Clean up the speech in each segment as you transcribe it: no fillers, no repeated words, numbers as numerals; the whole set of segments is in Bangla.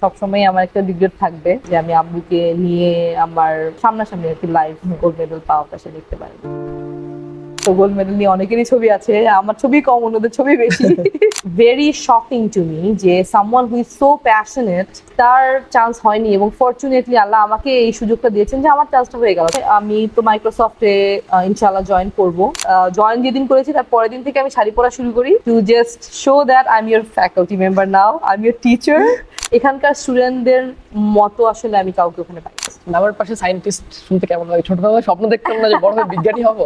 সবসময় আমার একটা রিগ্রেট থাকবে যে আমি আব্বুকে নিয়ে আমার সামনাসামনি আর কি লাইভ গোল্ড মেডেল পাওয়াটা সে দেখতে পারি। তো গোল্ড মেডেল নিয়ে অনেকেরই ছবি আছে, আমার ছবি কম, অন্যদের ছবি বেশি। ভেরি শকিং টু মি যে someone who is so passionate তার চান্স হয়নি, এবং ফরচুনেটলি আল্লাহ আমাকে এই সুযোগটা দিয়েছেন যে আমার চান্সটা হয়ে গেল। আমি তো মাইক্রোসফটে ইনশাআল্লাহ জয়েন করব। জয়েন যেদিন করেছি তার পরের দিন থেকে আমি শাড়ি পরা শুরু করি, to just show that I am your faculty member now, I am your teacher. এখানকার স্টুডেন্টদের মতো আসলে আমি কাউকে ওখানে পাই। আমার পাশে সায়েন্টিস্ট শুনতে কেমন লাগে? ছোটবেলায় স্বপ্ন দেখতাম না যে বড় হয়ে বিজ্ঞানী হব।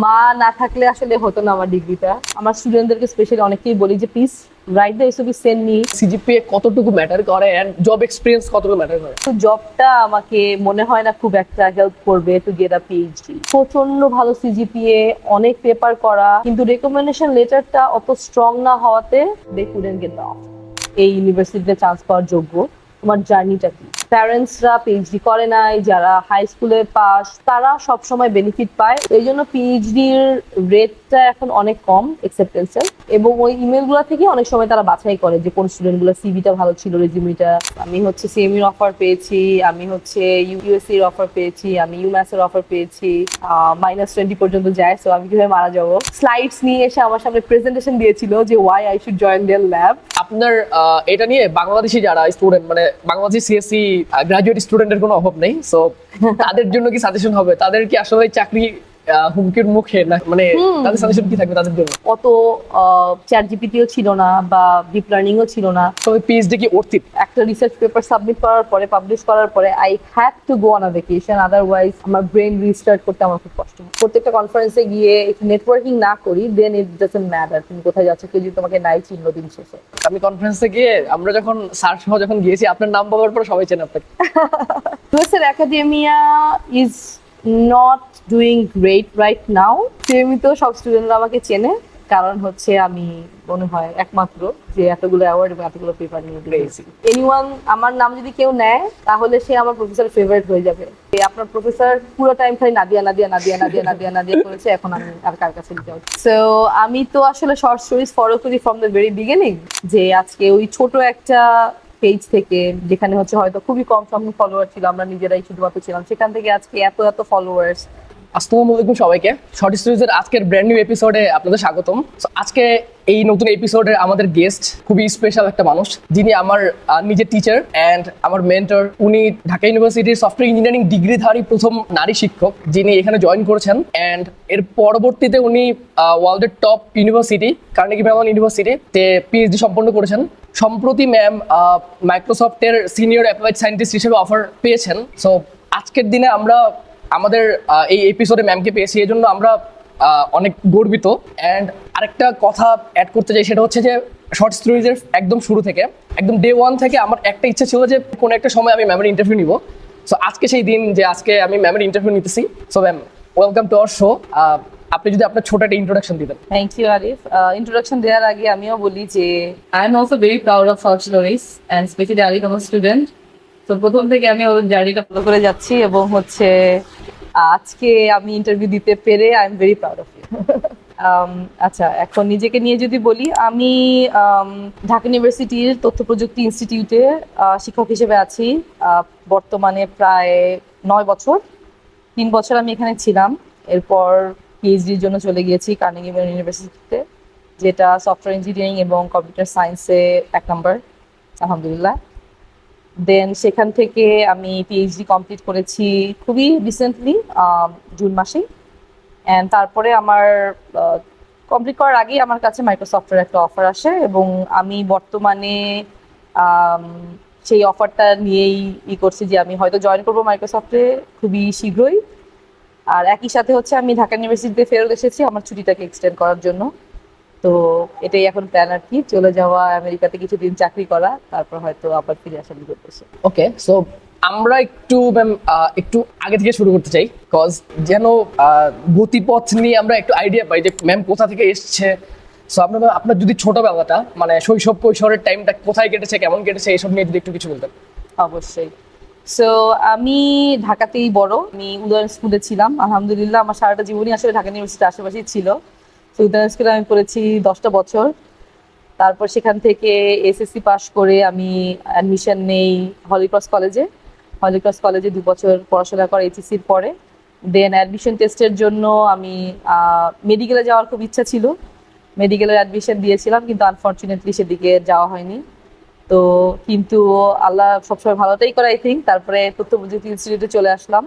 মা না থাকলে আসলে হতো না আমার ডিগ্রিটা। আমার স্টুডেন্টদেরকে স্পেশালি অনেকেই বলি যে please write the SOP send me. CGPA কতটুকু ম্যাটার করে এন্ড জব এক্সপেরিয়েন্স কতটুকু ম্যাটার করে? তো জবটা আমাকে মনে হয় না খুব একটা হেল্প করবে টু গেট আ পিএইচডি। প্রচন্ড ভালো সিজিপিএ, অনেক পেপার করা, কিন্তু রেকমেন্ডেশন লেটারটা অত স্ট্রং না হওয়াতে they couldn't get the offer. এই ইউনিভার্সিটিতে চান্স পাওয়ার যোগ্য। তোমার জার্নিটা কি? প্যারেন্টসরা পিএইচডি করে নাই, যারা হাই স্কুলে পাস তারা সবসময় বেনিফিট পায়। এই জন্য পিএইচডির রেটটা এখন অনেক কম অ্যাকসেপ্টেন্সের, এবং ওই ইমেলগুলো থেকে অনেক সময় তারা বাছাই করে যে কোন স্টুডেন্টগুলো সিভিটা ভালো ছিল, রেজিউমিটা। আমি হচ্ছে সিএমইর অফার পেয়েছি, আমি হচ্ছে ইউএসসি এর অফার পেয়েছি, আমি ইউম্যাস এর অফার পেয়েছি, -20 পর্যন্ত যায়। সো আমি কিভাবে মারা যাবো। স্লাইডস নিয়ে এসে আমার সামনে প্রেজেন্টেশন দিয়েছিল যে why I should join their lab. আপনার এটা নিয়ে বাংলাদেশি যারা স্টুডেন্ট, মানে বাংলাদেশি সিএসসি গ্রাজুয়েট স্টুডেন্টের কোনো অভাব নেই, সো তাদের জন্য কি সাজেশন হবে? তাদের কি আসলে চাকরি হুমকির মুখে না? মানে তাদের সাজেশন কি থাকবে তাদের জন্য? অত চ্যাট জিপিটিও ছিল না বা ডিপ লার্নিংও ছিল না। তবে পিএইচডি কি অর্থ? একটা রিসার্চ পেপার সাবমিট করার পরে, পাবলিশ করার পরে I had to go on a vacation, otherwise আমার ব্রেন রিস্টার্ট করতে আমার খুব কষ্ট হয়। প্রত্যেকটা কনফারেন্সে গিয়ে নেটওয়ার্কিং না করি দেন ইট ডাজন্ট ম্যাটার তুমি কোথায় যাচ্ছ, কেউ যদি তোমাকে নাই চিনল দিন শেষে। আমি কনফারেন্সে গিয়ে আমরা যখন স্যার সহ যখন গিয়েছি, আপনার নাম বলার পর সবাই চেনে আপনাকে। ইউএস এর academia is not doing great right now. সিএমইতেও সব স্টুডেন্টরা আমাকে চেনে, কারণ হচ্ছে আমি মনে হয় একমাত্র যে এতগুলো অ্যাওয়ার্ড এবং এতগুলো পেপার নিয়ে দিয়েছি। এনিওয়ান আমার নাম যদি কেউ নেয় তাহলে সে আমার প্রফেসর ফেভারিট হয়ে যাবে। আপনার প্রফেসর পুরো টাইম খালি নাদিয়া নাদিয়া নাদিয়া নাদিয়া নাদিয়া নাদিয়া করেছে, এখন আমি আর কার কাছে যাই। সো আমি তো আসলে শর্ট স্টোরিজ ফলো করি ফ্রম দ্য ভেরি বিগিনিং, যে আজকে ওই ছোট একটা পেজ থেকে, যেখানে হচ্ছে হয়তো খুবই কম সংখ্যক ফলোয়ার ছিল, আমরা নিজেরাই শুধুমাত্র ছিলাম, সেখান থেকে আজকে এত এত ফলোয়ার্স। আসসালামু আলাইকুম সবাইকে, শর্ট স্টোরিজের আজকের ব্র্যান্ড নিউ এপিসোডে আপনাদের স্বাগতম। আজকে এই নতুন এপিসোডে আমাদের গেস্ট খুবই স্পেশাল একটা মানুষ, যিনি আমার নিজের টিচার অ্যান্ড আমার মেন্টর। উনি ঢাকা ইউনিভার্সিটির সফটওয়্যার ইঞ্জিনিয়ারিং ডিগ্রিধারী প্রথম নারী শিক্ষক, যিনি এখানে জয়েন করেছেন। অ্যান্ড এর পরবর্তীতে উনি ওয়ার্ল্ডের টপ ইউনিভার্সিটি কার্নেগি মেলন ইউনিভার্সিটিতে পিএইচডি সম্পন্ন করেছেন। সম্প্রতি ম্যাম মাইক্রোসফটের সিনিয়র অ্যাপ্লাইড সায়েন্টিস্ট হিসেবে অফার পেয়েছেন। সো আজকের দিনে আমরা আমাদের এই এপিসোডে ম্যামকে পেয়েছি, এই জন্য আমরা অনেক গর্বিত। অ্যান্ড আরেকটা কথা অ্যাড করতে চাই, সেটা হচ্ছে যে শর্ট স্টোরিজের একদম শুরু থেকে, একদম ডে ওয়ান থেকে আমার একটা ইচ্ছা ছিল যে কোনো একটা সময় আমি ম্যামের ইন্টারভিউ নিব। সো আজকে সেই দিন যে আজকে আমি ম্যামের ইন্টারভিউ নিতেছি। So ma'am, welcome to our show. আপনি যদি আপনার ছোট একটা ইন্ট্রোডাকশন দিতেন। Thank you Arif. ইন্ট্রোডাকশন দেওয়ার আগে আমিও বলি যে I am also very proud of short stories and specially Arif আমার স্টুডেন্ট। তো প্রথম থেকে আমি ওর জার্নিটা ফলো করে যাচ্ছি, এবং হচ্ছে আজকে আমি ইন্টারভিউ দিতে পেরে I am very proud of you. আচ্ছা, এখন নিজেকে নিয়ে যদি বলি, আমি ঢাকা ইউনিভার্সিটির তথ্য প্রযুক্তি ইনস্টিটিউটে শিক্ষক হিসেবে আছি বর্তমানে প্রায় 9 বছর। 3 বছর আমি এখানে ছিলাম, এরপর পিএইচডির জন্য চলে গিয়েছি কার্নেগি মেলন ইউনিভার্সিটিতে, যেটা সফটওয়্যার ইঞ্জিনিয়ারিং এবং কম্পিউটার সায়েন্সে 1 নম্বর আলহামদুলিল্লাহ। দেন সেখান থেকে আমি পিএইচডি কমপ্লিট করেছি খুবই রিসেন্টলি, জুন মাসেই। অ্যান্ড তারপরে আমার কমপ্লিট করার আগেই আমার কাছে মাইক্রোসফটের একটা অফার আসে, এবং আমি বর্তমানে সেই অফারটা নিয়েই করছি যে আমি হয়তো জয়েন করবো মাইক্রোসফটে খুবই শীঘ্রই। আর একই সাথে হচ্ছে আমি ঢাকা ইউনিভার্সিটিতে ফেরত এসেছি আমার ছুটিটাকে এক্সটেন্ড করার জন্য। তো এটাই এখন প্ল্যান আর কি, চলে যাওয়া, আমেরিকাতে কিছুদিন চাকরি করা, তারপর হয়তো আবার ফিরে আসা বিগত দেশে। ওকে, সো আমরা একটু ম্যাম একটু আগে থেকে শুরু করতে চাই, কজ যেন গতিপথ নিয়ে আমরা একটু আইডিয়া পাই যে ম্যাম কোথা থেকে এসছে। সো আপনার যদি ছোটবেলাটা, মানে শৈশব কৈশোরের টাইমটা কোথায় কেটেছে, কেমন কেটেছে, এইসব নিয়ে যদি একটু কিছু বলতেন। অবশ্যই। সো আমি ঢাকাতেই বড়, আমি উদয়ন স্কুলে ছিলাম আলহামদুলিল্লাহ। আমার সারাটা জীবনই আসলে ঢাকা ইউনিভার্সিটির আশেপাশেই ছিল। তো উদয়ন স্কুলে আমি পড়েছি 10টা বছর। তারপর সেখান থেকে এসএসসি পাশ করে আমি অ্যাডমিশন নেই হলিক্রস কলেজে। হলিক্রস কলেজে 2 বছর পড়াশোনা করে এইচএসসির পরে দেন অ্যাডমিশন টেস্টের জন্য আমি মেডিকেলে যাওয়ার খুব ইচ্ছা ছিল। মেডিকেলের অ্যাডমিশন দিয়েছিলাম, কিন্তু আনফর্চুনেটলি সেদিকে যাওয়া হয়নি। তো কিন্তু আল্লাহ সবসময় ভালোটাই করে আই থিঙ্ক। তারপরে তথ্য প্রযুক্তি ইনস্টিটিউটে চলে আসলাম,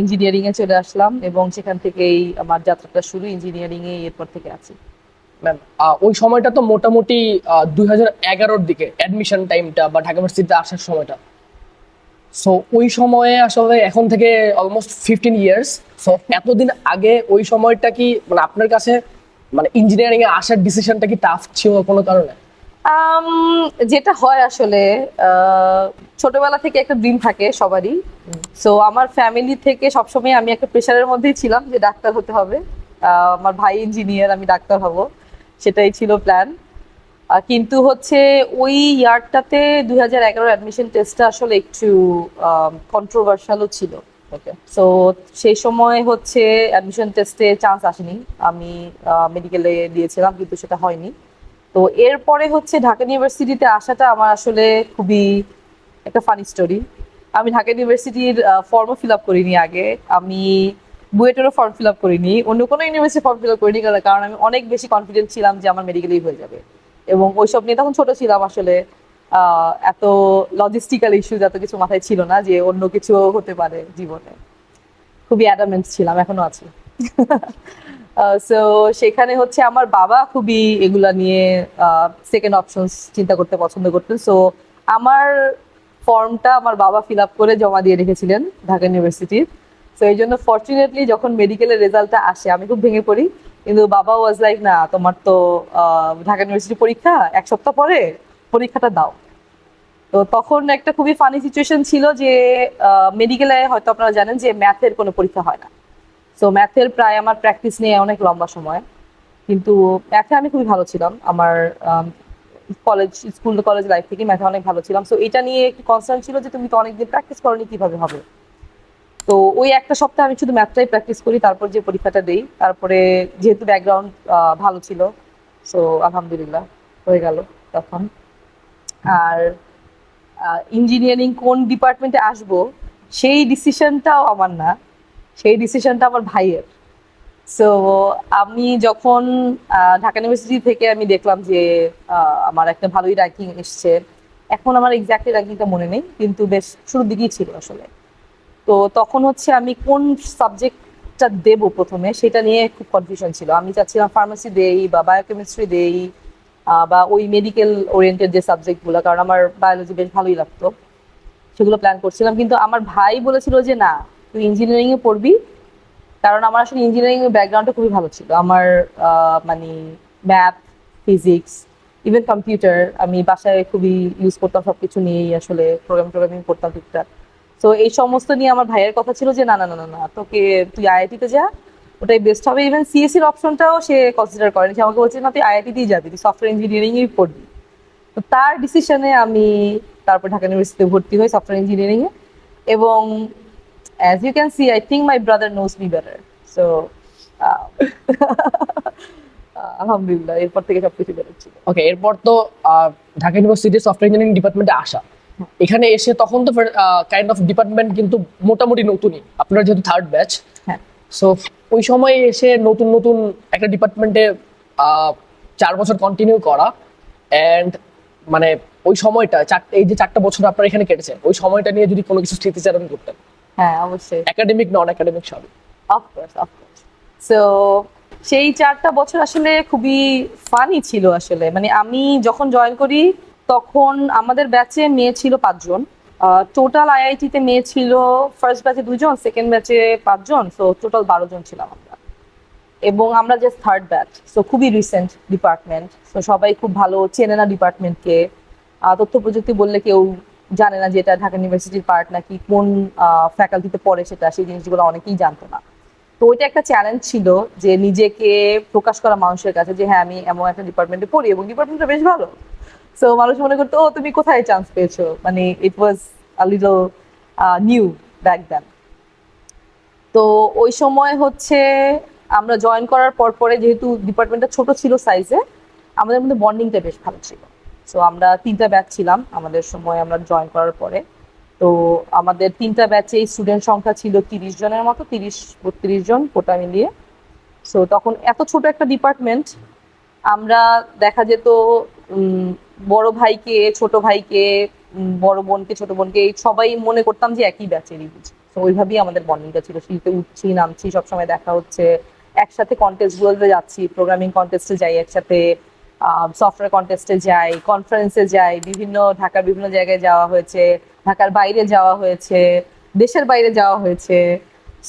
ইঞ্জিনিয়ারিং এ চলে আসলাম এবং সেখান থেকেই আমার যাত্রাটা শুরু ইঞ্জিনিয়ারিং এ, এরপর থেকে আছি। ম্যাম ওই সময়টা তো মোটামুটি 2011-র দিকে অ্যাডমিশন টাইমটা বা ঢাকা ভার্সিটিতে আসার সময়টা। সো ওই সময়ে আসলে এখন থেকে অলমোস্ট 15 ইয়ার্স। সো এতদিন আগে ওই সময়টা কি মানে আপনার কাছে মানে ইঞ্জিনিয়ারিং এ আসার ডিসিশনটা কি টাফ ছিল কোনো কারণে? আম, যেটা হয় আসলে ছোটবেলা থেকে একটা ড্রিম থাকে সবারই। সো আমার ফ্যামিলি থেকে সবসময় আমি একটা প্রেশারের মধ্যেই ছিলাম যে ডাক্তার হতে হবে। আমার ভাই ইঞ্জিনিয়ার, আমি ডাক্তার হব, সেটাই ছিল প্ল্যান। কিন্তু হচ্ছে ওই ইয়ারটাতে 2011 অ্যাডমিশন টেস্টটা আসলে একটু কন্ট্রোভার্সিয়ালও ছিল। ওকে। সো সেই সময় হচ্ছে অ্যাডমিশন টেস্টে চান্স আসেনি, আমি মেডিকেলে দিয়েছিলাম কিন্তু সেটা হয়নি। তো এরপরে হচ্ছে ঢাকা ইউনিভার্সিটিতে আসাটা আমার আসলে খুবই একটা ফানি স্টোরি। আমি ঢাকা ইউনিভার্সিটির ফর্মও ফিল আপ করিনি আগে, আমি বুয়েটেরও ফর্ম ফিল আপ করিনি, অন্য কোনো ইউনিভার্সিটি ফর্ম ফিল আপ করিনি, কারণ আমি অনেক বেশি কনফিডেন্ট ছিলাম যে আমার মেডিকেলেই হয়ে যাবে। এবং ওইসব নিয়ে তখন ছোট ছিলাম আসলে, এত লজিস্টিক্যাল ইস্যুজ এত কিছু মাথায় ছিল না যে অন্য কিছু হতে পারে জীবনে। খুবই অ্যাডামেন্ট ছিলাম, এখনো আছি। সো সেখানে হচ্ছে আমার বাবা খুবই এগুলা নিয়ে সেকেন্ড অপশনস চিন্তা করতে পছন্দ করতেন। সো আমার ফর্মটা আমার বাবা ফিল আপ করে জমা দিয়ে রেখেছিলেন ঢাকা ইউনিভার্সিটির। সো এই জন্য ফর্চুনেটলি যখন মেডিকেলের রেজাল্টটা আসে আমি খুব ভেঙে পড়ি, কিন্তু বাবা ওয়াজ লাইক, না তোমার তো ঢাকা ইউনিভার্সিটি পরীক্ষা 1 সপ্তাহ পরে, পরীক্ষাটা দাও। তো তখন একটা খুবই ফানি সিচুয়েশন ছিল যে মেডিকেলে হয়তো আপনারা জানেন যে ম্যাথের কোনো পরীক্ষা হয় না। সো ম্যাথের প্রায় আমার প্র্যাকটিস নিয়ে অনেক লম্বা সময়, কিন্তু ম্যাথে আমি খুবই ভালো ছিলাম। আমার স্কুল কলেজ লাইফ থেকে ম্যাথে অনেক ভালো ছিলাম। সো এটা নিয়ে একটু কনসার্ন ছিল যে তুমি তো অনেকদিন প্র্যাকটিস করোনি, কিভাবে হবে। তো ওই একটা সপ্তাহ আমি শুধু ম্যাথটাই প্র্যাকটিস করি, তারপর যে পরীক্ষাটা দেই। তারপরে যেহেতু ব্যাকগ্রাউন্ড ভালো ছিল, সো আলহামদুলিল্লাহ হয়ে গেল তখন। আর ইঞ্জিনিয়ারিং কোন ডিপার্টমেন্টে আসবো সেই ডিসিশনটাও আমার না, সেই ডিসিশনটা আমার ভাইয়ের। সো আমি যখন ঢাকা ইউনিভার্সিটি থেকে আমি দেখলাম যে আমার একটা ভালোই র্যাঙ্কিং এসছে। এখন আমার এক্স্যাক্টলি র্যাঙ্কিংটা মনে নেই, কিন্তু বেশ শুরুর দিকেই ছিল আসলে। তো তখন হচ্ছে আমি কোন সাবজেক্টটা দেব প্রথমে সেটা নিয়ে খুব কনফিউশন ছিল। আমি চাচ্ছিলাম ফার্মাসি দেই বা বায়োকেমিস্ট্রি দেই, বা ওই মেডিকেল ওরিয়েন্টেড যে সাবজেক্টগুলো, কারণ আমার বায়োলজি বেশ ভালোই লাগতো, সেগুলো প্ল্যান করছিলাম। কিন্তু আমার ভাই বলেছিল যে না, তুই ইঞ্জিনিয়ারিং এ পড়বি, কারণ আমার আসলে ইঞ্জিনিয়ারিং এর ব্যাকগ্রাউন্ডটা খুবই ভালো ছিল। আমার মানে ম্যাথ, ফিজিক্স, ইভেন কম্পিউটার আমি বাসায় খুবই ইউজ করতাম, সবকিছু নিয়েই আসলে প্রোগ্রামিং করতাম টুকটাক। তো এই সমস্ত নিয়ে আমার ভাইয়ের কথা ছিল যে না না না না না, তোকে তুই আইআইটিতে যা, ওটাই বেস্ট হবে। ইভেন সিএসসির অপশনটাও সে কনসিডার করেনি, সে আমাকে বলছে না তুই আইআইটিতেই যাবি, তুই সফটওয়্যার ইঞ্জিনিয়ারিংই পড়বি। তো তার ডিসিশনে আমি তারপর ঢাকা ইউনিভার্সিটিতে ভর্তি হই সফটওয়্যার ইঞ্জিনিয়ারিং এ। এবং as you can see, I think my brother knows me better. So, uh, আলহামদুলিল্লাহ এরপর থেকে সবকিছু বেরোচ্ছিল। ওকে, এরপর তো ঢাকা ইউনিভার্সিটি সফটওয়্যার ইঞ্জিনিয়ারিং ডিপার্টমেন্টে আসা, এখানে এসে তখন তো কাইন্ড অফ ডিপার্টমেন্ট কিন্তু মোটামুটি নতুনই, আপনার যেহেতু থার্ড ব্যাচ। হ্যাঁ। সো ওই সময় এসে নতুন নতুন একটা ডিপার্টমেন্টে 4 বছর কন্টিনিউ করা, অ্যান্ড মানে ওই সময়টা এই যে 4টা বছর আপনার এখানে কেটেছে, ওই সময়টা নিয়ে যদি কোনো কিছু স্মৃতিচারণ করতেন। হ্যাঁ অবশ্যই। একাডেমিক নন একাডেমিক সবই। Of course of course. সো সেই 4টা বছর আসলে খুবই ফানি ছিল আসলে। মানে আমি যখন জয়েন করি তখন আমাদের ব্যাচে মেয়ে ছিল 5 জন, টোটাল আইআইটিতে মেয়ে ছিল ফার্স্ট ব্যাচে 2 জন, সেকেন্ড ব্যাচে 5 জন, সো টোটাল 12 জন ছিলাম আমরা। এবং আমরা জাস্ট থার্ড ব্যাচ, সো খুবই রিসেন্ট ডিপার্টমেন্ট। সো সবাই খুব ভালো চেনে না ডিপার্টমেন্টকে। তথ্য প্রযুক্তি বললে কেউ জানে না যে এটা ঢাকা ইউনিভার্সিটির পার্ট নাকি কোন ফ্যাকাল্টিতে পড়ে, সেটা সেই জিনিসগুলো অনেকেই জানতো না। তো ওইটা একটা চ্যালেঞ্জ ছিল যে নিজেকে প্রকাশ করা মানুষের কাছে যে হ্যাঁ আমি এমন একটা ডিপার্টমেন্টে পড়ি এবং ডিপার্টমেন্টটা বেশ ভালো। সো মানুষ মনে করতো ও তুমি কোথায় চান্স পেয়েছো, মানে ইট was a little new back then. তো ওই সময় হচ্ছে আমরা জয়েন করার পর পরে যেহেতু ডিপার্টমেন্টটা ছোট ছিল সাইজে, আমাদের মধ্যে বন্ডিংটা বেশ ভালো ছিল। সো আমরা 3টা ব্যাচ ছিলাম আমাদের সময়, আমরা জয়েন করার পরে। তো আমাদের 3টা ব্যাচে স্টুডেন্ট সংখ্যা ছিল 30 জনের মতো, 30-32 জন কোটা মিলিয়ে। সো তখন এত ছোট একটা ডিপার্টমেন্ট, আমরা দেখা যেত বড় ভাইকে ছোট ভাইকে, বড় বোনকে ছোট বোনকে সবাই মনে করতাম যে একই ব্যাচেরই বুঝি। তো ওইভাবেই আমাদের বন্ডিংটা ছিল, সিঁড়িতে উঠছি নামছি সবসময় দেখা হচ্ছে, একসাথে কন্টেস্ট গুলোতে যাচ্ছি, প্রোগ্রামিং কন্টেস্টে যাই একসাথে, সফটওয়্যার কন্টেস্টে যাই, কনফারেন্সে যাই, ঢাকার বিভিন্ন জায়গায় যাওয়া হয়েছে, ঢাকার বাইরে যাওয়া হয়েছে, দেশের বাইরে যাওয়া হয়েছে।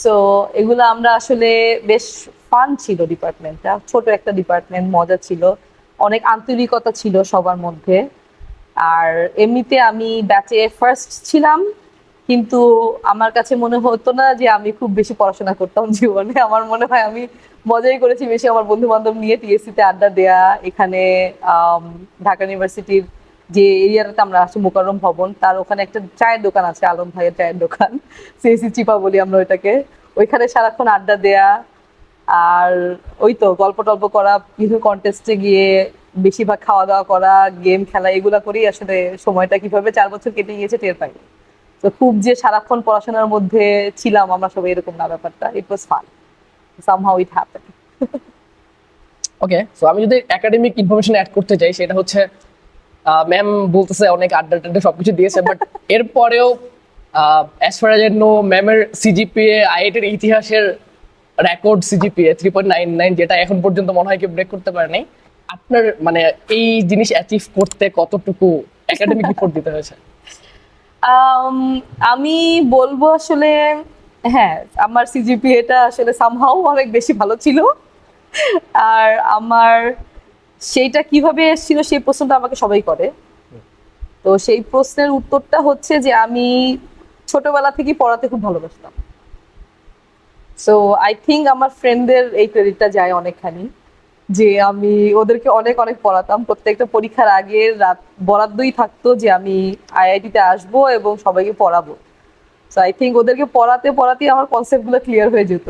সো এগুলো আমরা আসলে বেশ ফান ছিল ডিপার্টমেন্টটা, ছোট একটা ডিপার্টমেন্ট, মজা ছিল, অনেক আন্তরিকতা ছিল সবার মধ্যে। আর এমনিতে আমি ব্যাচে ফার্স্ট ছিলাম, কিন্তু আমার কাছে মনে হতো না যে আমি খুব বেশি পড়াশোনা করতাম জীবনে। আমার মনে হয় আমি মজাই করেছি বেশি আমার বন্ধু বান্ধব নিয়ে, টিএসসি তে আড্ডা দেয়া, এখানে ঢাকা ইউনিভার্সিটির যে এরিয়াটাতে আমরা আছি মোকাররম ভবন, তার ওখানে একটা চায়ের দোকান আছে, আলম ভাইয়ের চায়ের দোকান, সিএসি চিপা বলি আমরা ওইটাকে। ওইখানে সারাক্ষণ আড্ডা দেয়া, আর ওই তো গল্প টল্প করা, বিভিন্ন কন্টেস্টে গিয়ে বেশিরভাগ খাওয়া দাওয়া করা, গেম খেলা, এগুলা করেই আসলে সময়টা কিভাবে 4 বছর কেটে গিয়েছে টের পাই। তো খুব যে সারাক্ষণ পড়াশোনার মধ্যে ছিলাম আমরা সবাই, এরকম না ব্যাপারটা। It was fun, somehow it happened. Okay, so আমি যদি একাডেমিক ইনফরমেশন অ্যাড করতে চাই, সেটা হচ্ছে ম্যাম বলতেছে অনেক আড্ডা টাড্ডা সবকিছু দিয়েছে, বাট এরপরেও অ্যাজ ফার এজ নো, ম্যামের সিজিপিএ আইআইটির ইতিহাসের রেকর্ড সিজিপিএ 3.99, যেটা এখন পর্যন্ত মনে হয় কেউ ব্রেক করতে পারে নাই। আপনার মানে এই জিনিস অ্যাচিভ করতে কতটুকু একাডেমিক রিপোর্ট দিতে হয়েছে? আমি বলবো আসলে হ্যাঁ, আমার সিজিপিএটা আসলে সামহাউ অনেক বেশি ভালো ছিল। আর আমার সেইটা কিভাবে এসেছিল সেই প্রশ্নটা আমাকে সবাই করে। তো সেই প্রশ্নের উত্তরটা হচ্ছে যে আমি ছোটবেলা থেকেই পড়াতে খুব ভালোবাসতাম। সো আই থিঙ্ক আমার ফ্রেন্ডদের এই ক্রেডিটটা যায় অনেকখানি, যে আমি ওদেরকে অনেক অনেক পড়াতাম। প্রত্যেকটা পরীক্ষার আগে রাত বরাদ্দই থাকতো যে আমি আইআইটিতে আসবো এবং সবাইকে পড়াবো। সো আই থিঙ্ক ওদেরকে পড়াতে পড়াতেই আমার কনসেপ্টগুলো ক্লিয়ার হয়ে যেত।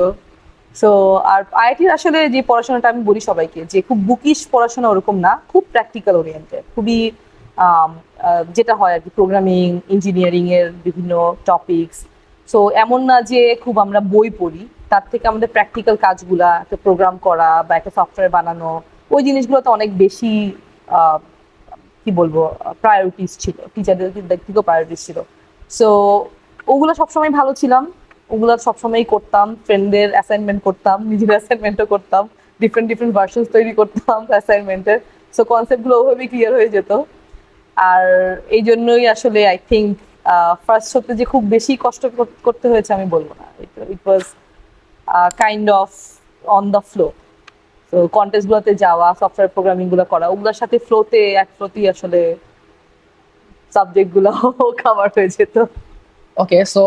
সো আর আইআইটির আসলে যে পড়াশোনাটা আমি বলি সবাইকে যে খুব বুকিশ পড়াশোনা ওরকম না, খুব প্র্যাকটিক্যাল ওরিয়েন্টেড, খুবই যেটা হয় আর কি, প্রোগ্রামিং ইঞ্জিনিয়ারিং এর বিভিন্ন টপিকস। সো এমন না যে খুব আমরা বই পড়ি, তার থেকে আমাদের প্র্যাকটিক্যাল কাজগুলা, একটা প্রোগ্রাম করা বা একটা সফটওয়্যার বানানো, ওই জিনিসগুলোতে অনেক বেশি কি বলবো প্রায়োরিটিস ছিল, টিচারদের দিক থেকেও প্রায়োরিটিস ছিল। সো ওগুলো সবসময় ভালো ছিলাম, ওগুলো সবসময় করতাম, ফ্রেন্ডদের অ্যাসাইনমেন্ট করতাম, নিজের অ্যাসাইনমেন্টও করতাম, ডিফারেন্ট ডিফারেন্ট ভার্সনস তৈরি করতাম অ্যাসাইনমেন্টের। সো কনসেপ্টগুলো ওভাবেই ক্লিয়ার হয়ে যেত। আর এই জন্যই আসলে আই থিঙ্ক ফার্স্ট হতে যে খুব বেশি কষ্ট করতে হয়েছে আমি বলবো না, it was kind of on the flow. তো কন্টেস্টগুলোতে যাওয়া, সফটওয়্যার প্রোগ্রামিং গুলো করা, ওগুলোর সাথে ফ্লোতেই আসলে সাবজেক্টগুলো কভার হয়ে যেত। ওকে, সো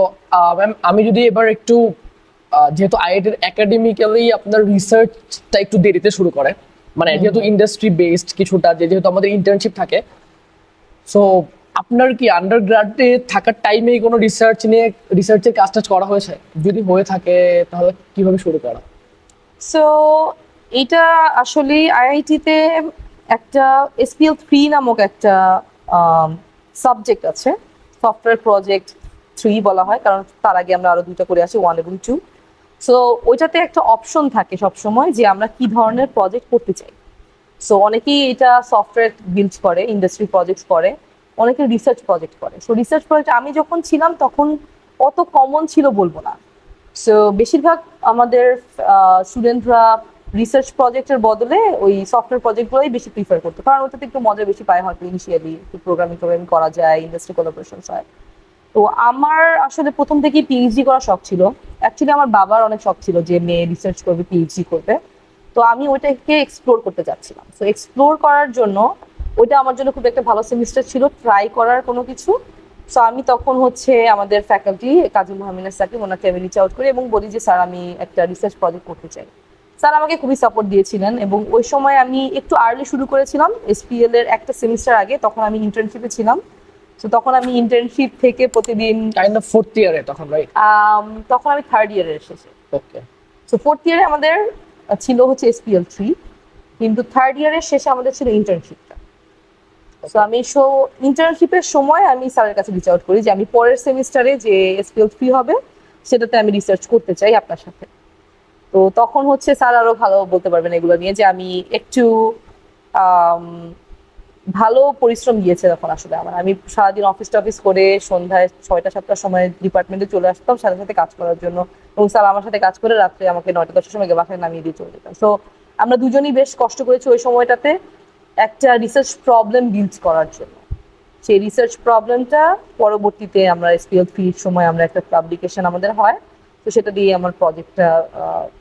ম্যাম আমি যদি এবার একটু যেহেতু আইআইটির একাডেমিক্যালি আপনার রিসার্চটা একটু দেরিতে শুরু করে, মানে যেহেতু ইন্ডাস্ট্রি বেসড কিছুটা, যেহেতু আমাদের ইন্টার্নশিপ থাকে, সো আপনার কি আন্ডারগ্রাডে থাকার টাইমেই কোনো রিসার্চের কাজটা করা হয়েছে? যদি হয়ে থাকে তাহলে কিভাবে শুরু করা? সো এটা আসলে আইআইটিতে একটা SPL3 নামক একটা সাবজেক্ট আছে, সফটওয়্যার প্রজেক্ট 3 বলা হয়, কারণ তার আগে আমরা আরো 2টা করে আসি, 1 এবং 2। সো ওইটাতে একটা অপশন থাকে সবসময় যে আমরা কি ধরনের প্রজেক্ট করতে চাই। সো অনেকেই এটা সফটওয়্যার বিল্ড করে, ইন্ডাস্ট্রি প্রজেক্ট করে, অনেকে রিসার্চ প্রজেক্ট করে। সো রিসার্চ প্রজেক্ট আমি যখন ছিলাম তখন অত কমন ছিল বলবো না। সো বেশিরভাগ আমাদের স্টুডেন্টরা রিসার্চ প্রজেক্টের বদলে ওই সফটওয়্যার প্রজেক্টগুলোই বেশি প্রিফার করতো, কারণ ওটাতে একটু মজা বেশি পায় হয়তো ইনিশিয়ালি, একটু প্রোগ্রামিং করা যায়, ইন্ডাস্ট্রি কোলাবোরেশন হয়। তো আমার আসলে প্রথম থেকেই পিএইচডি করার শখ ছিল। অ্যাকচুয়ালি আমার বাবার অনেক শখ ছিল যে মেয়ে রিসার্চ করবে, পিএইচডি করবে। তো আমি ওইটাকে এক্সপ্লোর করতে চাচ্ছিলাম। তো এক্সপ্লোর করার জন্য ওইটা আমার জন্য খুব একটা ভালো সেমিস্টার ছিল ট্রাই করার কোনো কিছু। সো আমি তখন হচ্ছে আমাদের ফ্যাকাল্টি কাজী মোহাম্মদ সাকিব, ওনাকে আমি রিচ আউট করি এবং বলি যে স্যার আমি একটা রিসার্চ প্রজেক্ট করতে চাই। স্যার আমাকে খুবই সাপোর্ট দিয়েছিলেন এবং ওই সময় আমি একটু আর্লি শুরু করেছিলাম, SPL এর একটা সেমিস্টার আগে, তখন আমি ইন্টার্নশিপে ছিলাম। তো তখন আমি ইন্টার্নশিপ থেকে প্রতিদিন কাইন্ড অফ ফোর্থ ইয়ারে তখন, রাইট? তখন আমি 3rd ইয়ারে এসেছি। ওকে, সো 4th ইয়ারে আমাদের ছিল হচ্ছে SPL3। কিন্তু থার্ড ইয়ারের শেষে আমাদের ছিল ইন্টার্নশিপটা। সো আমি ইন্টার্নশিপের সময় আমি স্যারের কাছে রিচ আউট করি যে আমি পরের সেমিস্টারে যে এসপিএল 3 হবে সেটাতে আমি রিসার্চ করতে চাই আপনার সাথে। তো তখন হচ্ছে স্যার আরো ভালো বলতে পারবেন এগুলো নিয়ে, যে আমি একটু আম, ভালো পরিশ্রম দিয়েছে তখন আসলে আমার। আমি সারাদিন অফিস টফিস করে সন্ধ্যায় 6টা-7টার সময় ডিপার্টমেন্টে চলে আসতাম স্যারের সাথে কাজ করার জন্য, এবং স্যার আমার সাথে কাজ করে রাত্রে আমাকে 9টা-10টার সময় বাসায় নামিয়ে দিয়ে চলে যেতাম। সো আমরা দুজনই বেশ কষ্ট করেছি ওই সময়টাতে একটা রিসার্চ প্রবলেম বিল্ড করার জন্য। সেই রিসার্চ প্রবলেমটা পরবর্তীতে আমরা এসপিএল 3 সময় আমরা একটা পাবলিকেশন আমাদের হয়, তো সেটা দিয়ে আমার প্রজেক্টটা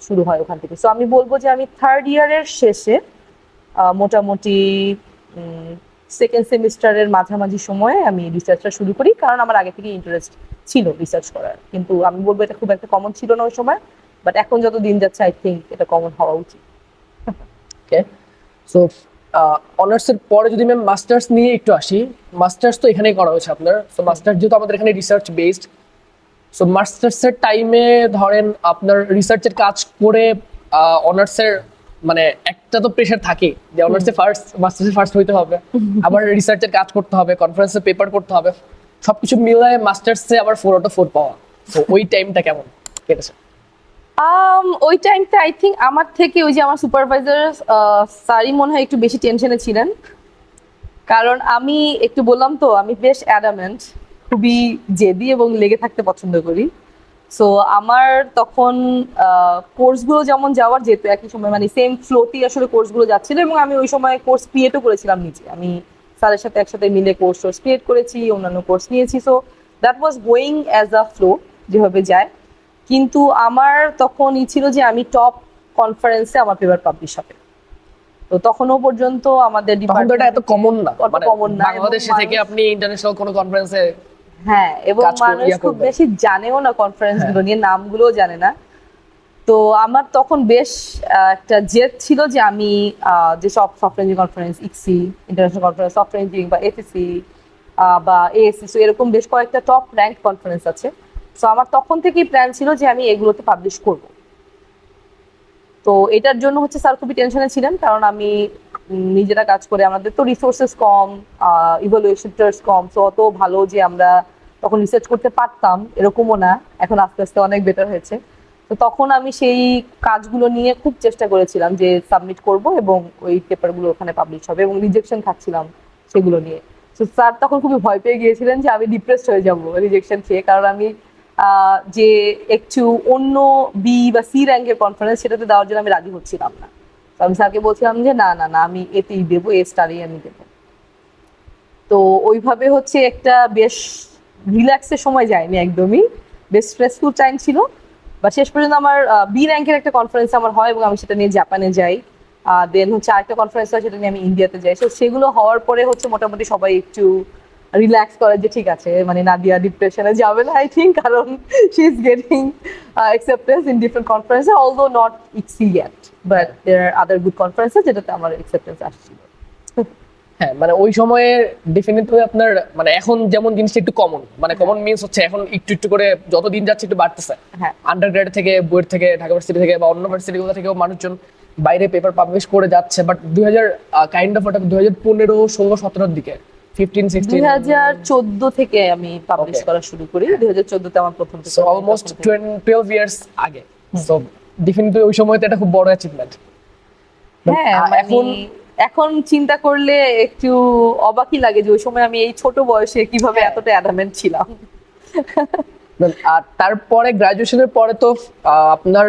শুরু হয় ওখান থেকে। সো আমি বলবো যে আমি থার্ড ইয়ারের শেষে মোটামুটি সেকেন্ড সেমিস্টারের মাঝামাঝি সময়ে আমি রিসার্চটা শুরু করি, কারণ আমার আগে থেকে ইন্টারেস্ট ছিল রিসার্চ করার। কিন্তু আমি বলবো এটা খুব একটা কমন ছিল না ওই সময়, বাট এখন যত দিন যাচ্ছে আই থিঙ্ক এটা কমন হওয়া উচিত। ওকে, সো অনার্সের পরে যদি ম্যাম মাস্টার্স নিয়ে একটু আসি, মাস্টার্স তো এখানেই করা হয়েছে আপনার। সো মাস্টার্স যেহেতু আমাদের এখানে রিসার্চ বেসড, সো মাস্টার্সের টাইমে ধরেন আপনার রিসার্চের কাজ করে অনার্সের মানে একটা তো প্রেশার থাকে যে অনার্সে ফার্স্ট, মাস্টার্সে ফার্স্ট হইতে হবে, আবার রিসার্চের কাজ করতে হবে, কনফারেন্সে পেপার করতে হবে, সবকিছু মিলায় মাস্টার্সে আবার 4/4 পাওয়া। তো ওই টাইমটা কেমন কেটেছে? ওই টাইমটা আই থিঙ্ক আমার থেকে ওই যে আমার সুপারভাইজার স্যারই মনে হয় একটু বেশি টেনশনে ছিলেন, কারণ আমি একটু বললাম তো আমি বেশ অ্যাডামেন্ট, খুবই জেদি এবং লেগে থাকতে পছন্দ করি। সো আমার তখন কোর্সগুলো যেমন যাওয়ার, যেহেতু একই সময় মানে সেম ফ্লোতেই আসলে কোর্সগুলো যাচ্ছিল, এবং আমি ওই সময় কোর্স ক্রিয়েটও করেছিলাম নিজে। আমি স্যারের সাথে একসাথে মিলে কোর্স ক্রিয়েট করেছি, অন্যান্য কোর্স নিয়েছি। So that was going as a flow, যেভাবে যায়। কিন্তু আমার তখন ছিল যে আমি টপ কনফারেন্সে আমার পেপার পাবলিশ হবে। তো তখনও পর্যন্ত আমাদের তখন তো এটা এত কমন না, মানে কমন না, বাংলাদেশে থেকে আপনি ইন্টারন্যাশনাল কোনো কনফারেন্সে হ্যাঁ, এবং মানুষ খুব করবেন। বেশি জানেও না কনফারেন্স গুলো নিয়ে, নামগুলোও জানে না। তো আমার তখন বেশ একটা জেদ ছিল যে আমি যে সব software engineering conference, ICSI international conference software engineering বা এফএসি বা এএসসি, সো এরকম বেশ কয়েকটা টপ র্যাঙ্ক কনফারেন্স আছে। সো আমার তখন থেকেই প্ল্যান ছিল যে আমি এগুলোতে পাবলিশ করব। তো এটার জন্য হচ্ছে স্যার খুবই টেনশনে ছিলেন, কারণ আমি নিজেরা কাজ করে, আমাদের তো রিসোর্সেস কম, ইভালুয়েশন কম, সো অত ভালো যে আমরা তখন রিসার্চ করতে পারতাম এরকমও না। এখন আস্তে আস্তে অনেক বেটার হয়েছে। তো তখন আমি সেই কাজগুলো নিয়ে খুব চেষ্টা করেছিলাম যে সাবমিট করব এবং ওই পেপারগুলো ওখানে পাবলিশ হবে, এবং রিজেকশন খাচ্ছিলাম সেগুলো নিয়ে। তো স্যার তখন খুবই ভয় পেয়ে গিয়েছিলেন যে আমি ডিপ্রেসড হয়ে যাব রিজেকশন খেয়ে, কারণ আমি যে একটু অন্য বি বা সি র্যাঙ্কের কনফারেন্স সেটাতে দেওয়ার জন্য আমি রাজি হচ্ছিলাম না। তো আমি স্যারকে বলছিলাম যে না না না, আমি এতেই দেবো, এ স্টারই আমি দেবো। তো ওইভাবে হচ্ছে একটা বেশ রিল্যাক্সের সময় যায়নি একদমই, বেশ স্ট্রেসফুল টাইম ছিল। বা শেষ পর্যন্ত আমার বি র্যাঙ্কের একটা কনফারেন্স আমার হয়, এবং আমি সেটা নিয়ে জাপানে যাই। দেন হচ্ছে আরেকটা কনফারেন্স হয়, সেটা নিয়ে আমি ইন্ডিয়াতে যাই। তো সেগুলো হওয়ার পরে হচ্ছে মোটামুটি সবাই একটু রিল্যাক্স করে যে ঠিক আছে, মানে নাদিয়া ডিপ্রেশনে যাবে না আই থিঙ্ক, কারণ she is getting acceptance in different conferences, although not ICSI yet, but there are other good conferences যেটাতে আমার acceptance আসছিল। হ্যাঁ, মানে ওই সময়ে ডেফিনেটলি আপনার মানে এখন যেমন জিনিসটা একটু কমন, মানে কমন মিন্স হচ্ছে এখন একটু একটু করে যত দিন যাচ্ছে একটু বাড়তেছে। হ্যাঁ, আন্ডারগ্রেড থেকে, বুয়েট থেকে, ঢাকা ভার্সিটি থেকে বা অন্য ভার্সিটিগুলো থেকেও মানুষজন বাইরে পেপার পাবলিশ করে যাচ্ছে। বাট 2000 কাইন্ড অফ ওটা 2015, 16, 17 দিকে, 15, 16, 2014 থেকে আমি পাবলিশ করা শুরু করি। 2014 তে আমার প্রথম সো অলমোস্ট 12 ইয়ার্স আগে। সো ডেফিনেটলি ওই সময়তে এটা খুব বড় অ্যাচিভমেন্ট। হ্যাঁ, এখন এখন চিন্তা করলে একটু অবাকই লাগে যে ওই সময় আমি এই ছোট বয়সে কিভাবে এতটা অ্যাডামেন্ট ছিলাম। আর তারপরে গ্রাজুয়েশনের পরে তো আপনার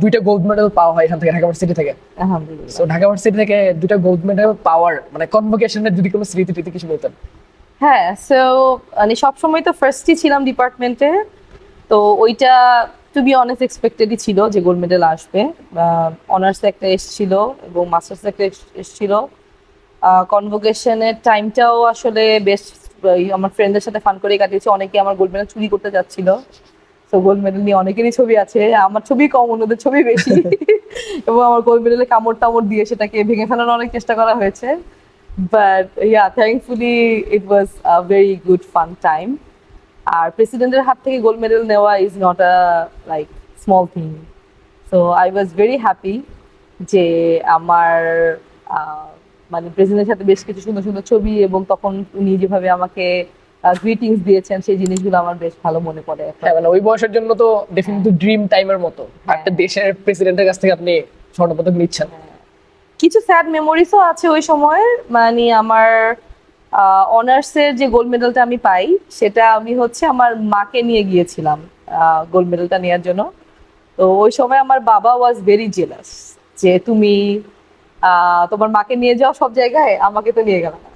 2টা গোল্ড মেডেল পাওয়া হয় এখান থেকে, ঢাকা ভার্সিটি থেকে। আলহামদুলিল্লাহ। সো ঢাকা ভার্সিটি থেকে 2টা গোল্ড মেডেল পাওয়ার মানে কনভোকেশনের যদি কোনো স্মৃতি কিছু বলতেন। হ্যাঁ, সো মানে সবসময় তো ফার্স্টই ছিলাম ডিপার্টমেন্টে, তো ওইটা টু বি অনেস্ট এক্সপেক্টেডই ছিল যে গোল্ড মেডেল আসবে। অনার্সে একটা এসেছিল এবং মাস্টার্সে একটা এসেছিল। কনভোকেশনের টাইমটাও আসলে বেশ আমার ফ্রেন্ডদের সাথে ফান করে কাটিয়েছি। অনেকে আমার গোল্ড মেডেল চুরি করতে যাচ্ছিল, তো গোল্ড মেডেল নিয়ে অনেকেরই ছবি আছে, আমার ছবি কম, অন্যদের ছবি বেশি। এবং আমার গোল্ড মেডেলে কামড় টামড় দিয়ে সেটাকে ভেঙে ফেলার অনেক চেষ্টা করা হয়েছে। But yeah, thankfully it was a very good fun time. আর প্রেসিডেন্টের হাত থেকে গোল্ড মেডেল নেওয়া is not a like small thing. So I was very happy যে আমার মানে প্রেসিডেন্টের সাথে বেশ কিছু সুন্দর সুন্দর ছবি, এবং তখন উনি যেভাবে আমাকে গ্রিটিংস দিয়েছেন সেই জিনিসগুলো আমার বেশ ভালো মনে পড়ে এখন। হ্যাঁ, মানে ওই বয়সের জন্য তো ডেফিনেটলি ড্রিম টাইমের মতো একটা দেশের প্রেসিডেন্টের কাছ থেকে আপনি স্বর্ণপদক নিচ্ছেন। কিছু স্যাড মেমোরিজও আছে ওই সময়ের, মানে আমার অনার্সের যে গোল্ড মেডেলটা আমি পাই, সেটা আমি হচ্ছে আমার মাকে নিয়ে গিয়েছিলাম গোল্ড মেডেলটা নেওয়ার জন্য। তো ওই সময় আমার বাবা ওয়াজ ভেরি জেলাস যে তুমি তোমার মাকে নিয়ে যাও সব জায়গায়, আমাকে তো নিয়ে গেল না।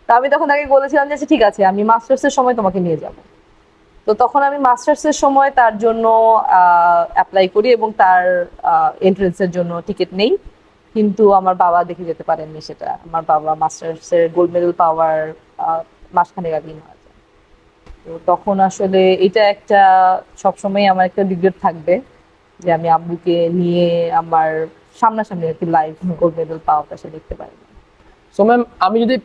তো আমি তখন তাকে বলেছিলাম যে আচ্ছা, ঠিক আছে, আমি মাস্টার্সের সময় তোমাকে নিয়ে যাব। তো তখন আমি মাস্টার্সের সময় তার জন্য অ্যাপ্লাই করি এবং তার এন্ট্রেন্সের জন্য টিকিট নেই, কিন্তু আমার বাবা দেখে যেতে পারেননি সেটা। আমার বাবা মাস্টার্সের গোল্ড মেডেল পাওয়ার মাসখানেক আগে মারা যায়। তো তখন আসলে এটা একটা সবসময় আমার একটা রিগ্রেট থাকবে যে আমি আব্বুকে নিয়ে আমার সামনাসামনি আর কি লাইভ গোল্ড মেডেল পাওয়াটা সে দেখতে পারি। সো ম্যাম, আমি যদি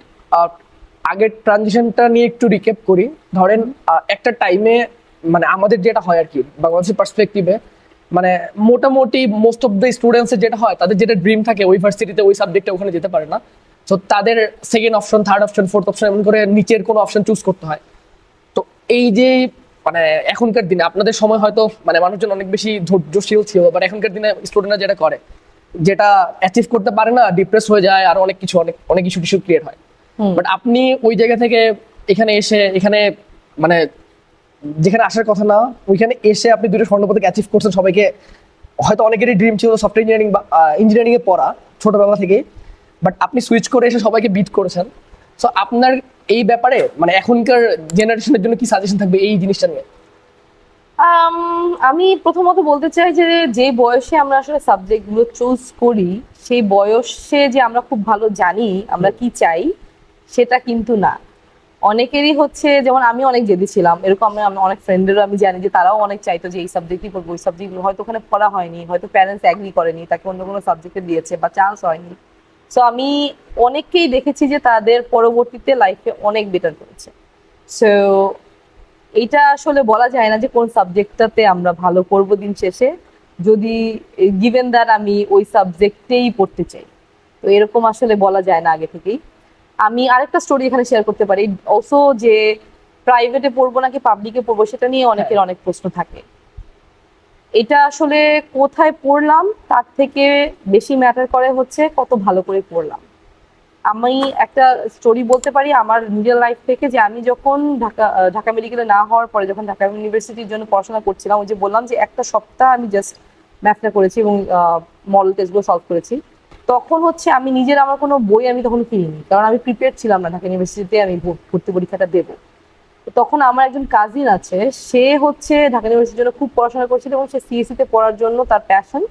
আগের ট্রানজিশনটা নিয়ে একটু রিক্যাপ করি, ধরেন একটা টাইমে মানে আমাদের যেটা হয় আর কি বাংলাদেশের পার্সপেক্টিভে, মানে মোটামুটি মোস্ট অফ দ্য স্টুডেন্টসের যেটা হয়, তাদের যেটা ড্রিম থাকে ওই ভার্সিটিতে ওই সাবজেক্টে ওখানে যেতে পারে না। সো তাদের second option, third option, fourth option এমন করে নিচের কোনো অপশন চুজ করতে হয়। তো এই যে মানে এখনকার দিনে আপনাদের সময় হয়তো মানে মানুষজন অনেক বেশি ধৈর্যশীল ছিল, বাট এখনকার দিনে স্টুডেন্টরা যেটা করে, যেটা অ্যাচিভ করতে পারে না, ডিপ্রেস হয়ে যায়, আর অনেক কিছু অনেক অনেক ইস্যু ক্রিয়েট হয়। বাট আপনি ওই জায়গা থেকে এখানে এসে, এখানে মানে যেখানে আসার কথা না, ওইখানে এসে আপনি দুটো স্বর্ণপদক অ্যাচিভ করছেন। সবাইকে হয়তো অনেকেরই ড্রিম ছিল সফটওয়্যার ইঞ্জিনিয়ারিং বা ইঞ্জিনিয়ারিং এ পড়া ছোটবেলা থেকে, বাট আপনি সুইচ করে এসে সবাইকে বিট করেছেন। সো আপনার এই ব্যাপারে মানে এখনকার জেনারেশনের জন্য কি সাজেশন থাকবে এই জিনিসটা নিয়ে? আমি প্রথমত বলতে চাই যে যে বয়সে আমরা আসলে সাবজেক্টগুলো চুজ করি, সেই বয়সে যে আমরা খুব ভালো জানি আমরা কি চাই সেটা কিন্তু না। অনেকেরই হচ্ছে, যেমন আমি অনেক জেদি ছিলাম, এরকম আমি অনেক ফ্রেন্ডেরও আমি জানি যে তারাও অনেক চাইতো যে এই সাবজেক্টই পড়বো, ওই সাবজেক্টগুলো হয়তো ওখানে পড়া হয়নি, হয়তো প্যারেন্টস অ্যাগ্রি করেনি, তাকে অন্য কোনো সাবজেক্টে দিয়েছে বা চান্স হয়নি। সো আমি অনেককেই দেখেছি যে তাদের পরবর্তীতে লাইফে অনেক বেটার করেছে। সো এটা আসলে বলা যায় না যে কোন সাবজেক্টটাতে আমরা ভালো করব দিন শেষে, যদি গিভেন দ্যাট আমি ওই সাবজেক্টেই পড়তে চাই। তো এরকম আসলে বলা যায় না আগে থেকেই। আমি আরেকটা স্টোরি এখানে শেয়ার করতে পারি অলসো, যে প্রাইভেটে পড়বো নাকি পাবলিকে পড়বো সেটা নিয়ে অনেকের অনেক প্রশ্ন থাকে। এটা আসলে কোথায় পড়লাম তার থেকে বেশি ম্যাটার করে হচ্ছে কত ভালো করে পড়লাম। আমি একটা স্টোরি বলতে পারি আমার নিজের লাইফ থেকে, যে আমি যখন ঢাকা মেডিকেলে না হওয়ার পরে যখন ঢাকা ইউনিভার্সিটির জন্য পড়াশোনা করছিলাম, ওই যে বললাম যে একটা সপ্তাহ আমি জাস্ট ম্যাথটা করেছি এবং মডেল টেস্টগুলো সলভ করেছি। তখন হচ্ছে আমি নিজের আমার কোনো বই আমি তখন কিনিনি, কারণ আমি প্রিপেয়ার ছিলাম না ঢাকা ইউনিভার্সিটিতে আমি ভর্তি পরীক্ষাটা দেবো। তখন আমার একজন কাজিন আছে, সে হচ্ছে ঢাকা ইউনিভার্সিটির জন্য খুব পড়াশোনা করছিল এবং সে সিএসসি তে পড়ার জন্য তার প্যাশন,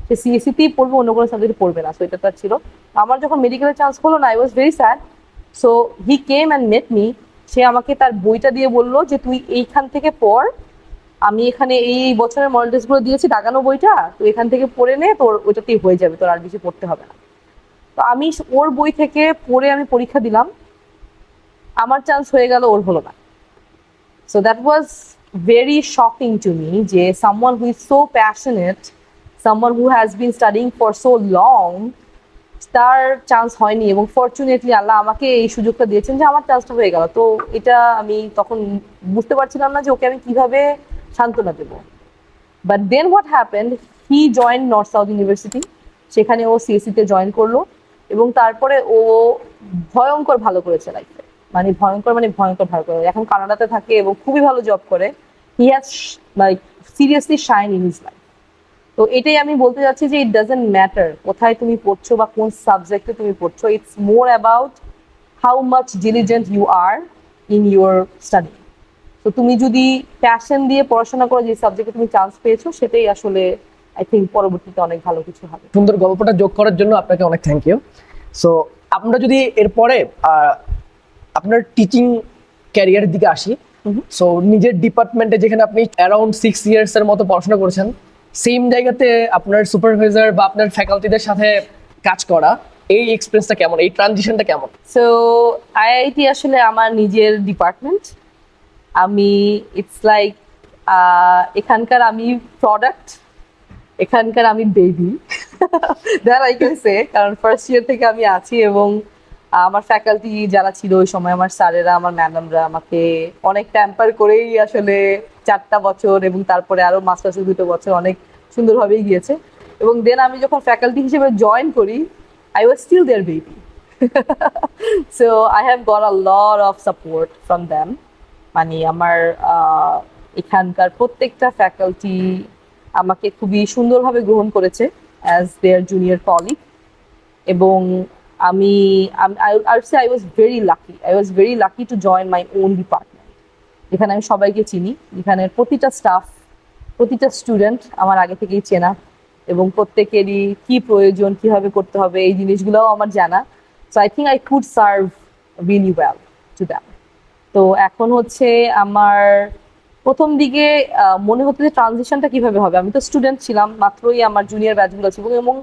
সে সিএসসি তেই পড়বে, অন্য কোনো সাবজেক্টে পড়বে না। সো এটা তার ছিল। আমার যখন মেডিকেলে চান্স হলো না, I was very sad. So he came and met me. সে আমাকে তার বইটা দিয়ে বললো যে তুই এইখান থেকে পড়, আমি এখানে এই বছরের মডেল টেস্টগুলো দিয়েছি, দাগানো বইটা, তুই এখান থেকে পড়ে নে, তোর ওইটাতেই হয়ে যাবে, তোর আর বেশি পড়তে হবে না। তো আমি ওর বই থেকে পড়ে আমি পরীক্ষা দিলাম, আমার চান্স হয়ে গেল, ওর হলো না। So that was very shocking to me যে someone who is so passionate, someone who has been studying for so long, তার চান্স হয়নি, এবং ফরচুনেটলি আল্লাহ আমাকে এই সুযোগটা দিয়েছেন যে আমার চান্সটা হয়ে গেল। তো এটা আমি তখন বুঝতে পারছিলাম না যে ওকে আমি কিভাবে সান্ত্বনা দেবো। But then what happened, he join North South University, সেখানে ও সিএসসি তে জয়েন করলো এবং তারপরে ও ভয়ঙ্কর ভালো করেছে লাইফে, মানে ভয়ঙ্কর ভালো করে। এখন কানাডাতে থাকে এবং খুবই ভালো জব করে। He has like seriously shine in his life. তো এটাই আমি বলতে যাচ্ছি যে ইট ডাজন্ট ম্যাটার কোথায় তুমি পড়ছো বা কোন সাবজেক্টে তুমি পড়ছো, it's more about how much diligent you are in your study. তো তুমি যদি প্যাশন দিয়ে পড়াশোনা করো, যে সাবজেক্টে তুমি চান্স পেয়েছো, সেটাই আসলে আই থিঙ্ক পরবর্তীতে অনেক ভালো কিছু হবে। সুন্দর গল্পটা যোগ করার জন্য আপনাকে অনেক থ্যাংক ইউ। সো আমরা যদি এরপরে আপনার টিচিং ক্যারিয়ারের দিকে আসি, সো নিজের ডিপার্টমেন্টে যেখানে আপনি অ্যারাউন্ড 6 ইয়ার্স এর মতো পড়াশোনা করেছেন, সেম জায়গাতে আপনার সুপারভাইজার বা আপনার ফ্যাকাল্টিদের সাথে কাজ করা, এই এক্সপিরিয়েন্সটা কেমন, এই ট্রানজিশনটা কেমন? সো আইআইটি আসলে আমার নিজের ডিপার্টমেন্ট। আমি ইটস লাইক এখানকার আমি প্রোডাক্ট, এখানকার আমি baby. That I can say, কারণ ফার্স্ট ইয়ার থেকে আমি আছি এবং আমার ফ্যাকাল্টি যারা ছিল ওই সময়, আমার স্যারেরা, আমার ম্যাডামরা আমাকে অনেক ট্যাম্পার করেই আসলে 4টা বছর এবং তারপরে আরো মাস্টার্সের 2টো বছর অনেক সুন্দরভাবেই গিয়েছে। এবং দেন আমি যখন ফ্যাকাল্টি হিসেবে জয়েন করি, I was still their baby. So I have got a lot of support from them. মানে আমার এখানকার প্রত্যেকটা ফ্যাকাল্টি আমাকে খুবই সুন্দরভাবে গ্রহণ করেছে অ্যাজ দেয়ার জুনিয়র কলিগ। এবং আমি I was very lucky, I was very lucky to join my own department, যেখানে আমি সবাইকে চিনি, যেখানের প্রতিটা স্টাফ, প্রতিটা স্টুডেন্ট আমার আগে থেকেই চেনা এবং প্রত্যেকেরই কি প্রয়োজন, কিভাবে করতে হবে এই জিনিসগুলোও আমার জানা। So I think I could serve really well to them. তো এখন হচ্ছে আমার প্রথম দিকে মনে হতো যে ট্রানজিশনটা কিভাবে হবে। আমি তো স্টুডেন্ট ছিলাম, মাত্রই আমার জুনিয়র ব্যাচগুলো ছিল এবং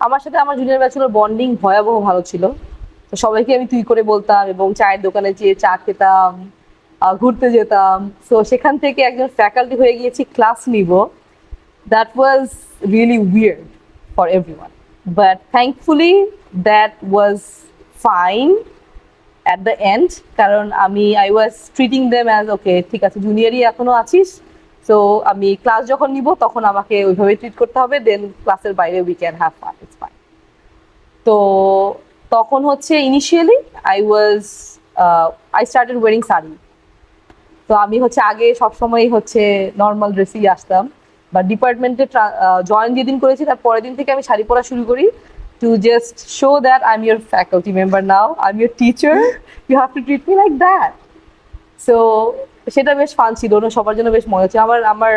আমার সাথে আমার জুনিয়র ব্যাচগুলোর বন্ডিং ভয়াবহ ভালো ছিল। তো সবাইকে আমি তুই করে বলতাম এবং চায়ের দোকানে যেয়ে চা খেতাম, ঘুরতে যেতাম। সো সেখান থেকে একজন ফ্যাকাল্টি হয়ে গিয়েছি, ক্লাস নিব। That was really weird for everyone, but thankfully that was fine at the end. কারণ I was treating them as okay, ঠিক আছে জুনিয়রই এখনো আছিস, সো আমি ক্লাস যখন নিব তখন আমাকে ওইভাবে ট্রিট করতে হবে, দেন ক্লাসের বাইরে we can have fun, it's fine. তো তখন হচ্ছে initially I started wearing sari. তো আমি হচ্ছে আগে সবসময় হচ্ছে নর্মাল ড্রেসেই আসতাম, বা ডিপার্টমেন্টে জয়েন যেদিন করেছি তার পরের দিন থেকে আমি শাড়ি পরা শুরু করি, to just show that I'm your faculty member now, I'm your teacher, you have to treat me like that. So সেটা বেশ ফান ছিল, সবার জন্য বেশ মজা ছিল। আমার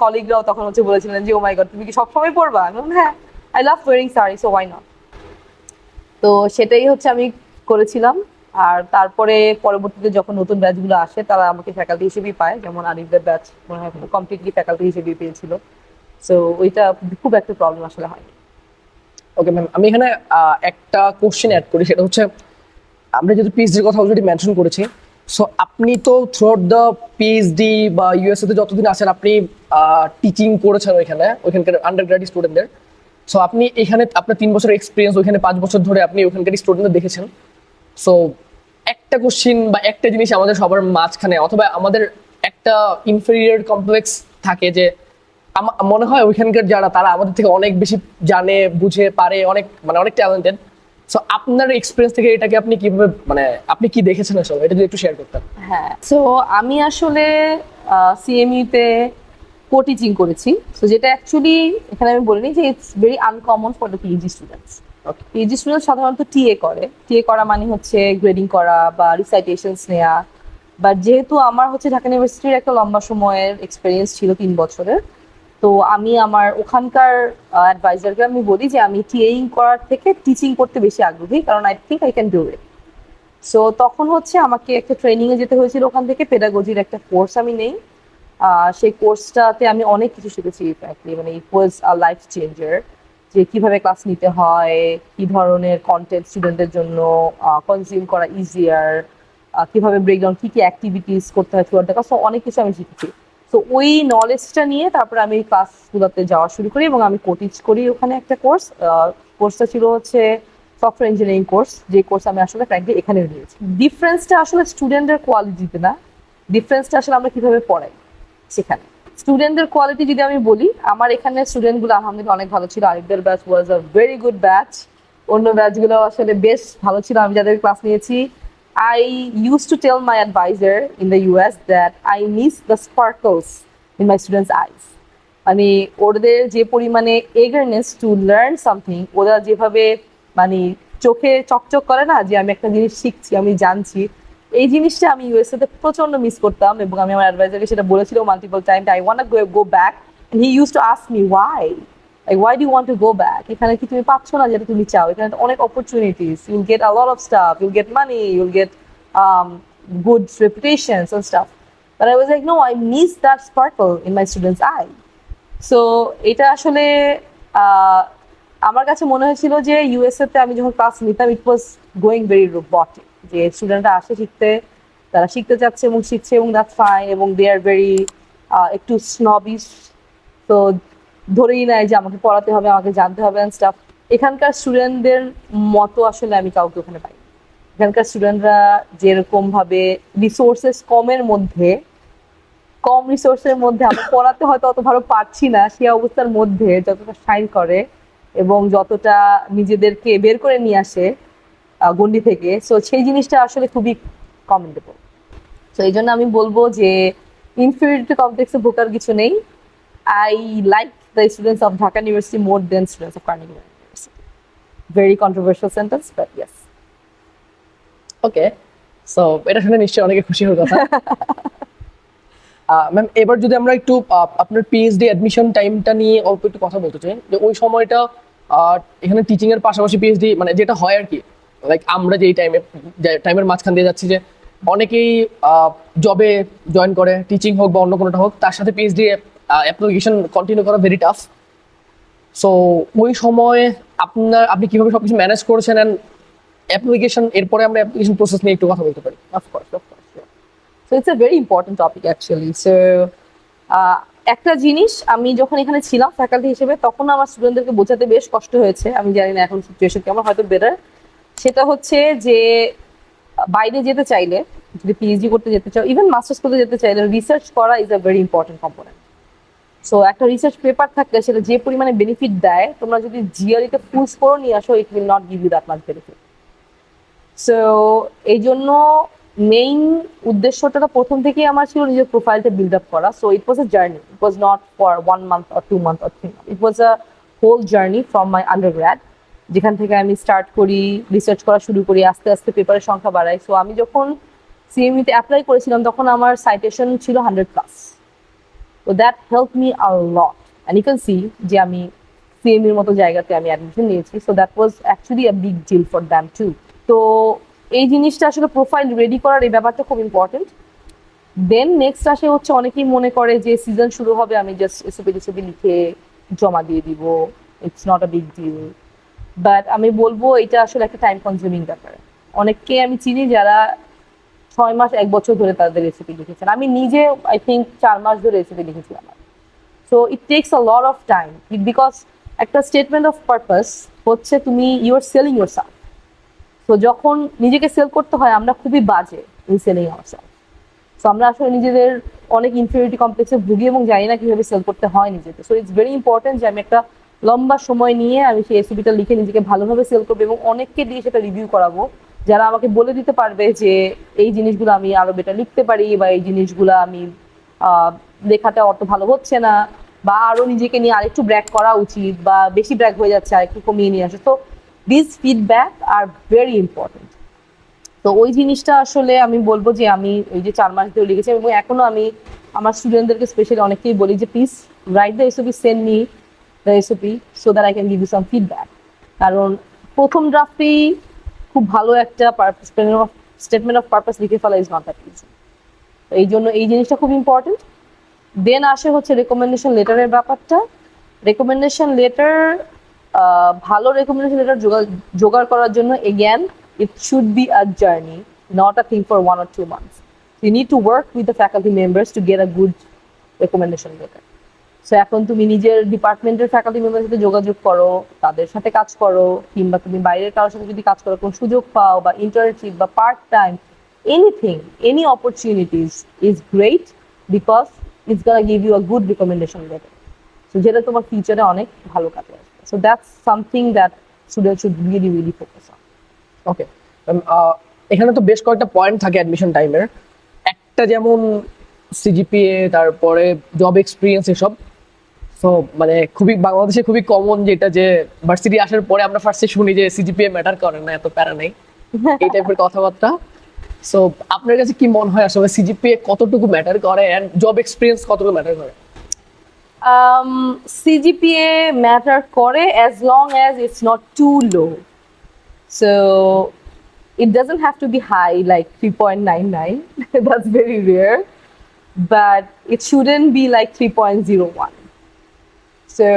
কলিগরাও তখন হচ্ছে বলেছিলেন যে ও মাই গড তুমি কি সবসময় পরবা? আমি বললাম হ্যাঁ, I love wearing sari, so why not. তো সেটাই হচ্ছে আমি করেছিলাম। আর তারপরে পরবর্তীতে যখন নতুন ব্যাচগুলো আসে তারা আমাকে ফ্যাকাল্টি হিসেবেই পায়, যেমন আরিফদের ব্যাচ মনে হয় কমপ্লিটলি ফ্যাকাল্টি হিসেবেই পেয়েছিল। সো ওইটা খুব একটা প্রবলেম আসলে হয়। ওকে ম্যাম, আমি এখানে একটা কোশ্চেন অ্যাড করি, সেটা হচ্ছে আমরা যেহেতু পিএইচডির কথা অলরেডি মেনশন করেছি, সো আপনি তো থ্রুআউট দ্য পিএইচডি বা ইউএসএ তে যতদিন আছেন আপনি টিচিং করেছেন ওইখানকার আন্ডার গ্রাডুয়েট স্টুডেন্টদের। সো আপনি এখানে আপনার 3 বছরের এক্সপিরিয়েন্স, ওইখানে 5 বছর ধরে আপনি ওখানকার স্টুডেন্টদের দেখেছেন। সো একটা কোশ্চেন বা একটা জিনিস আমাদের সবার মাঝখানে, অথবা আমাদের একটা ইনফেরিয়র কমপ্লেক্স থাকে যে মনে হয় ওইখানকার যারা তারা আমাদের থেকে অনেক বেশি জানে, বুঝে, পারে, অনেক ট্যালেন্টেড। সো আপনার এক্সপিরিয়েন্স থেকে এটাকে আপনি কিভাবে, আপনি কি দেখেছেন আসলে, এটা যদি একটু শেয়ার করতেন। হ্যাঁ, সো আমি আসলে সিএমইউতে কো টিচিং করেছি। সো যেটা অ্যাকচুয়ালি এখানে আমি বলিনি যে it's very uncommon for the PhD students. PhD student সাধারণত টিএ করা মানে হচ্ছে গ্রেডিং করা বা রিসাইটেশনস নেওয়া। বাট যেহেতু আমার হচ্ছে ঢাকা ইউনিভার্সিটির একটা লম্বা সময়ের এক্সপিরিয়েন্স ছিল 3 বছরের, তো আমি আমার ওখানকার অ্যাডভাইজারকে আমি বলি যে আমি টিএইং করার থেকে টিচিং করতে বেশি আগ্রহী, কারণ I think I can do it. So তখন হচ্ছে আমাকে একটা ট্রেনিংয়ে যেতে হয়েছিল, ওখান থেকে পেডাগজির একটা কোর্স আমি নেই। সেই কোর্সটাতে আমি অনেক কিছু শিখেছি ফ্র্যাঙ্কলি, মানে ইট ওয়াজ আ লাইফ চেঞ্জার। যে কিভাবে ক্লাস নিতে হয়, কি ধরনের কন্টেন্ট স্টুডেন্টদের জন্য কনজিউম করা ইজিয়ার, কিভাবে ব্রেকডাউন, কি কি অ্যাক্টিভিটিস করতে হয় থ্রুআউট দ্য ক্লাস, অনেক কিছু আমি শিখেছি। তো ওই নলেজটা নিয়ে তারপরে আমি ক্লাসগুলোতে যাওয়া শুরু করি এবং আমি কোটিচ করি ওখানে একটা কোর্সটা ছিল হচ্ছে সফটওয়্যার ইঞ্জিনিয়ারিং কোর্স, যে কোর্স আমি আসলে ফ্র্যাঙ্কলি এখানে নিয়েছি। ডিফারেন্সটা আসলে স্টুডেন্টের কোয়ালিটিতে না, ডিফারেন্সটা আসলে আমরা কিভাবে পড়াই সেখানে। স্টুডেন্টদের কোয়ালিটি যদি আমি বলি, আমার এখানে স্টুডেন্টগুলো আলহামদুলিল্লাহ অনেক ভালো ছিল। আরিফদের batch was a very good batch, অন্য ব্যাচগুলো আসলে বেশ ভালো ছিল আমি যাদের ক্লাস নিয়েছি। I used to tell my advisor in the US that I miss the sparkles in my students' eyes. মানে ওদের যে পরিমাণে eagerness to learn something, ওরা যেভাবে মানে চোখে চকচক করে না যে আমি একটা জিনিস শিখছি, আমি জানছি, এই জিনিসটা আমি ইউএসএ তে প্রচন্ড মিস করতাম। এবং আমি আমার অ্যাডভাইজারকে সেটা বলেছিল multiple time, I want to go back, and he used to ask me why do you want to go back? এখানে কি তুমি পাচ্ছ না যেটা তুমি চাও? এখানে তো অনেক opportunities, you'll get a lot of stuff, you'll get money, you'll get good reputations and stuff. But I was like, no, I miss that sparkle in my students' eye. So এটা আসলে আমার কাছে মনে হয়েছিল যে ইউএসএ তে আমি যখন ক্লাস নিতাম, ইট ওয়াজ গোয়িং ভেরি রোবটিক, যে স্টুডেন্টরা আসে শিখতে, তারা শিখতে চাচ্ছে এবং শিখছে এবং দ্যাটস ফাইন, এবং দে আর ভেরি একটু স্নবিশ। তো ধরেই নেয় যে আমাকে পড়াতে হবে, আমাকে জানতে হবে অ্যান্ড স্টাফ। এখানকার স্টুডেন্টদের মতো আসলে আমি কাউকে ওখানে পাই। এখানকার স্টুডেন্টরা যেরকম ভাবে রিসোর্সেস কম রিসোর্সের মধ্যে আমি পড়াতে হয়তো অত ভালো পারছি না, সেই অবস্থার মধ্যে যতটা শাইন করে এবং যতটা নিজেদেরকে বের করে নিয়ে আসে গণ্ডি থেকে, সো সেই জিনিসটা আসলে খুবই কমেন্টেবল। তো এই জন্য আমি বলবো যে ইনফিরিয়রিটি কমপ্লেক্সে ভোগার কিছু নেই। I like the students of Dhaka University more than students of Carnegie University. Very controversial sentence, but yes. Okay, so এটা শুনে নিশ্চয়ই অনেকে খুশি হওয়ার কথা। ম্যাম, এবার যদি আমরা একটু আপনার পিএইচডি অ্যাডমিশন টাইমটা নিয়ে অল্প একটু কথা বলতে চাই, যে ওই সময়টা এখানে টিচিং এর পাশাপাশি পিএইচডি মানে যেটা হয় আর কি, লাইক আমরা যে টাইমের মাঝখান দিয়ে যাচ্ছি, যে অনেকেই জবে জয়েন করে, টিচিং হোক বা অন্য কোনোটা হোক, তার সাথে পিএইচডি অ্যাপ্লিকেশন কন্টিনিউ করা ভেরি টাফ। সো ওই সময় আপনি কিভাবে সবকিছু ম্যানেজ করেছেন, অ্যান্ড অ্যাপ্লিকেশন, এরপরে আমরা অ্যাপ্লিকেশন প্রসেস নিয়ে একটু কথা বলতে পারি। Of course. So it's a very important topic actually. So একটা জিনিস আমি যখন এখানে ছিলাম ফ্যাকাল্টি হিসেবে, তখন আমার স্টুডেন্টদেরকে বোঝাতে বেশ কষ্ট হয়েছে, আমি জানি না এখন সিচুয়েশন কেমন, হয়তো বেটার। সেটা হচ্ছে যে বাইরে যেতে চাইলে, যদি পিএইচডি করতে যেতে চাও, ইভেন মাস্টার্স করতে যেতে চাইলে, রিসার্চ করা is a very important component. So একটা রিসার্চ পেপার থাকলে সেটা যে পরিমাণে বেনিফিট দেয়, তোমরা যদি জিআরইতে ফুল স্কোর নিয়ে আসো, it will not give you that much benefit. So এই জন্য মেইন উদ্দেশ্যটা তো প্রথম থেকেই আমার ছিল নিজের প্রোফাইলটা বিল্ড আপ করা। So it was a journey, it was not for 1 month or 2 months or 3 months, it was a whole journey from my undergrad, যেখান থেকে আমি স্টার্ট করি, রিসার্চ করা শুরু করি, আস্তে আস্তে পেপারের সংখ্যা বাড়াই। সো আমি যখন সিএমইতে অ্যাপ্লাই করেছিলাম তখন আমার সাইটেশন ছিল 100+। তো that help me a lot, and you can see যে আমি সিএমইর মতো জায়গাতে আমি অ্যাডমিশন নিয়েছি। So that was actually a big deal for them too. তো এই জিনিসটা আসলে প্রোফাইল রেডি করার এই ব্যাপারটা খুব ইম্পর্টেন্ট। দেন নেক্সট আসে হচ্ছে, অনেকেই মনে করে যে সিজন শুরু হবে, আমি জাস্ট এসওপি লিখে জমা দিয়ে দিব, it's not a big deal. But আমি বলবো এটা আসলে একটা টাইম কনজিউমিং ব্যাপার। অনেককে আমি চিনি যারা 6 মাস 1 বছর ধরে তাদের রেসিপি লিখেছেন, আমি নিজে আই থিঙ্ক 4 মাস ধরে রেসিপি লিখেছিলাম। So it takes a lot of time, because একটা স্টেটমেন্ট অফ পারপাস হচ্ছে তুমি ইউ আর সেলিং ইয়োরসেলফ। তো যখন নিজেকে সেল করতে হয়, আমরা খুবই বাজে ইন সেলিং আওয়ারসেলফ। সো আমরা আসলে নিজেদের অনেক ইনফিরিয়রিটি কমপ্লেক্সে ভুগি এবং জানি না কিভাবে সেল করতে হয় নিজেকে। সো ইটস ভেরি ইম্পর্টেন্ট যে আমি একটা লম্বা সময় নিয়ে আমি সেই এসওপিটা লিখে নিজেকে ভালোভাবে সেল করবো এবং অনেককে দিয়ে সেটা রিভিউ করাবো, যারা আমাকে বলে দিতে পারবে যে এই জিনিসগুলো আমি আরো বেটার লিখতে পারি, বা এই জিনিসগুলো আমি লেখাটা অত ভালো হচ্ছে না, বা আরো নিজেকে নিয়ে আরেকটু ব্র্যাক করা উচিত, বা বেশি ব্র্যাক হয়ে যাচ্ছে আরেকটু কমিয়ে নিয়ে আসে। তো this feedback are very important. তো ওই জিনিসটা আসলে আমি বলবো যে আমি এই যে 4 মাস ধরে লিখেছি, এবং এখনো আমি আমার স্টুডেন্টদেরকে স্পেশালি অনেকেই বলি যে please write the SOP, send me the SOP so that I can give you some feedback. কারণ প্রথম ড্রাফটেই খুব ভালো একটা স্টেটমেন্ট অফ পারপাস লিখে ফেলা ইজ নট দ্যাট ইজি। এই জন্য এই জিনিসটা খুব ইম্পর্টেন্ট। দেন আসে হচ্ছে রেকমেন্ডেশন লেটারের ব্যাপারটা। রেকমেন্ডেশন লেটার, ভালো রেকমেন্ডেশন লেটার জোগাড় করার জন্য again it should be a journey, not a thing for 1 or 2 months. You need to work with the faculty members to get a good recommendation letter. So এখন তুমি নিজের ডিপার্টমেন্টের ফ্যাকাল্টি মেম্বারের সাথে যোগাযোগ করো, তাদের সাথে কাজ করো, কিংবা তুমি বাইরের কারোর সাথে যদি কাজ করো, কোনো সুযোগ পাও, বা ইন্টার্নশিপ বা part time, anything, any opportunities is great, because it's gonna give you a good recommendation letter, so যেটা তোমার ফিউচারে অনেক ভালো কাজে আসবে। So that's something that student should really really focus on. Okay, এখানে তো বেশ কয়েকটা পয়েন্ট থাকে অ্যাডমিশন টাইমের। একটা যেমন সিজিপিএ, তারপরে জব এক্সপিরিয়েন্স, এসব। সো মানে বাংলাদেশে খুবই কমন যেটা, যে ভার্সিটি আসার পরে আমরা ফার্স্টে শুনি যে সিজিপিএ ম্যাটার করে না, এত প্যারা নেই, এই টাইপের কথাবার্তা। সো আপনার কাছে কি মনে হয় আসলে সিজিপিএ কতটুকু ম্যাটার করে, অ্যান্ড জব এক্সপিরিয়েন্স কতটুকু ম্যাটার করে? CGPA matter করে as long as it's not too low. So it doesn't have to be high like 3.99. That's very rare. But it shouldn't be like 3.01. So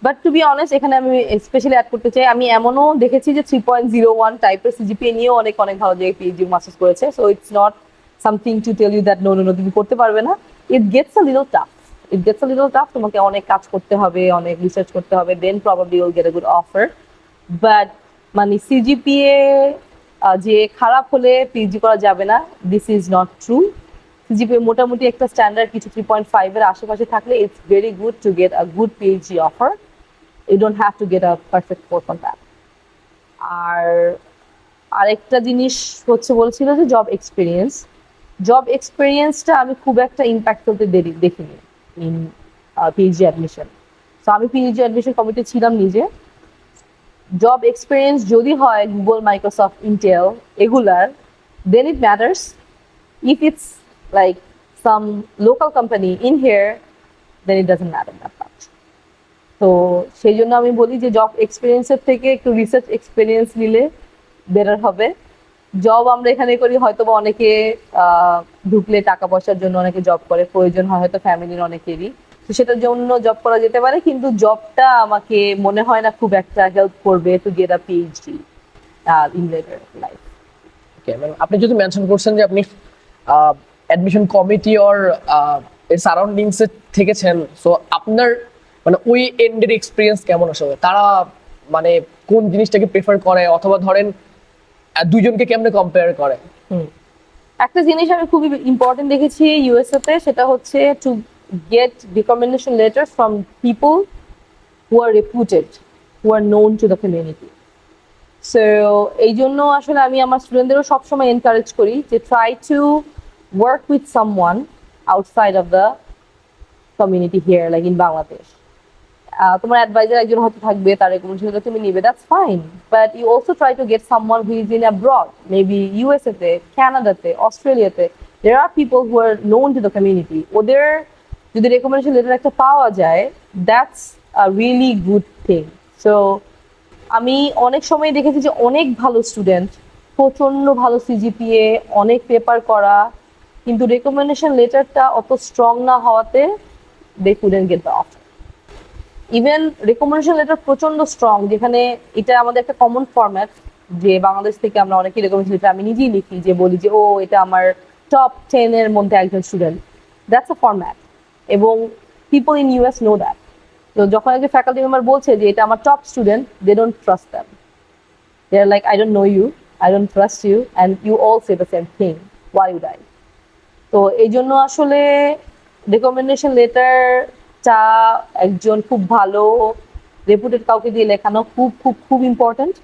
but to be honest, এখানে আমি স্পেশালি অ্যাড করতে চাই, আমি এমনও দেখেছি যে 3.01 টাইপের সিজিপিএ নিয়েও অনেক ভালো জায়গায় পিএইচডি মাস্টার্স করেছে। So it's not something to tell you that no তুমি করতে পারবে না। It gets a little tough it gets a little tough, তোমাকে অনেক কাজ করতে হবে, অনেক রিসার্চ করতে হবে, then probably you'll get a good offer. But মানে সিজিপিএ যে খারাপ হলে পিএইচডি করা যাবে না, this is not true. CGPA মোটামুটি একটা স্ট্যান্ডার্ড কিছু 3.5 এর আশেপাশে থাকলে it's very good to get a good PhD offer. You don't have to get a perfect course on that. আর আরেকটা জিনিস হচ্ছে বলছিল যে জব এক্সপিরিয়েন্সটা আমি খুব একটা ইম্প্যাক্ট করতে দেখিনি ইন পিএইচডি অ্যাডমিশন। তো আমি পিএইচডি অ্যাডমিশন কমিটি ছিলাম নিজে। জব এক্সপিরিয়েন্স যদি হয় গুগল, মাইক্রোসফট, ইন্টেল এগুলার, then it matters. If it's like some local company in here, then it doesn't matter that much. তো সেই জন্য আমি বলি যে জব এক্সপিরিয়েন্সের থেকে একটু রিসার্চ এক্সপিরিয়েন্স নিলে বেটার হবে। জব আমরা এখানে করি, হয়তো বা অনেকে ঢুকলে টাকা পয়সার জন্য অনেকে জব করে, প্রয়োজন হয় হয়তো ফ্যামিলির অনেকেরই, তো সেটার জন্য জব করা যেতে পারে, কিন্তু জবটা আমাকে মনে হয় না খুব একটা হেল্প করবে to get a PhD in later life. Okay, আপনি যদি মেনশন করছেন যে আপনি অ্যাডমিশন কমিটি অর এর সারাউন্ডিংস এ থেকেছেন, সো আপনার মানে ওই এন্ডের এক্সপিরিয়েন্স কেমন আসলে? তারা মানে কোন জিনিসটাকে প্রেফার করে, অথবা ধরেন দুইজনকে কেমনে কম্পেয়ার করে? একটা জিনিস আমি খুবই ইম্পর্টেন্ট দেখেছি ইউএসএ তে, সেটা হচ্ছে to get recommendation letter from people who are reputed, who are known to the community. So এই জন্য আসলে আমি আমার স্টুডেন্টদেরও সবসময় এনকারেজ করি যে try to work with someone outside of the community here, like in Bangladesh. তোমার অ্যাডভাইজার একজন হয়তো থাকবে, তার রেকমেন্ডেশন তুমি নিবে, that's fine, but you also try to get someone who is in abroad, maybe USA তে, কানাডাতে, অস্ট্রেলিয়াতে। There are people who are known to the community, ওদের যদি রেকমেন্ডেশন লেটার একটা পাওয়া যায়, that's a really good thing. So আমি অনেক সময় দেখেছি যে অনেক ভালো স্টুডেন্ট, প্রচন্ড ভালো সিজিপিএ, অনেক পেপার করা, কিন্তু রেকমেন্ডেশন লেটারটা অত স্ট্রং না হওয়াতে they couldn't get the offer. Even recommendation letter প্রচন্ড স্ট্রং, যেখানে এটা আমাদের একটা কমন ফরম্যাট, যে বাংলাদেশ থেকে আমরা অনেকেই রেকমেন্ডেশন লেটার আমি নিজেই লিখি, যে বলি যে ও এটা আমার টপ 10 এর মধ্যে একজন স্টুডেন্ট, দ্যাটস আ ফরম্যাট, এবং people in US know that. তো যখন একজন ফ্যাকাল্টি মেম্বার বলছে যে এটা আমার top student, they don't trust them, they are like I don't know you, I don't trust you, and you all say the same thing, why would I. তো এই জন্য আসলে রেকমেন্ডেশন লেটারটা একজন খুব ভালো রেপুটেড কাউকে দিয়ে লেখানো খুব খুব খুব important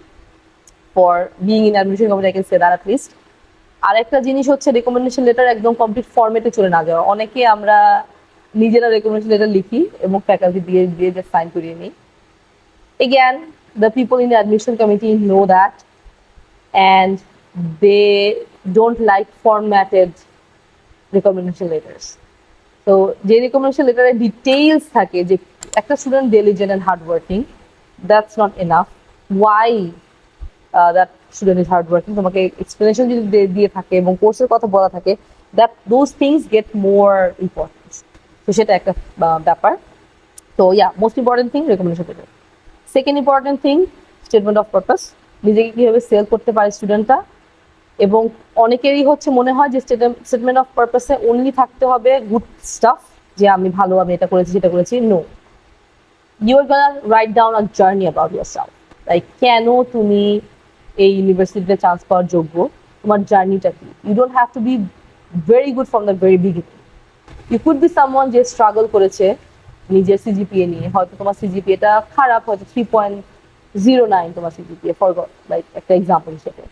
for being in admission committee, I can say that at least. আরেকটা জিনিস হচ্ছে রেকমেন্ডেশন লেটার একদম কমপ্লিট ফরম্যাটে চলে না যাওয়া। অনেকে আমরা নিজেরা রেকমেন্ডেশন লেটার লিখি এবং ফ্যাকাল্টি দিয়ে দিয়ে যে সাইন করিয়ে নিই। Again, the people in the admission committee know that, and they don't like formatted recommendation letters. তো যে রিকমেন্ডেশন লেটারে ডিটেইলস থাকে যে একটা student diligent and hard working, that's not enough. Why that student is hard working, তোমাকে এক্সপ্লেনেশন যদি দিয়ে থাকে এবং কোর্সের কথা বলা থাকে, that those things get more importance. তো সেটা একটা ব্যাপার। তো yeah, most important thing recommendation letter. Second important thing statement of purpose, নিজেকে কীভাবে সেল করতে পারে স্টুডেন্টটা। এবং অনেকেরই হচ্ছে মনে হয় যে স্টেটমেন্ট অফ পারপাসে অনলি থাকতে হবে গুড স্টাফ, যে আমি ভালো, আমি এটা করেছি সেটা করেছি। No, you are gonna write down a journey about yourself, like কেন তুমি এই ইউনিভার্সিটিতে চান্স পাওয়ার যোগ্য, তোমার জার্নিটা কি। You don't have to be very good from the very beginning. You could be someone যে স্ট্রাগল করেছে নিজের সিজিপিএ নিয়ে, হয়তো তোমার সিজিপিএটা খারাপ, হয়তো 3.09 তোমার সিজিপিএ, ফর লাইক একটা এক্সাম্পল হিসেবে।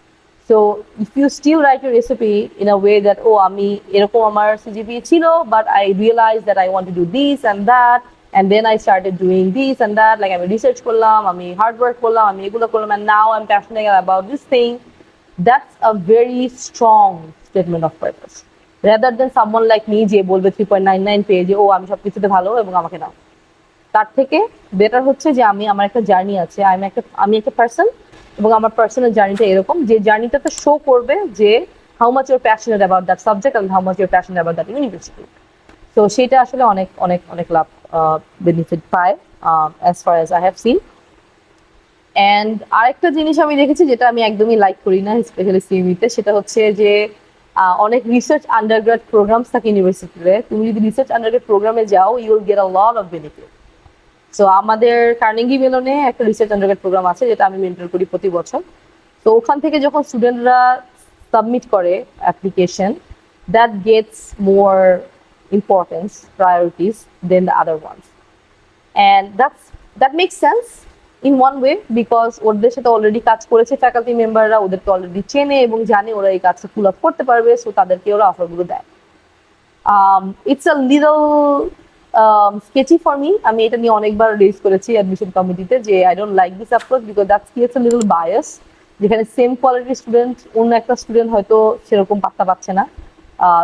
So if you still write your recipe in a way that, oh, আমি এরকম আমার CGPA ছিল, but I realized that I want to do this and that, and then I started doing this and that, like আমি research করলাম, আমি hard work করলাম, আমি এগুলো করলাম, and now I'm passionate about this thing, that's a very strong statement of purpose. Rather than someone like me যে বলবে 3.99 পেয়ে যে ও আমি সব কিছুতে ভালো এবং আমাকে নাও। তার থেকে বেটার হচ্ছে যে আমার একটা জার্নি আছে, আমি একটা পার্সন, এবং আমার পার্সোনাল জার্নিটা এরকম যে জার্নিটাতে শো করবে যে how much your passionate about that subject and how much your passionate about that university. তো সেটা আসলে অনেক অনেক অনেক লাভ বেনিফিট পায় as far as I have scene. And আরেকটা জিনিস আমি দেখেছি যেটা আমি একদমই লাইক করি না, স্পেশালি সিভিতে, সেটা হচ্ছে যে অনেক রিসার্চ আন্ডারগ্রাড প্রোগ্রামস থাকে ইউনিভার্সিটিতে। তুমি যদি রিসার্চ আন্ডারগ্রাড প্রোগ্রামে যাও, you will get a lot of benefit. So আমাদের কার্নেগি মেলনে একটা রিসার্চ আন্ডারগ্রাড প্রোগ্রাম আছে, যেটা আমি মেন্টর করি প্রতি বছর। তো ওখান থেকে যখন স্টুডেন্টরা সাবমিট করে application, that gets more importance, priorities then the other ones. And that makes sense in one way, because ওদের সাথে অলরেডি কাজ করেছে ফ্যাকাল্টি মেম্বাররা, ওদেরকে অলরেডি চেনে এবং জানে ওরা এই কাজটা ফুল আপ করতে পারবে, সো তাদেরকে ওরা অফারগুলো দেয়। It's a little sketchy for me. আমি এটা নিয়ে অনেকবার রেজ করেছি অ্যাডমিশন কমিটিতে যে I don't like this approach, because that's creates a little bias, যেখানে সেম কোয়ালিটির স্টুডেন্ট অন্য একটা স্টুডেন্ট হয়তো সেরকম পাত্তা পাচ্ছে না,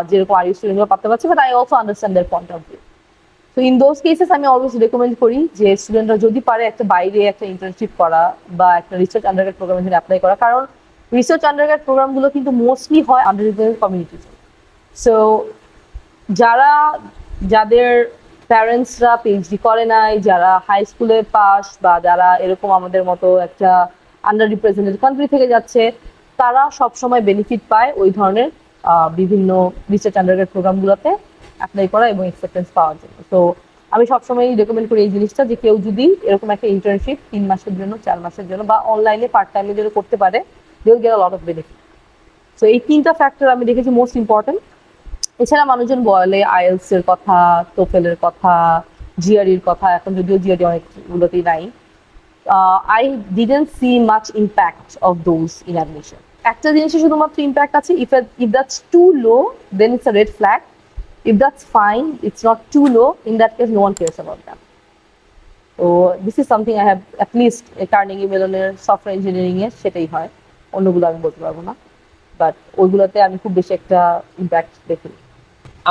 যেরকম আর ইউ স্টুডেন্টরা পাত্তা পাচ্ছে, but I also understand their point of view. তো ইন দোজ কেসেস আমি অলওয়েজ রেকমেন্ড করি যে স্টুডেন্টরা যদি পারে একটা বাইরে একটা ইন্টার্নশিপ করা বা একটা রিসার্চ আন্ডারগ্রেড প্রোগ্রামের জন্য অ্যাপ্লাই করা, কারণ রিসার্চ আন্ডারগ্রেড প্রোগ্রামগুলো কিন্তু মোস্টলি হয় আন্ডার রিপ্রেজেন্টেড কমিউনিটিতে। সো যাদের প্যারেন্টসরা পিএইচডি করে নাই, যারা হাই স্কুলে পাস বা যারা এরকম আমাদের মতো একটা আন্ডার রিপ্রেজেন্টেড কান্ট্রি থেকে যাচ্ছে, তারা সবসময় বেনিফিট পায় ওই ধরনের বিভিন্ন রিসার্চ আন্ডারগ্রেড প্রোগ্রামগুলোতে অ্যাপ্লাই করা এবং অ্যাকসেপ্টেন্স পাওয়ার জন্য। তো আমি সবসময় রেকমেন্ড করি এই জিনিসটা, যে কেউ যদি এরকম একটা ইন্টার্নশিপ 3 মাসের জন্য, 4 মাসের জন্য বা অনলাইনে পার্ট টাইমের জন্য করতে পারে, they will get a lot of benefit. So এই 3টা ফ্যাক্টর আমি দেখেছি মোস্ট ইম্পর্টেন্ট। এছাড়া মানুষজন বলে আইএলস এর কথা, টোফেলের কথা, জিআরইর কথা, এখন যদিও জিআরই অনেকগুলোতেই নাই। I didn't see much impact of those in admission. একটা জিনিসে শুধুমাত্র ইম্প্যাক্ট আছে, if that's too low then it's a red flag. If that's fine, it's not too low, in that case no one cares about them. So this is something I have, at least Carnegie Melloner software engineering এর সেটাই হয়, অন্যগুলো আমি বলতে পারবো না, বাট ওইগুলোতে আমি খুব বেশি একটা ইম্প্যাক্ট দেখি।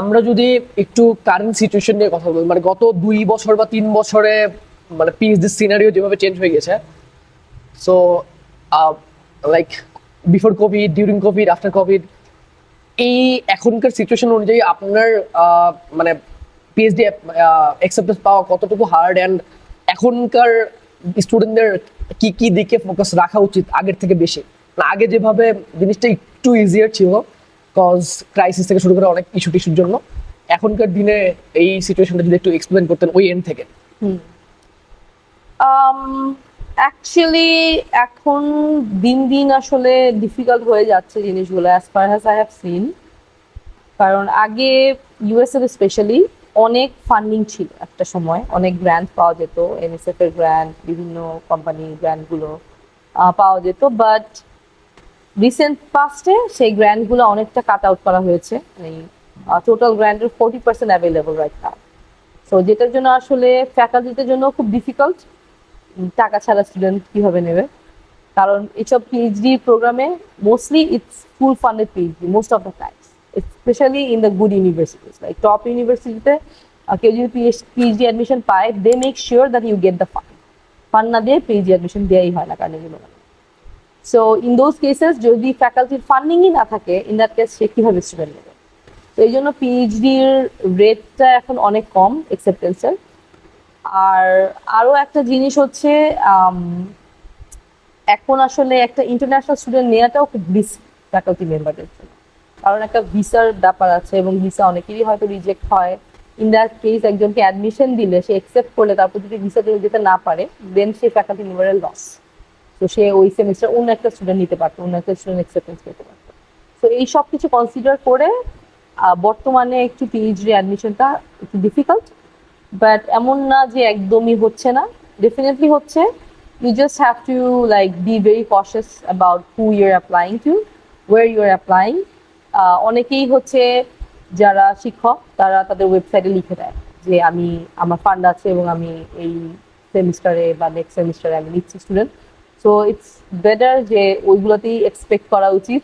আমরা যদি একটু কারেন্ট সিচুয়েশন নিয়ে কথা বলি, মানে গত 2 বছর বা 3 বছরে মানে পিএইচডি সিনারিও যেভাবে চেঞ্জ হয়ে গেছে, so like before Covid, during Covid, after Covid, এই এখনকার সিচুয়েশন অনুযায়ী আপনার মানে পিএইচডি অ্যাকসেপ্টেন্স পাওয়া কতটুকু হার্ড, অ্যান্ড এখনকার স্টুডেন্টদের কি কি দিকে ফোকাস রাখা উচিত আগের থেকে বেশি? আগে যেভাবে জিনিসটা একটু ইজিয়ার ছিল কজ ক্রাইসিস থেকে শুরু করে অনেক ইস্যু টিস্যুর জন্য, এখনকার দিনে এই সিচুয়েশনটা যদি একটু এক্সপ্লেন করতেন ওই এন্ড থেকে। অ্যাকচুয়ালি এখন দিন দিন আসলে ডিফিকাল্ট হয়ে যাচ্ছে জিনিসগুলো, as far as I have scene. কারণ আগে ইউএসএ স্পেশালি অনেক ফান্ডিং ছিল, একটা সময় অনেক গ্র্যান্ট পাওয়া যেত, এনএসএফ এর গ্র্যান্ট, বিভিন্ন কোম্পানি গ্র্যান্টগুলো পাওয়া যেত, বাট রিসেন্ট পাস্টে সেই গ্র্যান্টগুলো অনেকটা কাট আউট করা হয়েছে। টোটাল গ্র্যান্টের 40% অ্যাভেলেবল রাইট নাও। সো যেটার জন্য আসলে ফ্যাকাল্টিদের জন্য খুব ডিফিকাল্ট, টাকা ছাড়া স্টুডেন্ট কিভাবে নেবে। কারণ এইসব পিএইচডি প্রোগ্রামে mostly it's full funded PhD most of the times, specially in the good universities like top ইউনিভার্সিটিতে। কেউ যদি পিএইচডি অ্যাডমিশন পায়, they make sure that you get the fund না দিয়ে পিএইচডি অ্যাডমিশন দেওয়াই হয় না কার্নেগি মেলনে। সো ইন দোজ কেসেস যদি ফ্যাকাল্টির ফান্ডিংই না থাকে, ইন দ্যাট কেস সে কিভাবে স্টুডেন্ট নেবে? তো এই জন্য পিএইচডির রেটটা এখন অনেক কম অ্যাকসেপ্টেন্সের। আর আরো একটা জিনিস হচ্ছে, এখন আসলে একটা ইন্টারন্যাশনাল স্টুডেন্ট নেওয়াটাও খুব রিস্ক ফ্যাকাল্টি মেম্বারদের জন্য, কারণ একটা ভিসার ব্যাপার আছে এবং ভিসা অনেকেরই হয়তো রিজেক্ট হয়। ইন দ্যাট কেস একজনকে অ্যাডমিশন দিলে, সে অ্যাকসেপ্ট করলে, তারপর যদি ভিসা যেতে না পারে, দেন সে ফ্যাকাল্টি মেম্বারের লস। তো সে ওই সেমিস্টার অন্য একটা স্টুডেন্ট নিতে পারতো, অন্য একটা স্টুডেন্ট অ্যাকসেপ্টেন্স পেতে পারতো। তো এই সব কিছু কনসিডার করে বর্তমানে একটু পিএইচডি অ্যাডমিশনটা একটু ডিফিকাল্ট, বাট এমন না যে একদমই হচ্ছে না, ডেফিনেটলি হচ্ছে। You just have to like be very cautious about who you're applying to, where you're applying. অনেকেই হচ্ছে যারা শিক্ষক, তারা তাদের ওয়েবসাইটে লিখে দেয় যে আমি, আমার ফান্ড আছে এবং আমি এই সেমিস্টারে বা নেক্সট সেমিস্টারে আমি নিচ্ছি স্টুডেন্ট। সো ইটস বেটার যে ওইগুলোতেই এক্সপেক্ট করা উচিত।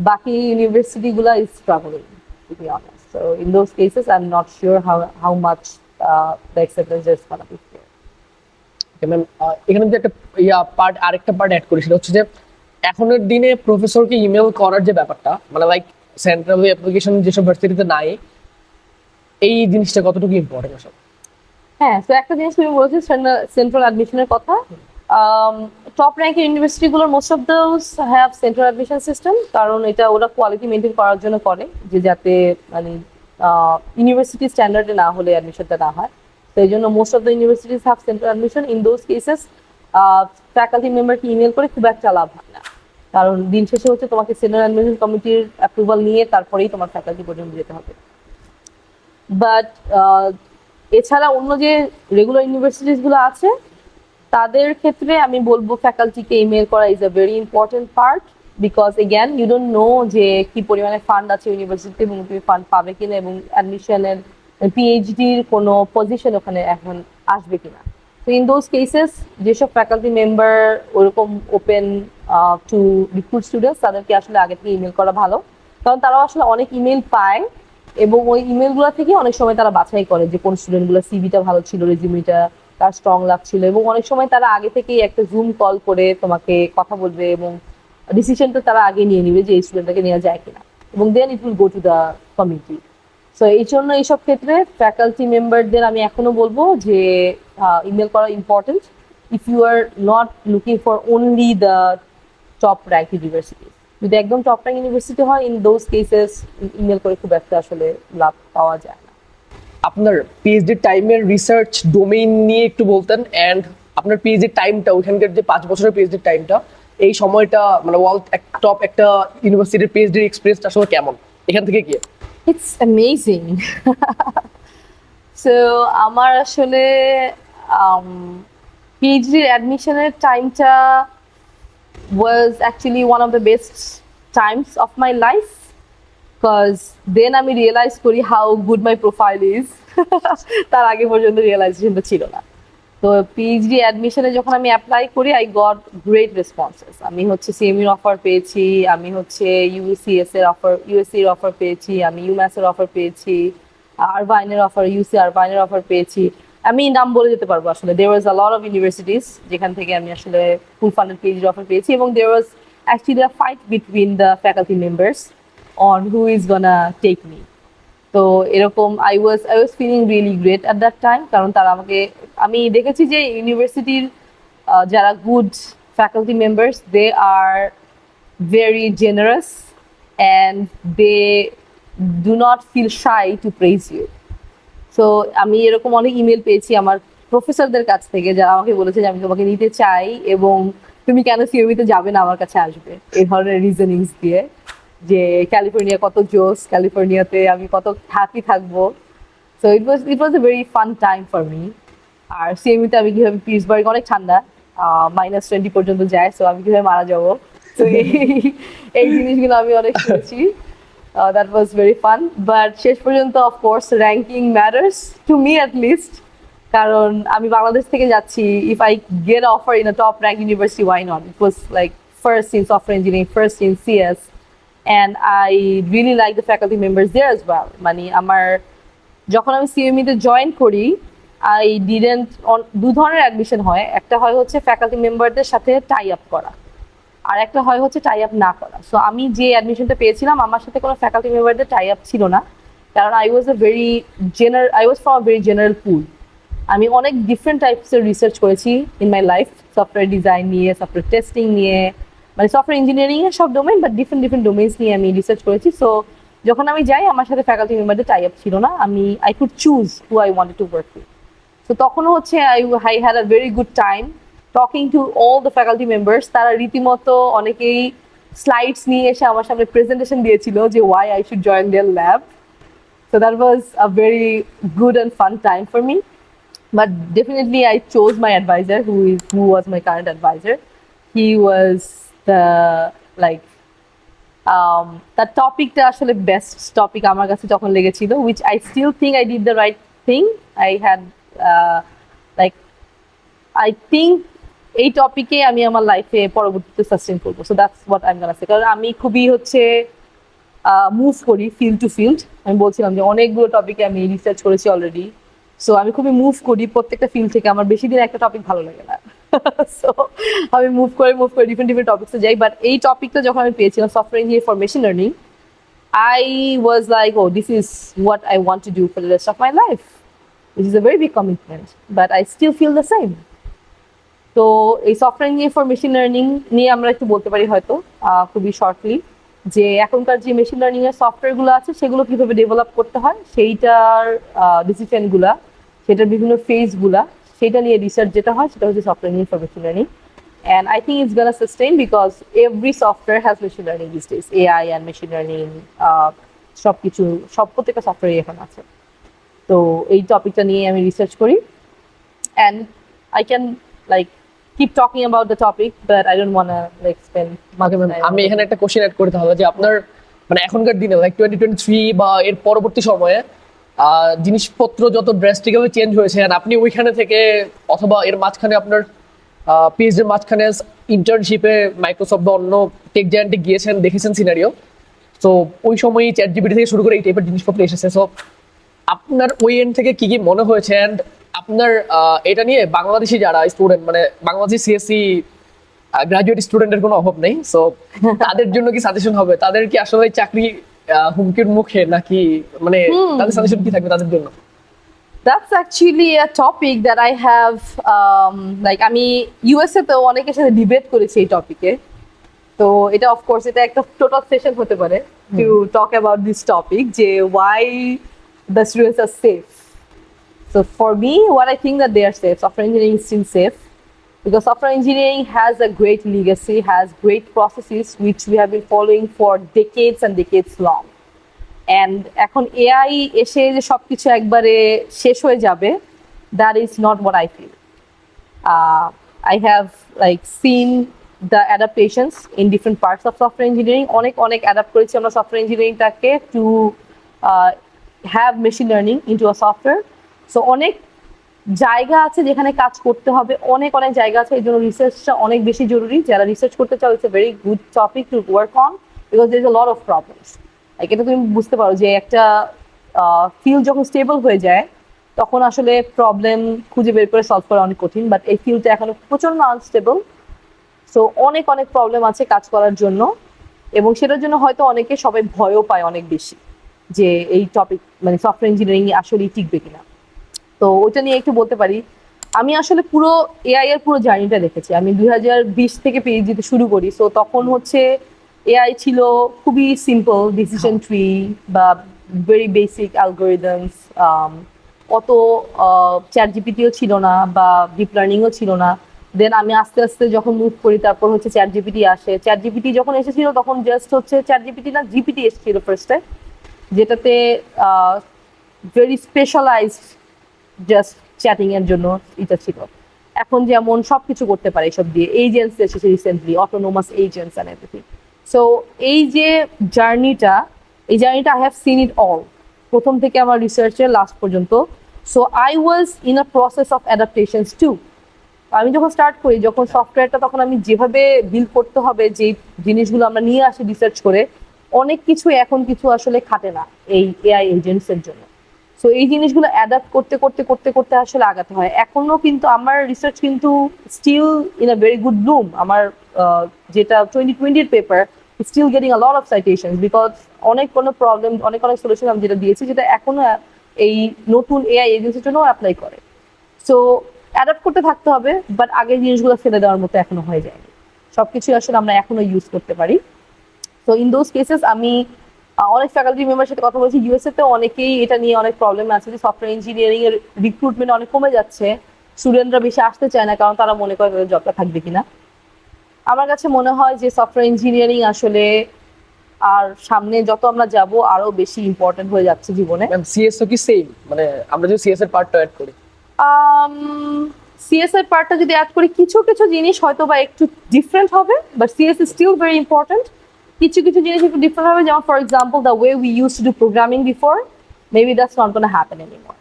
বাকি ইউনিভার্সিটিগুলো is struggling to be honest. So in those cases I am not sure how much the acceptance is gonna be. Ma'am এখানে যে একটা আরেকটা পার্ট অ্যাড করি, সেটা হচ্ছে যে এখনের দিনে প্রফেসরকে ইমেল করার যে ব্যাপারটা, মানে লাইক সেন্ট্রাল অ্যাপ্লিকেশন যেসব ভার্সিটিতে নাই, এই জিনিসটা কতটুকু ইম্পর্টেন্ট আসলে? হ্যাঁ, তো একটা জিনিস তুমি বলেছো সেন্ট্রাল অ্যাডমিশনের কথা। টপ র্যাঙ্কের ইউনিভার্সিটিগুলোর most of those have central admission system, কারণ এটা ওরা কোয়ালিটি মেনটেন করার জন্য করে, যে যাতে মানে ইউনিভার্সিটি স্ট্যান্ডার্ডে না হলে অ্যাডমিশনটা না হয়। তো এই জন্য most of the universities have central admission. In those cases faculty মেম্বারকে ইমেল করে খুব একটা লাভ হয় না, কারণ দিন শেষে হচ্ছে তোমাকে সেন্ট্রাল অ্যাডমিশন কমিটির অ্যাপ্রুভাল নিয়ে তারপরেই তোমার ফ্যাকাল্টি পর্যন্ত যেতে হবে। বাট এছাড়া অন্য যে রেগুলার ইউনিভার্সিটিসগুলো আছে তাদের ক্ষেত্রে আমি বলবো ফ্যাকাল্টিকে ইমেল করা is a very important part, because again you don't know যে কি পরিমাণে ফান্ড আছে ইউনিভার্সিটিতে এবং তুমি ফান্ড পাবে কিনা, এবং অ্যাডমিশনের পিএইচডির কোনো পজিশন ওখানে এখন আসবে কিনা। তো ইন দোজ কেসেস যেসব ফ্যাকাল্টি মেম্বার ওরকম ওপেন টু রিক্রুট স্টুডেন্টস, তাদেরকে আসলে আগে থেকে ইমেল করা ভালো, কারণ তারাও আসলে অনেক ইমেল পায় এবং ওই ইমেলগুলো থেকে অনেক সময় তারা বাছাই করে যে কোন স্টুডেন্টগুলো সিভিটা ভালো ছিল, রেজিউমিটা তার স্ট্রং লাগছিল, এবং অনেক সময় তারা আগে থেকেই একটা জুম কল করে তোমাকে কথা বলবে এবং ডিসিশনটা তারা আগে নিয়ে নিবে যে এই স্টুডেন্টটাকে নেওয়া যায় কিনা, এবং then it will go to the committee. So এই জন্য এইসব ক্ষেত্রে ফ্যাকাল্টি মেম্বারদের আমি এখনো বলবো যে ইমেল করা important if you are not looking for only the top rank university. যদি একদম টপ র্যাঙ্ক ইউনিভার্সিটি হয়, ইন দোজ কেসেস ইমেল করে খুব একটা আসলে লাভ পাওয়া যায় না। আপনার পিএইচডি টাইমের রিসার্চ ডোমেইন নিয়ে একটু বলতেন, অ্যান্ড আপনার পিএইচডি টাইমটা, ওইখানকার যে 5 বছরের পিএইচডি টাইমটা, এই সময়টা মানে ওয়ার্ল্ড টপ একটা ইউনিভার্সিটির পিএইচডি এক্সপিরিয়েন্সটা আসলে কেমন এখান থেকে গিয়ে? It's amazing. So আমার আসলে পিএইচডি অ্যাডমিশনের টাইমটা was actually one of the best times of my life, because then আমি রিয়েলাইজ করি how good my profile is. তার আগে পর্যন্ত রিয়েলাইজেশনটা ছিল না। তো পিএইচডি অ্যাডমিশনে যখন আমি অ্যাপ্লাই করি, আই গট গ্রেট রেসপন্সেস। আমি হচ্ছে সিএমইর অফার পেয়েছি, আমি হচ্ছে ইউসিএস এর অফার, ইউএসসি এর অফার পেয়েছি, আমি ইউম্যাস এর অফার পেয়েছি, আরভাইনের অফার, ইউসি আরভাইনের অফার পেয়েছি। আমি নাম বলে যেতে পারবো আসলে। দেয়ার ওয়াজ আ লট অফ ইউনিভার্সিটিস যেখান থেকে আমি আসলে ফুল ফান্ডেড পিএইচডি অফার পেয়েছি, এবং there was actually a fight between the faculty members on who is gonna take me. তো এরকম I was feeling really great at that time, কারণ তারা আমাকে, আমি দেখেছি যে ইউনিভার্সিটির যারা good faculty members, they are very generous and they do not feel shy to praise you. So আমি এরকম অনেক ইমেল পেয়েছি আমার প্রফেসরদের কাছ থেকে, যারা আমাকে বলেছে যে আমি তোমাকে নিতে চাই এবং তুমি কেন সিওবিতে যাবে না, আমার কাছে আসবে, এই ধরনের রিজনিংস দিয়ে, যে ক্যালিফোর্নিয়া কত জোস, ক্যালিফোর্নিয়াতে আমি কত হ্যাপি থাকবো। So it was a very fun time for me. আর সিএমইতে আমি কীভাবে, পিটসবার্গ অনেক ঠান্ডা, -20 পর্যন্ত যায়, সো আমি কীভাবে মারা যাবো, তো এই জিনিসগুলো আমি অনেক শুনেছি। That was very fun, but শেষ পর্যন্ত of course ranking matters to me at least, কারণ আমি বাংলাদেশ থেকে যাচ্ছি। If I get offer in a top rank university, why not? It was like first in software engineering, first in CS, and I really like the faculty members there as well. মানে আমার যখন আমি সিএমইতে জয়েন করি, I didn't, দু ধরনের অ্যাডমিশন হয়, একটা হয় হচ্ছে ফ্যাকাল্টি মেম্বারদের সাথে টাই আপ করা, আর একটা হয় হচ্ছে টাই আপ না করা। সো আমি যে অ্যাডমিশনটা পেয়েছিলাম, আমার সাথে কোনো ফ্যাকাল্টি মেম্বারদের টাই আপ ছিল না, কারণ I was from a very general pool. আমি অনেক ডিফারেন্ট টাইপসের রিসার্চ করেছি in my life, software design নিয়ে, সফটওয়্যার টেস্টিং নিয়ে, মানে সফটওয়্যার ইঞ্জিনিয়ারিং এর সব ডোমেইন, বাট ডিফারেন্ট ডোমেইনস নিয়ে আমি রিসার্চ করেছি। সো যখন আমি যাই, আমার সাথে ফ্যাকাল্টি মেম্বারদের টাই আপ ছিল না, I could choose who I wanted to work with. তো তখনও হচ্ছে I had a very good time talking to all the faculty members. তারা রীতিমতো অনেকেই স্লাইডস নিয়ে এসে আমার সামনে প্রেজেন্টেশন দিয়েছিল যে why I should join their lab. So that was a very good and fun time for me. But definitely I chose my advisor, who was my current advisor. He was the like that topic টা আসলে best topic আমার কাছে তখন লেগেছিল, which I still think I did the right thing. I had like I think এই টপিকে আমি আমার লাইফে পরবর্তীতে সাস্টেইন করবো। So that's what I am gonna say, কারণ আমি খুবই হচ্ছে মুভ করি ফিল্ড টু ফিল্ড। আমি বলছিলাম যে অনেকগুলো টপিকে আমি রিসার্চ করেছি অলরেডি, সো আমি খুবই মুভ করি প্রত্যেকটা ফিল্ড থেকে। আমার বেশি দিন একটা টপিক ভালো লাগে না, সো আমি মুভ করে ডিফারেন্ট টপিক্সে যাই। বাট এই টপিকটা যখন আমি পেয়েছিলাম, software engineering for machine learning, I was like, oh this is what I want to do for the rest of my life, which is a very big commitment, but I still feel the same. তো এই software engineering for machine learning নিয়ে আমরা একটু বলতে পারি হয়তো খুবই শর্টলি, যে এখনকার যে মেশিন লার্নিং এর সফটওয়্যারগুলো আছে সেগুলো কিভাবে ডেভেলপ করতে হয়, সেইটার ডিসিশনগুলা, সেটার বিভিন্ন ফেজগুলা, সেটা নিয়ে রিসার্চ যেটা হয় সেটা হচ্ছে software engineering for machine learning. And I think it's gonna sustain because every software has machine learning these days. AI and machine learning, সবকিছু সব প্রত্যেকটা সফটওয়্যার এখন আছে। তো এই টপিকটা নিয়ে আমি রিসার্চ করি, and I can like keep talking about the topic, but I don't wanna like spend much time. আমি এখানে একটা কোশ্চেন অ্যাড করতে হবে যে আপনার মানে এখনকার দিনে লাইক 2023 বা এর পরবর্তী সময়ে জিনিসপত্র যত ড্রাস্টিকভাবে চেঞ্জ হয়েছে, আর আপনি ওইখানে থেকে অথবা এর মাঝখানে আপনার পিএইচডির মাঝখানে ইন্টার্নশিপে মাইক্রোসফট বা অন্য টেক জায়ান্টে গিয়েছেন, দেখেছেন সিনারিও। তো ওই সময়ই চ্যাট জিপিটি থেকে শুরু করে এই টাইপের জিনিসপত্র এসেছে। সো আপনার ওই এন্ড থেকে কি কি মনে হয়েছে, অ্যান্ড আপনার এটা নিয়ে বাংলাদেশি যারা স্টুডেন্ট মানে বাংলাদেশি সিএসসি গ্রাজুয়েট স্টুডেন্টের কোনো অভাব নেই, সো তাদের জন্য কি সাজেশন হবে? তাদের কি আসলে চাকরি হুমকির মুখে নাকি, মানে তাদের সাজেশন কি থাকবে তাদের জন্য? That's actually a topic that I have like আমি ইউএসএ তে অনেকের সাথে ডিবেট করেছি এই টপিকে। তো এটা অফ কোর্স এটা একটা টোটাল সেশন হতে পারে to talk about this topic, যে why the students are safe. So for me, what I think that they are safe, software engineering is still safe because software engineering has a great legacy, has great processes which we have been following for decades and decades long. And এখন এআই এসে যে সবকিছু একবারে শেষ হয়ে যাবে, that is not what I feel. I have like seen the adaptations in different parts of software engineering. অনেক অ্যাডাপ্ট করেছি আমরা সফটওয়্যার ইঞ্জিনিয়ারিংটাকে to have machine learning into a software. So অনেক জায়গা আছে যেখানে কাজ করতে হবে, অনেক জায়গা আছে, এই জন্য রিসার্চটা অনেক বেশি জরুরি। যারা রিসার্চ করতে চাও, it's a very good topic to work on because there is a lot of problems. Like এটা তুমি বুঝতে পারো যে একটা ফিল্ড যখন স্টেবল হয়ে যায় তখন আসলে প্রবলেম খুঁজে বের করে সলভ করা অনেক কঠিন, বাট এই ফিল্ডটা এখনো প্রচন্ড আনস্টেবল। সো অনেক প্রবলেম আছে কাজ করার জন্য, এবং সেটার জন্য হয়তো অনেকে সবাই ভয়ও পায় অনেক বেশি যে এই টপিক মানে সফটওয়্যার ইঞ্জিনিয়ারিং আসলেই টিকবে কিনা। তো ওইটা নিয়ে একটু বলতে পারি। আমি আসলে পুরো এআই এর পুরো জার্নিটা দেখেছি। আমি 2020 থেকে পিএইচডিতে শুরু করি। সো তখন হচ্ছে এআই ছিল খুবই সিম্পল ডিসিশন ট্রি বা ভেরি বেসিক অ্যালগোরিদমস, অত চ্যাট জিপিটিও ছিল না বা ডিপ লার্নিংও ছিল না। দেন আমি আস্তে আস্তে যখন মুভ করি তারপর হচ্ছে চ্যাট জিপিটি আসে। চ্যাট জিপিটি যখন এসেছিল তখন জাস্ট হচ্ছে চ্যাট জিপিটি না জিপিটি এসেছিল ফার্স্টে, যেটাতে ভেরি স্পেশালাইজড জাস্ট চ্যাটিং এর জন্য এটা ছিল। এখন যেমন সবকিছু করতে পারে এসব দিয়ে, এজেন্টস এসেছে recently, autonomous agents and everything. So এই যে জার্নিটা I have seen it all, প্রথম থেকে আমার রিসার্চের লাস্ট পর্যন্ত। So I was in a process of adaptations to. আমি যখন স্টার্ট করি, যখন সফটওয়্যারটা, তখন আমি যেভাবে বিল্ড করতে হবে, যে জিনিসগুলো আমরা নিয়ে আসি রিসার্চ করে, অনেক কিছু এখন কিছু আসলে খাটে না এই এআই এজেন্টস এর জন্য। সো এই জিনিসগুলো অ্যাডাপ্ট করতে করতে করতে করতে আসলে আগাতে হয়। এখনো কিন্তু আমার রিসার্চ কিন্তু still in a very good bloom. আমার যেটা 2020 paper still getting a lot of citations because অনেক প্রবলেম, অনেক সলিউশন আমি যেটা দিয়েছি যেটা এখনো এই নতুন এআই এজেন্সির জন্য অ্যাপ্লাই করে। সো অ্যাডাপ্ট করতে থাকতে হবে, বাট আগের জিনিসগুলো ফেলে দেওয়ার মতো এখনো হয়ে যায়নি। সবকিছু আসলে আমরা এখনো ইউজ করতে পারি। তো ইন দোজ কেসেস আমি অনেক ফ্যাকাল্টি মেম্বারের সাথে কথা বলছি। ইউএসএ তে অনেকেই এটা নিয়ে অনেক প্রবলেম আছে যে সফটওয়্যার ইঞ্জিনিয়ারিং এর রিক্রুটমেন্ট অনেক কমে যাচ্ছে, স্টুডেন্টরা বেশি আসতে চায় না কারণ তারা মনে করে তাদের জবটা থাকবে কিনা। আমার কাছে মনে হয় যে সফটওয়্যার ইঞ্জিনিয়ারিং আসলে আর সামনে যত আমরা যাব আরো বেশি ইম্পর্টেন্ট হয়ে যাচ্ছে জীবনে। সিএসও কি সেম, মানে আমরা যদি সিএস এর পার্টটা অ্যাড করি, সিএস এর পার্টটা যদি অ্যাড করি, কিছু কিছু জিনিস হয়তো বা একটু ডিফারেন্ট হবে, but CS is still very important. কিছু জিনিস একটু ডিফারেন্ট হবে, যেমন for example the way we use to do programming before, maybe that's not gonna happen anymore.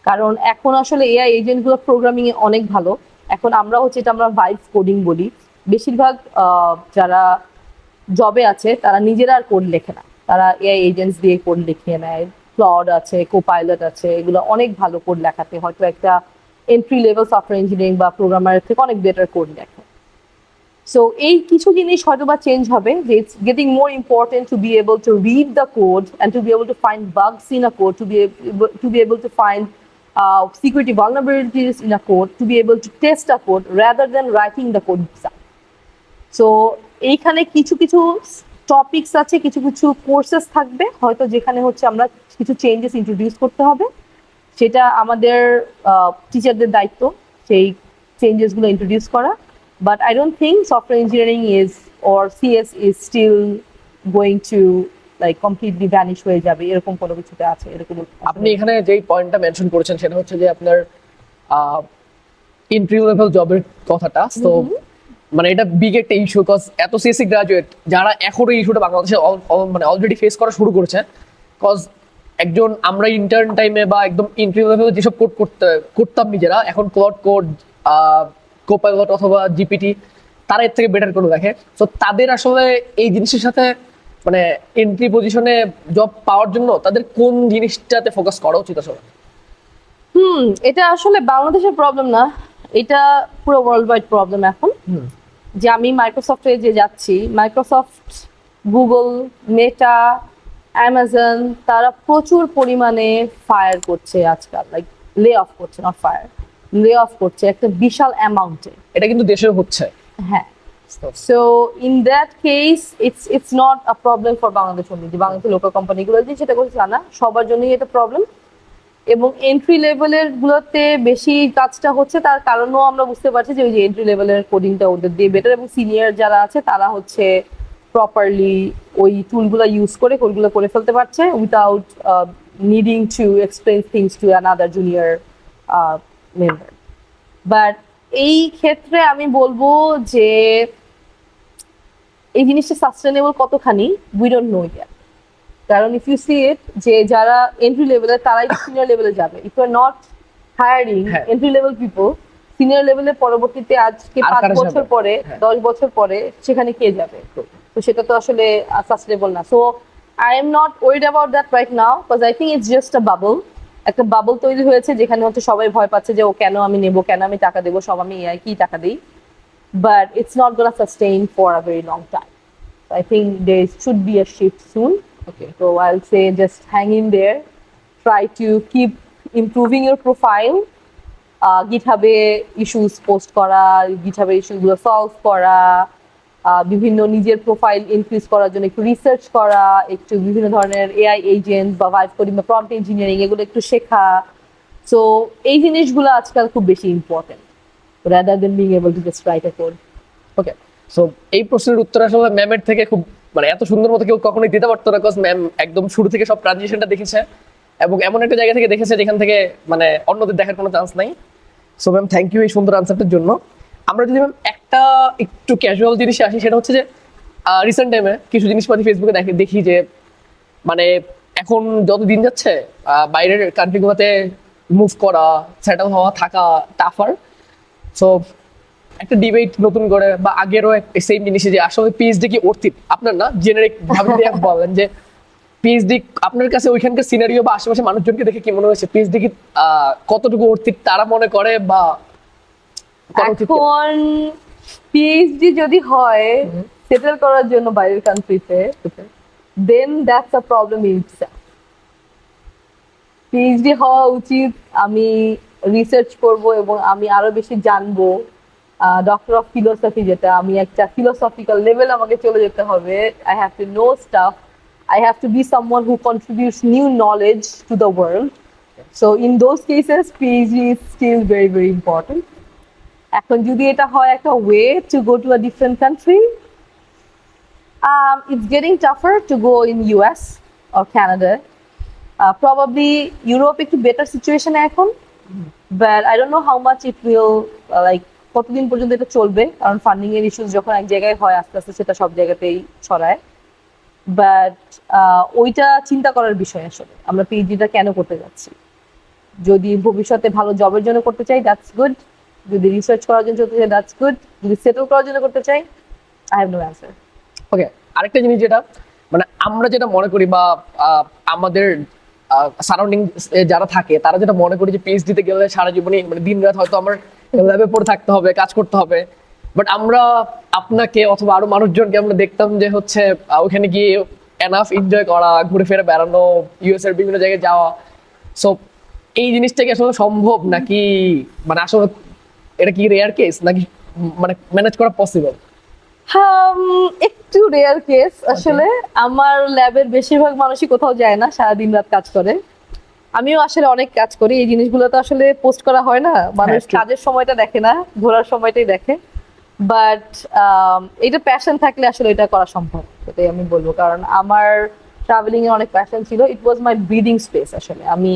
কারণ এখন আসলে এআই এজেন্টগুলো প্রোগ্রামিং এ অনেক ভালো। এখন আমরা হচ্ছে এটা আমরা ভাইব কোডিং বলি। বেশিরভাগ যারা জবে আছে তারা নিজেরা আর কোড লেখে না, তারা এআই এজেন্টস দিয়ে কোড লিখিয়ে নেয়। ক্লড আছে, কোপাইলট আছে, এগুলো অনেক ভালো কোড লেখাতে, হয়তো একটা এন্ট্রি লেভেল সফটওয়্যার ইঞ্জিনিয়ারিং বা প্রোগ্রামারের থেকে অনেক বেটার কোড লেখে। সো এই কিছু জিনিস হয়তো বা চেঞ্জ হবে, যে it's getting more important to be able to read the code and to be able to find bugs in a code, to be able to find security vulnerabilities in a code to be able to test a code rather than writing the code itself. So এইখানে কিছু কিছু টপিকস আছে, কিছু কিছু কোর্সেস থাকবে হয়তো যেখানে হচ্ছে আমরা কিছু চেঞ্জেস ইন্ট্রোডিউস করতে হবে, সেটা আমাদের টিচারদের দায়িত্ব সেই চেঞ্জেসগুলো ইন্ট্রোডিউস করা। But I don't think software engineering is or CS is still going to like completely vanish হয়ে যাবে এরকম কোনো কিছুতে আছে এরকম। আপনি এখানে যেই পয়েন্টটা মেনশন করেছেন সেটা হচ্ছে যে আপনার এন্ট্রি লেভেল জবের কথাটা, তো মানে এটা বিগ একটা ইস্যু, বিকজ এত সিএসসি গ্রাজুয়েট যারা এখনো এই ইস্যুটা বাংলাদেশে মানে অলরেডি ফেস করা শুরু করেছে। বিকজ একজন আমরা ইন্টার্ন টাইমে বা একদম এন্ট্রি লেভেল যেসব কোড করতাম নিজেরা, এখন ক্লাউড কোড, কোপাইলট অথবা জিপিটি তারা এর থেকে বেটার করে দেখে। তো তাদের আসলে এই জিনিসের সাথে মানে এন্ট্রি পজিশনে জব পাওয়ার জন্য তাদের কোন জিনিসটাতে ফোকাস করা উচিত আসলে? এটা আসলে বাংলাদেশের প্রবলেম না, এটা পুরো ওয়ার্ল্ড ওয়াইড প্রবলেম এখন। যে আমি মাইক্রোসফটে যে যাচ্ছি, মাইক্রোসফট, গুগল, মেটা, অ্যামাজন তারা প্রচুর পরিমাণে ফায়ার করছে আজকাল, লাইক লে অফ করছে, নট ফায়ার, লে অফ করছে একটা বিশাল অ্যামাউন্টে। এটা কিন্তু দেশেও হচ্ছে। হ্যাঁ, so in that case it's not a problem for Bangladesh only, যে বাংলাদেশের লোকাল কোম্পানিগুলো যে সেটা করছে তা না, সবার জন্যই এটা প্রবলেম। এবং এন্ট্রি লেভেলের গুলোতে বেশি কাজটা হচ্ছে, তার কারণও আমরা বুঝতে পারছি যে ওই যে এন্ট্রি লেভেলের কোডিংটা ওদের দিয়ে বেটার, এবং সিনিয়র যারা আছে তারা হচ্ছে প্রপারলি ওই টুলগুলো ইউজ করে কোডগুলো করে ফেলতে পারছে without needing to explain things to another junior member. But এই ক্ষেত্রে আমি বলবো যে এই জিনিসটা সাস্টেনেবল কতখানি উই ডোন্ট নো ইট। কারণ ইফ ইউ সি ইট, যে যারা এন্ট্রি লেভেলের তারাই সিনিয়র লেভেলে যাবে। If you are not hiring entry level people, senior লেভেলে পরবর্তীতে আজকে 5 বছর পরে 10 বছর পরে সেখানে কে যাবে? তো সেটা তো আসলে সাস্টেনেবল না। So I am not worried about that right now, because I think it's just a bubble. একটা বাবল তৈরি হয়েছে যেখানে হচ্ছে সবাই ভয় পাচ্ছে যে ও কেন আমি নেবো, কেন আমি টাকা দেবো, সব আমি এআই কি টাকা দিই। But it's not gonna sustain for a very long time. I think there should be a shift soon. Okay. So I'll say just hang in there. Try to keep improving your profile. GitHub-এ issues post করা, GitHub-এ issues গুলো solve করা, বিভিন্ন নিজের প্রোফাইল ইনক্রিজ করার জন্য একটু রিসার্চ করা, একটু বিভিন্ন ধরনের এআই এজেন্ট বা ভাইব কোডিং বা প্রম্পট ইঞ্জিনিয়ারিং এগুলো একটু শেখা। সো এই জিনিসগুলো আজকাল খুব বেশি important rather than being able to just write a code. Okay, so এই প্রশ্নের উত্তর আসলে ম্যামের থেকে খুব মানে এত সুন্দর মতো কেউ কখনোই দিতে পারতো না, বিকজ ম্যাম একদম শুরু থেকে সব ট্রানজিশনটা দেখেছে এবং এমন একটা জায়গা থেকে দেখেছে যেখান থেকে মানে অন্যদের দেখার কোনো চান্স নাই। সো ম্যাম থ্যাংক ইউ এই সুন্দর আনসারটার জন্য। আমরা যদি ম্যাম একটা একটু ক্যাজুয়াল জিনিসে আসি, সেটা হচ্ছে যে রিসেন্ট টাইমে কিছু জিনিসপাতি ফেসবুকে দেখি যে মানে এখন যত দিন যাচ্ছে বাইরের কান্ট্রিগুলোতে মুভ করা, সেটেল হওয়া, থাকা টাফার। সো একটা ডিবেট নতুন করে বা আগেরও সেম জিনিসে যে আসলে পিএইচডি কি অর্থিত আপনার, না জেনারিক ভাবে বলেন যে পিএইচডি আপনার কাছে ওইখানকার সিনারিও বা আশেপাশে মানুষজনকে দেখে কি মনে হয়েছে, পিএইচডি কি কতটুকু অর্থিত তারা মনে করে বা এখন পিএইচডি যদি হয় সেটেল করার জন্য বাইরের কান্ট্রিতে, then that's a problem in itself. PhD হওয়া উচিত আমি রিসার্চ করব এবং আমি আরো বেশি জানবো। ডক্টর অফ ফিলোসফি, যেটা আমি একটা ফিলোসফিক্যাল লেভেল আমাকে চলে যেতে হবে। I have to know staff, I have to be someone who contributes new knowledge to the world. So in those cases, PhD is still very, very important. এখন যদি এটা হয় একটা way to go to a different country, it's getting tougher to go in US or Canada. Probably Europe একটু better situation এখন, but I don't know how much it will like কতদিন পর্যন্ত এটা চলবে, কারণ ফান্ডিং এর ইস্যুস যখন এক জায়গায় হয় আস্তে আস্তে সেটা সব জায়গাতেই ছড়ায়। বাট ওইটা চিন্তা করার বিষয় আসলে আমরা পিএইচডিটা কেন করতে যাচ্ছি। যদি ভবিষ্যতে ভালো জবের জন্য করতে চাই দ্যাটস গুড, যদি রিসার্চ করার জন্য করতে চাই দ্যাটস গুড, যদি সেটেল করার জন্য করতে চাই আই হ্যাভ নো অ্যান্সার। ওকে, আরেকটা জিনিস যেটা মানে আমরা যেটা মনে করি বা আমাদের সারাউন্ডিং যারা থাকে তারা যেটা মনে করি যে পিএইচডিতে গেলে সারা জীবনই মানে দিন রাত হয়তো আমার ল্যাবে পড়ে থাকতে হবে, কাজ করতে হবে। বাট আমরা আপনাকে অথবা আরো মানুষজনকে আমরা দেখতাম যে হচ্ছে ওখানে গিয়ে এনাফ এনজয় করা, ঘুরে ফিরে বেড়ানো, ইউএস এর বিভিন্ন জায়গায় যাওয়া। সো এই জিনিসটা কি আসলে সম্ভব নাকি, মানে আসলে এটা কি রেয়ার কেস নাকি মানে ম্যানেজ করা পসিবল? একটু রেয়ার কেস আসলে। আমার ল্যাবের বেশিরভাগ মানুষই কোথাও যায় না, সারাদিন রাত কাজ করে। আমিও আসলে অনেক কাজ করি, এই জিনিসগুলো তো আসলে পোস্ট করা হয় না, মানুষ true. কাজের সময়টা দেখে না, ঘোরার সময়টাই দেখে। বাট এটা প্যাশন থাকলে আসলে এটা করা সম্ভব, এটাই আমি বলবো। কারণ আমার ট্রাভেলিং এ অনেক প্যাশন ছিল, ইট ওয়াজ মাই ব্রিদিং স্পেস। আসলে আমি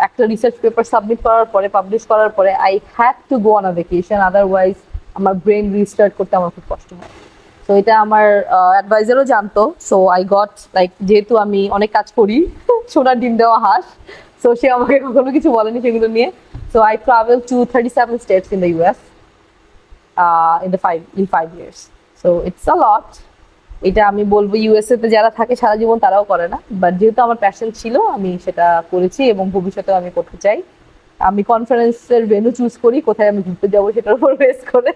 একটা রিসার্চ পেপার সাবমিট করার পরে, পাবলিশ করার পরে, I had to go on a vacation, otherwise আমার ব্রেন রিস্টার্ট করতে আমার খুব কষ্ট হয়। তো এটা আমার অ্যাডভাইজারও জানতো। সো আই গট লাইক, যেহেতু আমি অনেক কাজ করি, সোনার ডিম দেওয়া হাঁস, সো সে আমাকে কখনো কিছু বলেনি সেগুলো নিয়ে। So I travel to 37 states in the US in 5 years. So it's a lot. এটা আমি বলবো ইউএসএ তে যারা থাকে সারা জীবন তারাও করে না, বাট যেহেতু আমার প্যাশন ছিল আমি সেটা করেছি এবং ভবিষ্যতেও আমি করতে চাই। আমি কনফারেন্সের ভেন্যু চুজ করি, কোথায় আমি ঘুরতে যাবো সেটার উপর বেস করে।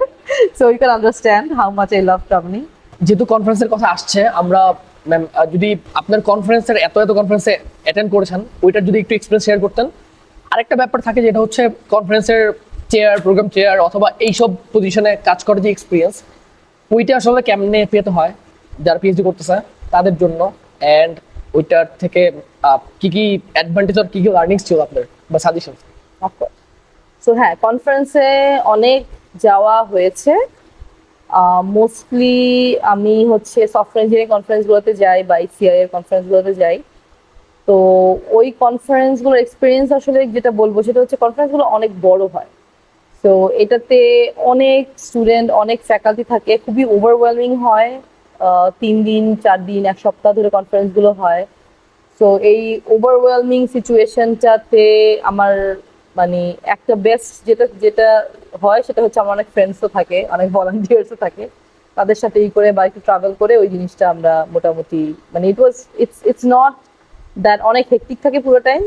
So you can understand how much I love travelling. যেহেতু কনফারেন্সের কথা আসছে, আমরা ম্যাম যদি আপনার কনফারেন্সের এত কনফারেন্সে অ্যাটেন্ড করেছেন, ওইটার যদি একটু এক্সপিরিয়েন্স শেয়ার করতেন। আরেকটা ব্যাপার থাকে যেটা হচ্ছে কনফারেন্সের চেয়ার, প্রোগ্রাম চেয়ার অথবা এইসব পজিশনে কাজ করার যে এক্সপিরিয়েন্স, ওইটা আসলে কেমনে পেতে হয় যারা পিএইচডি করতেছে তাদের জন্য, অ্যান্ড ওইটার থেকে কি কি অ্যাডভান্টেজ আর কি কি লার্নিংস ছিল আপনার বা সাজেশন? অফকোর্স। সো হ্যাঁ, কনফারেন্সে অনেক যাওয়া হয়েছে। মোস্টলি আমি হচ্ছে সফটওয়্যার ইঞ্জিনিয়ারিং কনফারেন্সগুলোতে যাই বা ICI এর কনফারেন্সগুলোতে যাই। তো ওই কনফারেন্সগুলোর এক্সপিরিয়েন্স আসলে যেটা বলবো সেটা হচ্ছে কনফারেন্সগুলো অনেক বড় হয়। তো এটাতে অনেক স্টুডেন্ট, অনেক ফ্যাকাল্টি থাকে, খুবই ওভারওয়েলমিং হয়। 3 দিন 4 দিন 1 সপ্তাহ ধরে কনফারেন্সগুলো হয়। সো এই ওভারওয়েলমিং সিচুয়েশনটাতে আমার মানে একটা বেস্ট যেটা যেটা হয় সেটা হচ্ছে আমার অনেক ফ্রেন্ডসও থাকে, অনেক ভলান্টিয়ার্সও থাকে, তাদের সাথে ই করে বা একটু ট্রাভেল করে ওই জিনিসটা আমরা মোটামুটি মানে ইটস নট দ্যাট অনেক হেক্টিক থাকে পুরো টাইম,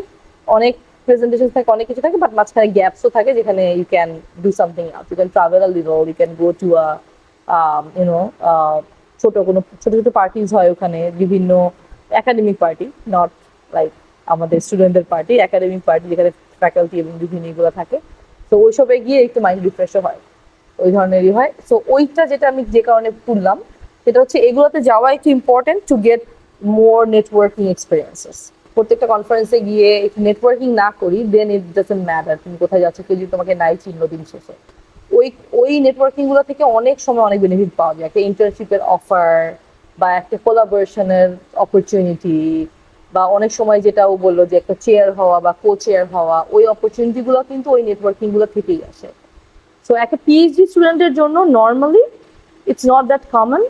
অনেক প্রেজেন্টেশন থাকে, অনেক কিছু থাকে, বাট মাঝখানে গ্যাপসও থাকে যেখানে you can do something else, you can travel a little, you can go to a you know ছোট ছোট পার্টিজ হয় ওখানে, বিভিন্ন একাডেমিক পার্টি, নট লাইক আমাদের স্টুডেন্টদের পার্টি, একাডেমিক পার্টি যেখানে ফ্যাকাল্টি এবং বিভিন্ন এগুলো থাকে। তো ওইসবে গিয়ে একটু মাইন্ড রিফ্রেশও হয়, ওই ধরনেরই হয়। সো ওইটা যেটা আমি যে কারণে তুললাম সেটা হচ্ছে এগুলোতে যাওয়া একটু important to get more networking experiences. প্রত্যেকটা কনফারেন্সে গিয়ে একটু নেটওয়ার্কিং না করি দেন ইট ডাজন্ট ম্যাটার তুমি কোথায় যাচ্ছ, কেউ যদি তোমাকে নাই চিহ্ন দিন শেষে। ওই নেটওয়ার্কিং গুলো থেকে অনেক সময় অনেক বেনিফিট পাওয়া যায়, একটা ইন্টার্নশিপের অফার বা একটা কোলাবোরেশনের অপরচুনিটি, বা অনেক সময় যেটাও বললো যে একটা চেয়ার হওয়া বা কো চেয়ার হওয়া, ওই অপরচুনিটি গুলো কিন্তু ওই নেটওয়ার্কিং গুলো থেকেই আসে। সো একটা পিএইচডি স্টুডেন্টের জন্য normally it's not that common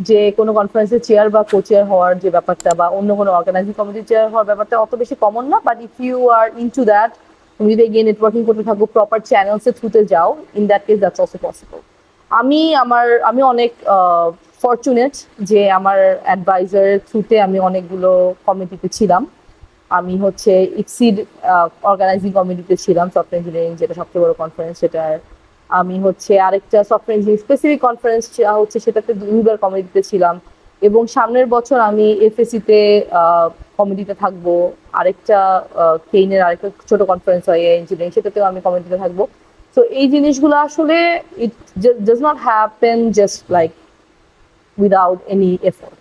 যে কোনো কনফারেন্সে চেয়ার বা কো চেয়ার হওয়ার যে ব্যাপারটা বা অন্য কোনো অর্গানাইজিং কমিটির চেয়ার হওয়ার ব্যাপারটা অত বেশি কমন না। But if you are into that, তুমি যদি গিয়ে নেটওয়ার্কিং করতে থাকো, প্রপার চ্যানেলসের থ্রুতে যাও, in that case that's also possible. আমি অনেক ফরচুনেট যে আমার অ্যাডভাইজারের থ্রুতে আমি অনেকগুলো কমিটিতে ছিলাম। আমি হচ্ছে ইক্সিড অর্গানাইজিং কমিটিতে ছিলাম, সফটওয়্যার ইঞ্জিনিয়ারিং যেটা সবচেয়ে বড় কনফারেন্স সেটার। আমি হচ্ছে আরেকটা সফটওয়্যার ইঞ্জিনিয়ারিং স্পেসিফিক কনফারেন্স হচ্ছে সেটাতে 2বার কমিটিতে ছিলাম, এবং সামনের বছর আমি এফএসিতে কমিটিতে থাকবো। আরেকটা কেইনের আরেকটা ছোট কনফারেন্স হয় ইঞ্জিনিয়ারিং, সেটাতেও আমি কমিটিতে থাকবো। তো এই জিনিসগুলো আসলে it does not happen just like without any effort.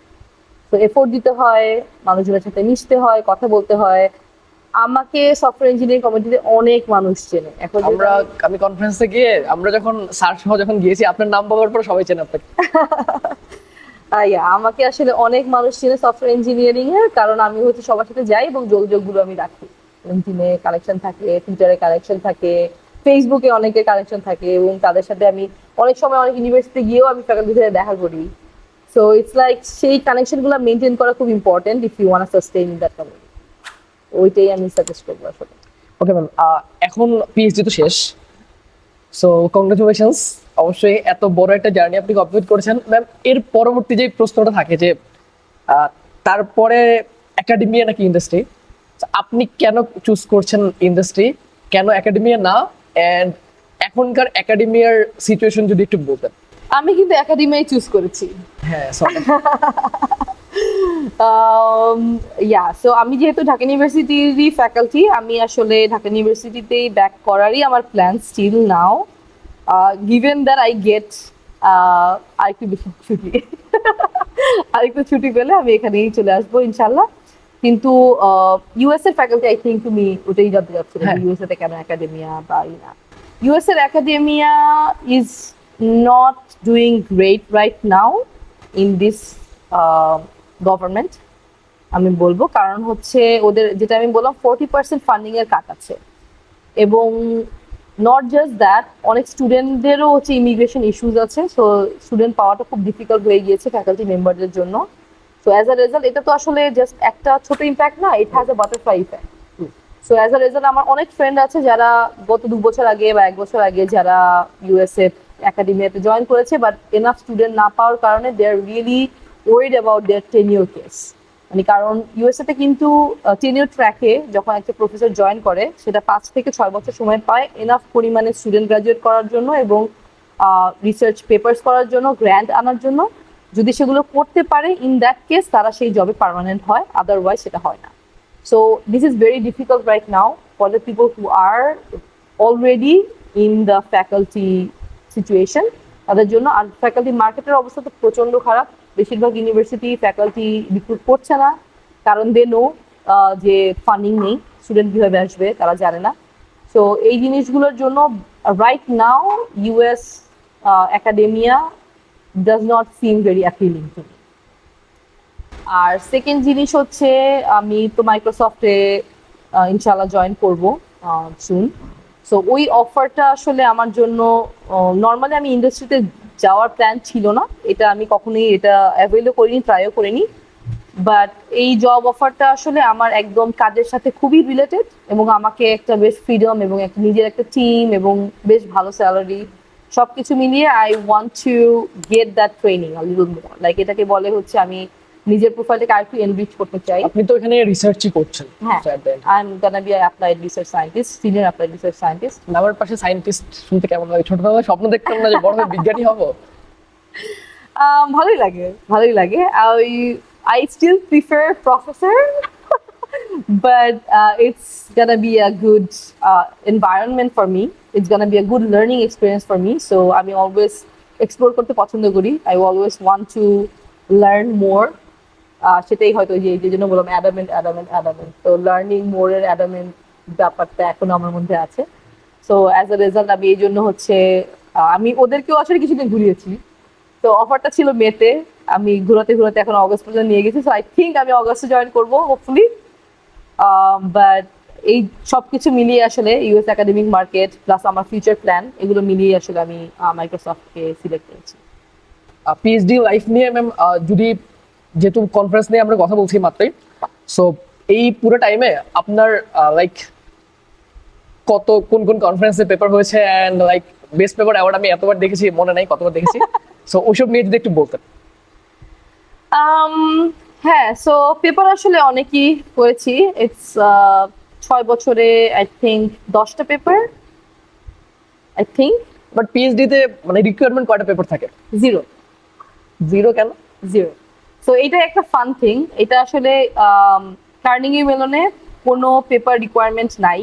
তো এফোর্ট দিতে হয়, মানুষজনের সাথে মিশতে হয়, কথা বলতে হয়। আমাকে সফটওয়্যার ইঞ্জিনিয়ারিং কমিটিতে অনেক মানুষ চেনে এখন। আমি কনফারেন্সে গিয়ে আমরা যখন সার্চ সহ যখন গিয়েছি, আপনার নাম বলার পর সবাই চেনে আপনাকে। আমাকে আসলে অনেক মানুষ চেনে সফটওয়্যার ইঞ্জিনিয়ারিং এর, কারণ আমি হচ্ছে সবার সাথে যাই এবং যোগাযোগগুলো আমি রাখি। লিঙ্কডইনে কানেকশন থাকে, টুইটারে কানেকশন থাকে, ফেসবুকে অনেকের কানেকশন থাকে, এবং তাদের সাথে আমি অনেক সময় অনেক ইউনিভার্সিটি গিয়েও আমি ফ্যাকাল্টির সাথে দেখা করি। সো ইটস লাইক সেই কানেকশনগুলো মেনটেন করা খুব important if you want to sustain in that community. ওইটাই আমি সাজেস্ট করবো আসলে। ওকে ম্যাম, এখন পিএইচডি তো শেষ, সো কংগ্রেচুলেশনস। অবশ্যই এত বড় একটা জার্নি আপনি কমপ্লিট করেছেন। ম্যাম, এর পরবর্তী যে প্রশ্নটা থাকে যে তারপরে একাডেমিয়া নাকি ইন্ডাস্ট্রি, আপনি কেন চুজ করছেন ইন্ডাস্ট্রি, কেন একাডেমিয়া না, অ্যান্ড এখনকার একাডেমিয়ার সিচুয়েশন যদি একটু বলতেন। আমি কিন্তু একাডেমিয়াই চুজ করেছি। হ্যাঁ, সো আমি যেহেতু ঢাকা ইউনিভার্সিটিরই ফ্যাকাল্টি, আমি আসলে ঢাকা ইউনিভার্সিটিতেই ব্যাক করারই আমার plan still now, given that I get আরেকটু বেশি ছুটি আরেকটু ছুটি পেলে আমি এখানেই চলে আসবো ইনশাল্লাহ। কিন্তু ইউএস এর ফ্যাকাল্টি আই থিঙ্ক তুমি ওটাই জানতে চাচ্ছিলে, হ্যাঁ। ইউএসএ তে কেন একাডেমিয়া বা না। ইউএস এর academia is not doing great right now in this government, আমি বলবো। কারণ হচ্ছে ওদের, যেটা আমি বললাম, 40% ফান্ডিং এর কাট আছে, এবং নট জাস্ট দ্যাট, অনেক স্টুডেন্টদেরও হচ্ছে ইমিগ্রেশন ইস্যুস আছে। সো স্টুডেন্ট পাওয়াটা খুব ডিফিকাল্ট হয়ে গিয়েছে ফ্যাকাল্টি মেম্বারদের জন্য। সো অ্যাজ আ রেজাল্ট, এটা তো আসলে জাস্ট একটা ছোট ইম্প্যাক্ট না, it has a butterfly effect. So as a result আমার অনেক ফ্রেন্ড আছে যারা গত 2 বছর আগে বা 1 বছর আগে যারা ইউএসএ একাডেমিয়াতে জয়েন করেছে, বাট এনাফ স্টুডেন্ট না পাওয়ার কারণে they are really worried about their tenure case. মানে কারণ ইউএসএ তে কিন্তু টেনিওর ট্র্যাকে যখন একটা প্রফেসর জয়েন করে, সেটা 5 থেকে 6 বছর সময় পায় এনাফ পরিমাণে স্টুডেন্ট গ্রাজুয়েট করার জন্য এবং রিসার্চ পেপার্স করার জন্য, গ্র্যান্ট আনার জন্য। যদি সেগুলো করতে পারে, ইন দ্যাট কেস তারা সেই জবে পার্মানেন্ট হয়, আদারওয়াইজ সেটা হয় না। So this is very difficult right now for the people who are already in the faculty situation. তাদের জন্য। আর ফ্যাকাল্টি মার্কেটের অবস্থা তো প্রচন্ড খারাপ, বেশিরভাগ ইউনিভার্সিটি ফ্যাকাল্টি রিক্রুট করছে না, কারণ দে নো যে ফান্ডিং নেই, স্টুডেন্ট কিভাবে আসবে তারা জানে না। সো এই জিনিসগুলোর জন্য right now US academia does not seem very appealing to me. আর সেকেন্ড জিনিস হচ্ছে, আমি তো মাইক্রোসফটে ইনশাল্লাহ জয়েন করব সুন। সো ওই অফারটা আসলে আমার জন্য, নর্মালি আমি ইন্ডাস্ট্রিতে যাওয়ার প্ল্যান ছিল না, এটা আমি কখনোই এটা অ্যাভেলও করিনি, ট্রাইও করিনি। বাট এই জব অফারটা আসলে আমার একদম কাজের সাথে খুবই রিলেটেড, এবং আমাকে একটা বেশ ফ্রিডম এবং একটা নিজের একটা টিম এবং বেশ ভালো স্যালারি, সবকিছু মিলিয়ে I want to get that training a little more. Like এটাকে বলে হচ্ছে আমি নিজের প্রোফাইলটাকে আরেকটু এনরিচ করতে চাই। আপনি তো এখানে রিসার্চই করছেন। হ্যাঁ, I am gonna be applied research scientist, senior applied research scientist. আমার পাশে সায়েন্টিস্ট শুনতে কেমন লাগে? ছোটবেলায় স্বপ্ন দেখতাম না যে বড় হয়ে বিজ্ঞানী হব? ভালোই লাগে, ভালোই লাগে। I still prefer professor, but it's gonna be a good environment for me. It's gonna be a good learning experience for me. So আমি always explore করতে পছন্দ করি. I always want to learn more. সেটাই হয়তো যে জন্য বললাম অ্যাডামেন্ট। তো লার্নিং মোর এর অ্যাডামেন্ট ব্যাপারটা এখনো আমার মধ্যে আছে। সো অ্যাজ আ রেজাল্ট আমি এই জন্য হচ্ছে আমি ওদেরকেও আসলে কিছুদিন ঘুরিয়েছি। তো অফারটা ছিল মেতে, আমি ঘুরাতে ঘুরাতে এখন অগস্ট পর্যন্ত নিয়ে গেছি। সো আই থিঙ্ক আমি অগস্টে জয়েন করবো হোপফুলি। বাট এই সবকিছু মিলিয়ে আসলে ইউএস একাডেমিক মার্কেট প্লাস আমার ফিউচার প্ল্যান, এগুলো মিলিয়ে আসলে আমি মাইক্রোসফটকে সিলেক্ট করেছি। পিএইচডি লাইফ নিয়ে ম্যাম, যদি যেহেতু কনফারেন্স নিয়ে আমরা কথা বলছি মাত্রই, সো এই পুরো টাইমে আপনার লাইক কোন কনফারেন্সে পেপার হয়েছে, and like best paper award আমি এতবার দেখেছি মনে নাই কতবার দেখেছি। সো ওইসব নিয়ে যদি একটু বলতেন। হ্যাঁ, সো পেপার আসলে অনেকই করেছি। ইটস 6 বছরে আই থিঙ্ক 10টা paper, I think. But PhD তে মানে রিকোয়ারমেন্ট কয়টা পেপার থাকে? জিরো কেন? জিরো। সো এটা একটা ফান থিং। এটা আসলে কার্নেগি মেলনে কোনো পেপার রিকোয়ারমেন্ট নাই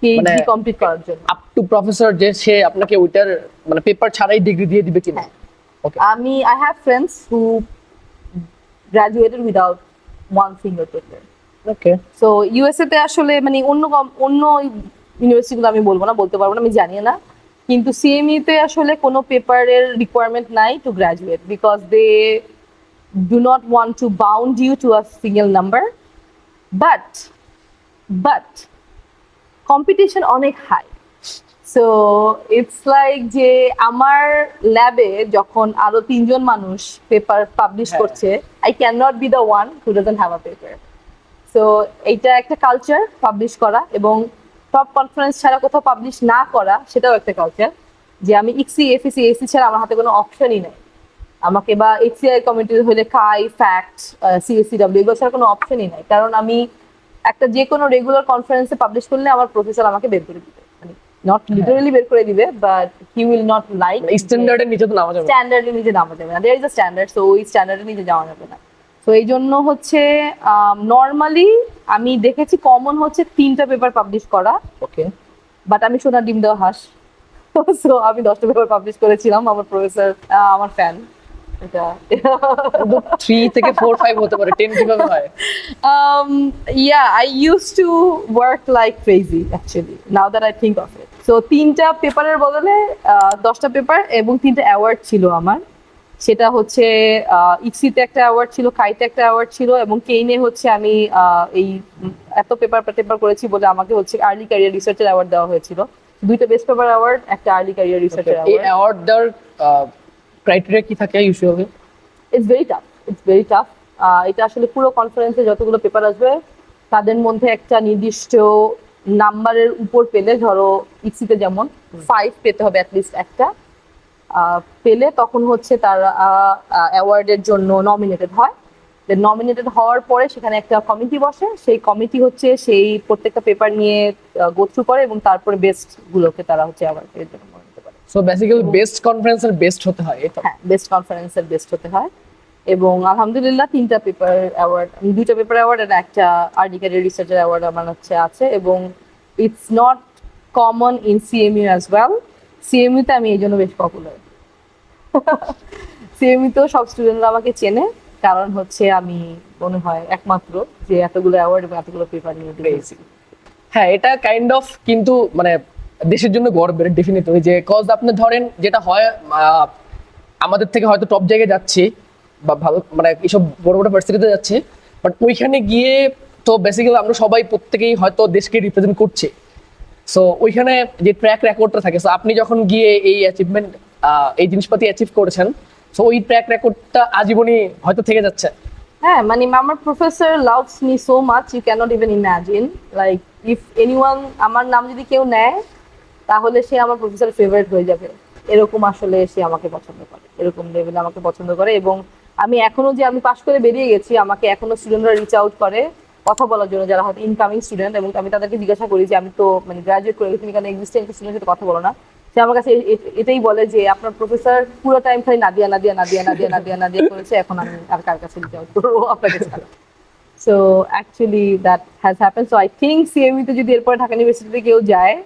পিএইচডি কমপ্লিট করার জন্য। আপ টু প্রফেসর যে সে আপনাকে ওইটার মানে পেপার ছাড়াই ডিগ্রি দিয়ে দিবে কিনা? ওকে। I have friends who graduated without one single paper. Okay. So USA তে আসলে মানে অন্য ইউনিভার্সিটিগুলো আমি বলবো না, বলতে পারবো না, আমি জানি না। কিন্তু সিএমইউ তে আসলে কোনো পেপারের রিকোয়ারমেন্ট নাই two graduate, because they do not want to bound you to a single number. But competition অনেক হাই। সো ইটস লাইক যে আমার ল্যাবে যখন আরো 3 জন মানুষ পেপার পাবলিশ করছে, I can not be the one who doesn't have a paper. So এইটা একটা কালচার, পাবলিশ করা, এবং টপ কনফারেন্স ছাড়া কোথাও পাবলিশ না করা, সেটাও একটা কালচার। যে আমি ইক্সি, এফএসি, এসি ছাড়া আমার হাতে কোনো অপশনই নেই। আমাকে বা এইচসিআই কমিটি হলে খাই, ফ্যাক্ট, সিএসসিডব্লিউ, এগুলো ছাড়া কোনো অপশনই নাই। কারণ আমি একটা যে কোনো রেগুলার কনফারেন্সে পাবলিশ করলে আমার প্রফেসর আমাকে বের করে দিবে, মানে নট লিটারালি বের করে দিবে, but he will not like স্ট্যান্ডার্ডের নিচে তো নামা যাবে না। স্ট্যান্ডার্ডের নিচে নামা যাবে না, there is a standard, so ওই স্ট্যান্ডার্ডের নিচে যাওয়া যাবে না। তো এই জন্য হচ্ছে নর্মালি আমি দেখেছি কমন হচ্ছে 3টা পেপার পাবলিশ করা, ওকে, বাট আমি সোনার ডিম দেওয়া হাঁস, সো আমি 10টা পেপার পাবলিশ করেছিলাম। আমার প্রফেসর আমার ফ্যান, এটা 3 থেকে 4 5 হতে পারে, 10 কিভাবে হয়? yeah, I used to work like crazy actually, now that I think of it. So 3টা পেপারের বদলে 10টা পেপার এবং 3টা অ্যাওয়ার্ড ছিল আমার। সেটা হচ্ছে ইক্সিতে একটা অ্যাওয়ার্ড ছিল, কাইতে একটা অ্যাওয়ার্ড ছিল, এবং কেইনে হচ্ছে আমি এই এত পেপার করেছি বলে আমাকে হচ্ছে আর্লি ক্যারিয়ার রিসার্চের অ্যাওয়ার্ড দেওয়া হয়েছিল। 2টা বেস্ট পেপার অ্যাওয়ার্ড, একটা আর্লি ক্যারিয়ার রিসার্চের এই অ্যাওয়ার্ড। অ্যাওয়ার্ডটার ক্রাইটেরিয়া কি থাকে ইউজুয়ালি? It's very tough. এটা আসলে পুরো কনফারেন্সে যতগুলো পেপার আসবে তাদের মধ্যে একটা নির্দিষ্ট নাম্বারের উপর পেলে, ধরো ইক্সিতে যেমন 5 পেতে হবে অ্যাটলিস্ট একটা, পেলে তখন হচ্ছে তারা অ্যাওয়ার্ডের জন্য নমিনেটেড হয়। নমিনেটেড হওয়ার পরে সেখানে একটা কমিটি বসে, সেই কমিটি হচ্ছে সেই প্রত্যেকটা পেপার নিয়ে গো থ্রু করে এবং তারপরে বেস্ট গুলোকে তারা হচ্ছে অ্যাওয়ার্ডের জন্য মনোনীত করে। সো বেসিক্যালি বেস্ট কনফারেন্সের বেস্ট হতে হয় এটা। হ্যাঁ, বেস্ট কনফারেন্সের বেস্ট হতে হয়। এবং আলহামদুলিল্লাহ 3টা পেপার অ্যাওয়ার্ড, 2টা পেপার অ্যাওয়ার্ড আর একটা আর্লি ক্যারিয়ার রিসার্চের অ্যাওয়ার্ড আমার হচ্ছে আছে। এবং it's not common in CMU as well. সিএমইউতে আমি এই জন্য বেশ পপুলার। সিএমইতেও সব স্টুডেন্টরা আমাকে চেনে, কারণ হচ্ছে আমি মনে হয় একমাত্র যে এতগুলো অ্যাওয়ার্ড এবং এতগুলো পেপার নিয়ে দিয়েছি। হ্যাঁ, এটা কাইন্ড অফ কিন্তু মানে দেশের জন্য গর্বের ডেফিনেটলি, যে কজ আপনি ধরেন যেটা হয় আমাদের থেকে হয়তো টপ জায়গায় যাচ্ছি বা ভালো মানে এইসব বড় বড় ভার্সিটিতে যাচ্ছি, বাট ওইখানে গিয়ে তো বেসিক্যালি আমরা সবাই প্রত্যেকেই হয়তো দেশকে রিপ্রেজেন্ট করছি। সো ওইখানে যে ট্র্যাক রেকর্ডটা থাকে, সো আপনি যখন গিয়ে এই অ্যাচিভমেন্ট এই জিনিসপাতি অ্যাচিভ করেছেন, সো ওই ট্র্যাক রেকর্ডটা আজীবনই হয়তো থেকে যাচ্ছে। হ্যাঁ, মানে আমার professor loves me so much, you can't even imagine. Like if anyone আমার নাম যদি কেউ নেয় তাহলে সে আমার প্রফেসরের ফেভারিট হয়ে যাবে, এরকম আসলে সে আমাকে পছন্দ করে, এরকম লেভেলে আমাকে পছন্দ করে। এবং আমি এখনো যে আমি পাশ করে বেরিয়ে গেছি, আমাকে এখনো স্টুডেন্টরা রিচ আউট করে কথা বলার জন্য, যারা হয়তো ইনকামিং স্টুডেন্ট, এবং আমি তাদেরকে জিজ্ঞাসা করি যে আমি তো মানে গ্রাজুয়েট করে গেছি, এখানে এক্সিস্টিং স্টুডেন্টের সাথে কথা বলো না? সে আমার কাছে এটাই বলে যে আপনার প্রফেসর পুরো টাইম খালি নাদিয়া নাদিয়া নাদিয়া নাদিয়া নাদিয়া নাদিয়া করেছে, এখন আমি আর কার কাছে রিচ আউট করবো, আপনাকে ছাড়া। So actually that has happen. So I think সিএমইতে যদি এরপরে ঢাকা ইউনিভার্সিটিতে কেউ যায়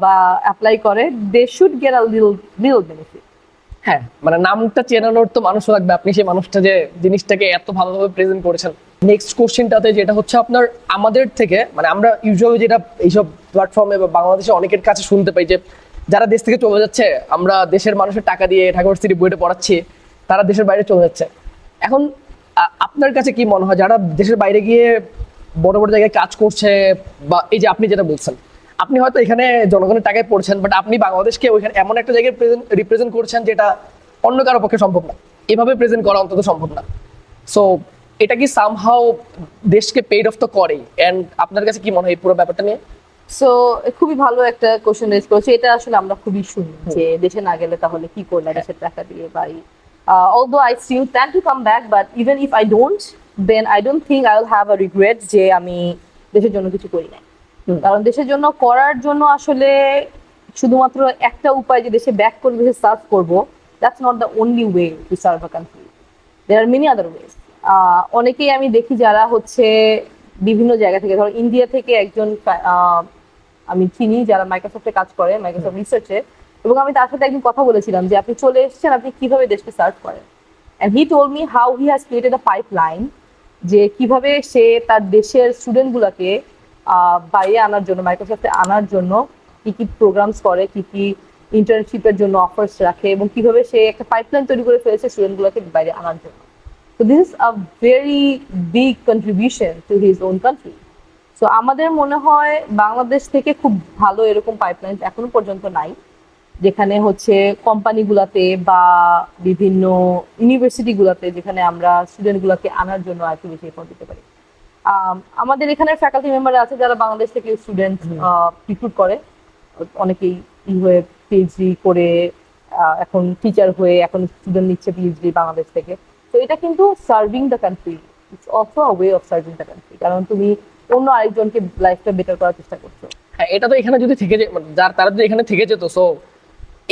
বা অ্যাপ্লাই করে, they should get a little benefit. হ্যাঁ, মানে নামটা চেনানোর তো মানুষ লাগবে, আপনি সেই মানুষটা যে জিনিসটাকে এত ভালোভাবে প্রেজেন্ট করেছেন। নেক্সট কোশ্চেনটাতে যেটা হচ্ছে আপনার আমাদের থেকে মানে আমরা ইউজুয়ালি যেটা এইসব প্ল্যাটফর্মে বা বাংলাদেশে অনেকের কাছে শুনতে পাই যে যারা দেশ থেকে চলে যাচ্ছে, আমরা দেশের মানুষের টাকা দিয়ে ঢাকা ইউনিভার্সিটি বইটা পড়াচ্ছি, তারা দেশের বাইরে চলে যাচ্ছে। এখন আপনার কাছে কি মনে হয় যারা দেশের বাইরে গিয়ে বড় বড় জায়গায় কাজ করছে, বা এই যে আপনি যেটা বলছেন, আপনি হয়তো এখানে জনগণের টাকায় পড়ছেন, বাট আপনি বাংলাদেশকে ওইখানে এমন একটা জায়গায় রিপ্রেজেন্ট করছেন যেটা অন্য কারো পক্ষে সম্ভব না, এভাবে প্রেজেন্ট করা অন্তত সম্ভব না। সো এটা কি সামহাও দেশকে পেইড অফ তো করেই। এন্ড আপনার কাছে কি মনে হয় এই পুরো ব্যাপারটা নিয়ে? সো খুবই ভালো একটা কোশ্চেন রেজ করেছে। এটা আসলে আমরা খুবই শুনি যে দেশে না গেলে তাহলে কি করলে দেশের টাকা দিয়ে, ভাই although I still plan to come back, but even if I don't, then I don't think I will have a regret যে আমি দেশের জন্য কিছু করি নাই। কারণ দেশের জন্য করার জন্য আসলে শুধুমাত্র একটা উপায় যে দেশে ব্যাক করে দেশে সার্ভ করবো, that's not the only way to serve a country. There are many other ways. অনেকেই আমি দেখি যারা হচ্ছে বিভিন্ন জায়গা থেকে, ধরো ইন্ডিয়া থেকে একজন আমি চিনি যারা মাইক্রোসফটে কাজ করে, মাইক্রোসফট রিসার্চে, এবং আমি তার সাথে একদিন কথা বলেছিলাম যে আপনি চলে এসেছেন, আপনি কিভাবে দেশকে সার্ভ করেন। And he told me how he has created a pipeline, যে কিভাবে সে তার দেশের স্টুডেন্টগুলোকে বাইরে আনার জন্য, মাইক্রোসফটে আনার জন্য কি কি প্রোগ্রামস করে, কি কি ইন্টার্নশিপের জন্য অফার্স রাখে, এবং কিভাবে সে একটা পাইপলাইন তৈরি করে ফেলেছে স্টুডেন্টগুলোকে বাইরে আনার জন্য। So this is a very big contribution to his own country. So আমাদের মনে হয় বাংলাদেশ থেকে খুব ভালো এরকম পাইপলাইন এখনো পর্যন্ত নাই, যেখানে হচ্ছে কোম্পানিগুলোতে বা বিভিন্ন ইউনিভার্সিটিগুলোতে যেখানে আমরা স্টুডেন্টগুলোকে আনার জন্য আর কি বেশি এফোর্ট দিতে পারি। আমাদের এখানে ফ্যাকাল্টি মেম্বার আছে যারা বাংলাদেশ থেকে স্টুডেন্ট রিক্রুট করে, অনেকেই হয়ে পিএইচডি করে এখন টিচার হয়ে এখন স্টুডেন্ট নিচ্ছে পিএইচডি বাংলাদেশ থেকে। তো এটা কিন্তু serving the country, it's also a way of serving the country, কারণ তুমি অন্য আরেকজনকে লাইফটা বেটার করার চেষ্টা করছো। হ্যাঁ, এটা তো এখানে যদি থেকে মানে তারা যদি এখানে থেকে যেত, সো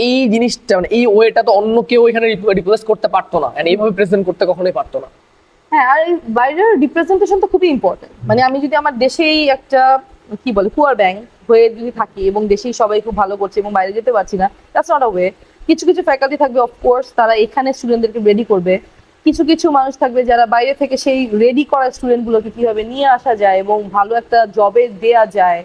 এই জিনিসটা মানে এই ওয়েটা তো অন্য কেউ এখানে রিপ্লেস করতে পারতো না, এন্ড এইভাবে প্রেজেন্ট করতে কখনোই পারতো না। হ্যাঁ, আর এই বাইরের রিপ্রেজেন্টেশন তো খুবই ইম্পর্টেন্ট। মানে আমি যদি আমার দেশেই একটা কি বলে পুয়ার ব্যাংক হয়ে যদি থাকি এবং দেশেই সবাই খুব ভালো করছে এবং বাইরে যেতে পারছি না, দ্যাটস নট আ ওয়ে। কিছু কিছু ফ্যাকাল্টি থাকবে অফকোর্স, তারা এখানে স্টুডেন্টদেরকে রেডি করবে। কিছু কিছু মানুষ থাকবে যারা বাইরে থেকে সেই রেডি করা স্টুডেন্টগুলোকে কিভাবে নিয়ে আসা যায় এবং ভালো একটা জবে দেয়া যায়,